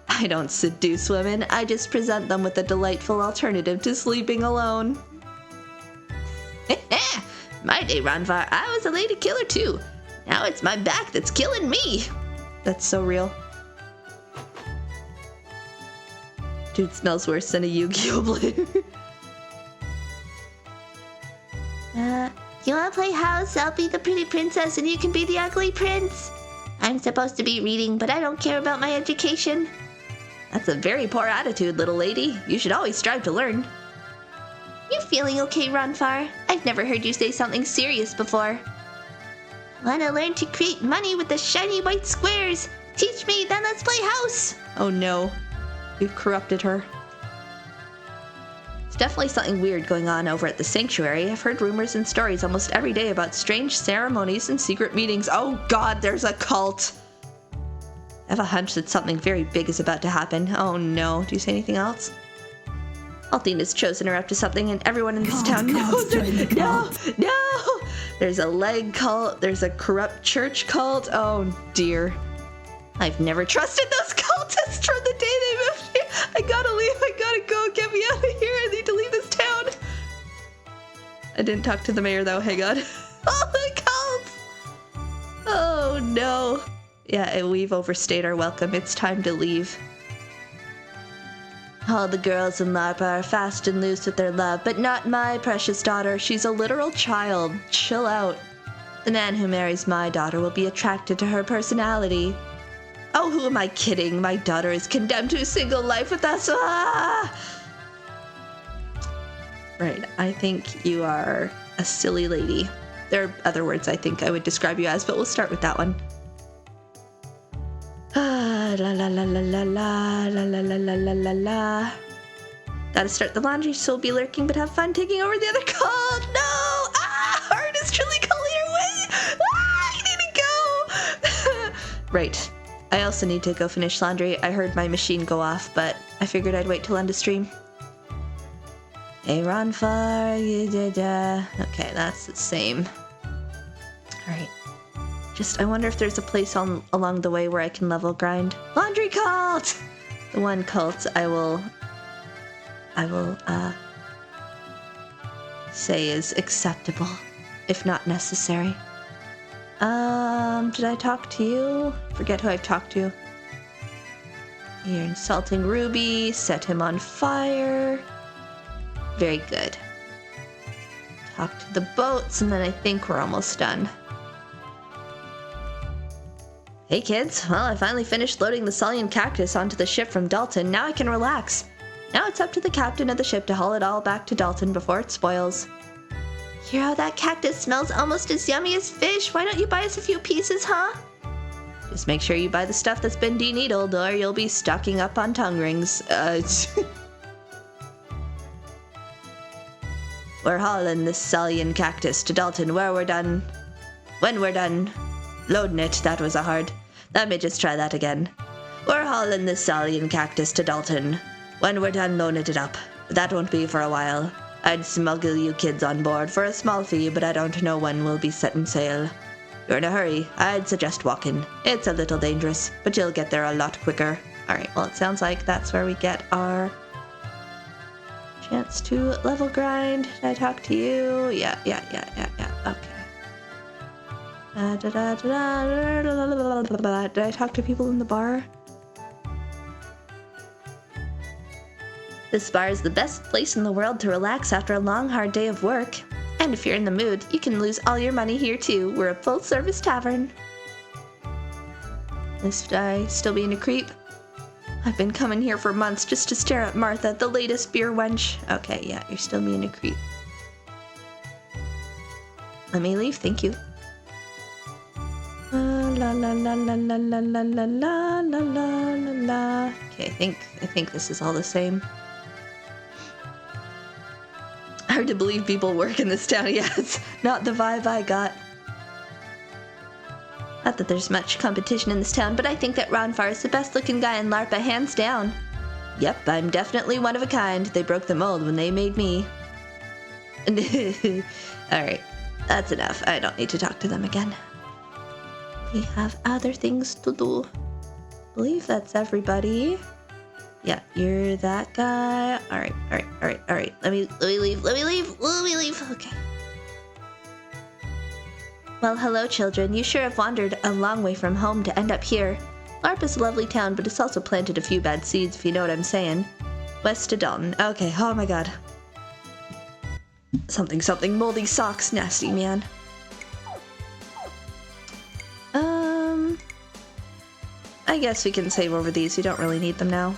I don't seduce women. I just present them with a delightful alternative to sleeping alone. My day, RONFAR. I was a lady killer, too. Now it's my back that's killing me. That's so real. Dude smells worse than a Yu-Gi-Oh! Blade. You wanna play house? I'll be the pretty princess and you can be the ugly prince. I'm supposed to be reading, but I don't care about my education. That's a very poor attitude, little lady. You should always strive to learn. You feeling okay, RONFAR? I've never heard you say something serious before. Wanna learn to create money with the shiny white squares? Teach me, then let's play house. Oh no. You've corrupted her. There's definitely something weird going on over at the sanctuary. I've heard rumors and stories almost every day about strange ceremonies and secret meetings. Oh god, there's a cult! I have a hunch that something very big is about to happen. Oh no. Do you say anything else? Althena's chosen her up to something and everyone in this town knows it. No! There's a leg cult. There's a corrupt church cult. Oh dear. I've never trusted those cultists from the day they moved here. I gotta leave. I gotta go. Get me out of here. I need to leave this town. I didn't talk to the mayor though. Hang on. Oh, the cults! Oh no. Yeah, we've overstayed our welcome. It's time to leave. All the girls in LARPA are fast and loose with their love, but not my precious daughter. She's a literal child. Chill out. The man who marries my daughter will be attracted to her personality. Oh, who am I kidding? My daughter is condemned to a single life with us. Ah! Right, I think you are a silly lady. There are other words I think I would describe you as, but we'll start with that one. Ah, la la la la la la la la la la la la la. Gotta start the laundry, so be lurking, but have fun taking over the other call. No! Ah! Heart is truly calling your way! Ah! I need to go! Right. I also need to go finish laundry. I heard my machine go off, but I figured I'd wait till end of stream. Hey, RONFAR, okay, that's the same. Alright. I wonder if there's a place along the way where I can level grind. Laundry cult! The one cult I will say is acceptable, if not necessary. Did I talk to you? Forget who I've talked to. You're insulting Ruby, set him on fire. Very good. Talk to the boats, and then I think we're almost done. Hey kids, well, I finally finished loading the Sullian cactus onto the ship from Dalton. Now I can relax. Now it's up to the captain of the ship to haul it all back to Dalton before it spoils. Hero, that cactus smells almost as yummy as fish. Why don't you buy us a few pieces, huh? Just make sure you buy the stuff that's been de-needled, or you'll be stocking up on tongue rings. We're hauling this Sullian cactus to Dalton when we're done loading it. That was a hard. Let me just try that again. We're hauling this Sullian cactus to Dalton when we're done loading it up. That won't be for a while. I'd smuggle you kids on board for a small fee, but I don't know when we'll be setting sail. You're in a hurry. I'd suggest walking. It's a little dangerous, but you'll get there a lot quicker. Alright, well, it sounds like that's where we get our chance to level grind. Did I talk to you? Yeah. Okay. Did I talk to people in the bar? This bar is the best place in the world to relax after a long, hard day of work. And if you're in the mood, you can lose all your money here too. We're a full-service tavern. Must I still being a creep? I've been coming here for months just to stare at Martha, the latest beer wench. Okay, yeah, you're still being a creep. Let me leave, thank you. La la la la la la la la la la la la. Okay, I think this is all the same. Hard to believe people work in this town. Yeah, it's not the vibe I got. Not that there's much competition in this town, but I think that RONFAR is the best looking guy in LARPA, hands down. Yep, I'm definitely one of a kind. They broke the mold when they made me. Alright, that's enough. I don't need to talk to them again. We have other things to do. I believe that's everybody. Yeah, you're that guy. Alright. Let me leave. Okay. Well, hello, children. You sure have wandered a long way from home to end up here. LARPA's a lovely town, but it's also planted a few bad seeds, if you know what I'm saying. West to Dalton. Okay, oh my god. Something. Moldy socks. Nasty, man. I guess we can save over these. We don't really need them now.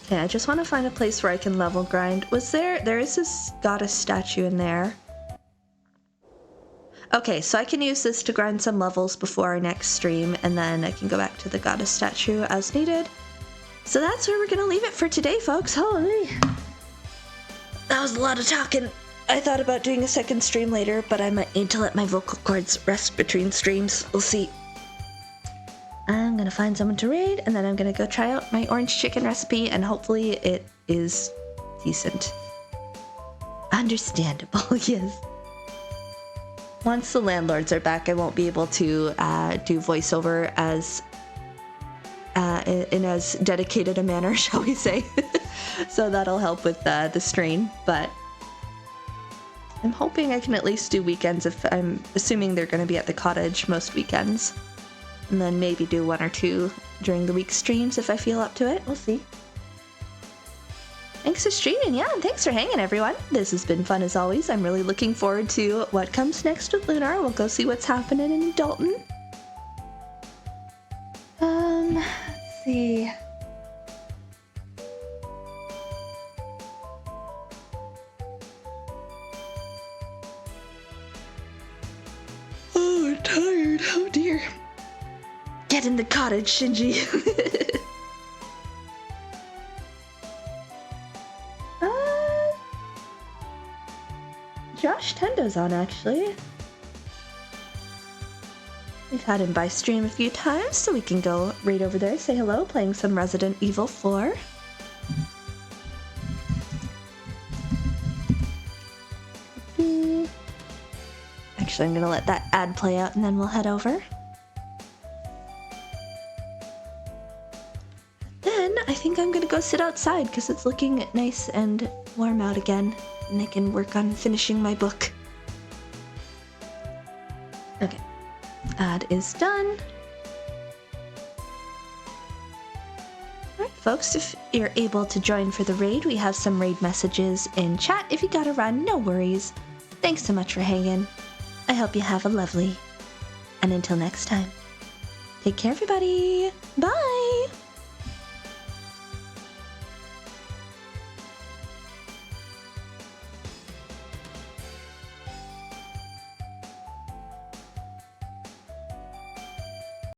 Okay, I just want to find a place where I can level grind. There is this goddess statue in there. Okay, so I can use this to grind some levels before our next stream, and then I can go back to the goddess statue as needed. So that's where we're gonna leave it for today, folks. Holy! That was a lot of talking. I thought about doing a second stream later, but I might need to let my vocal cords rest between streams. We'll see. I'm gonna find someone to raid, and then I'm gonna go try out my orange chicken recipe, and hopefully it is decent. Understandable, yes. Once the landlords are back, I won't be able to do voiceover as in as dedicated a manner, shall we say. So that'll help with the strain, but I'm hoping I can at least do weekends. If I'm assuming they're going to be at the cottage most weekends, and then maybe do one or two during the week streams if I feel up to it. We'll see. Thanks for streaming, yeah, and thanks for hanging, everyone. This has been fun as always. I'm really looking forward to what comes next with Lunar. We'll go see what's happening in Dalton. Let's see. Oh, I'm tired. Oh dear. Get in the cottage, Shinji. Josh Tendo's on, actually. We've had him by stream a few times, so we can go right over there, say hello, playing some Resident Evil 4. Actually, I'm gonna let that ad play out and then we'll head over. Then I think I'm gonna go sit outside because it's looking nice and warm out again, and I can work on finishing my book. Okay, ad is done. Alright folks, if you're able to join for the raid, we have some raid messages in chat. If you gotta run, no worries. Thanks so much for hanging. I hope you have a lovely, and until next time, take care everybody. Bye!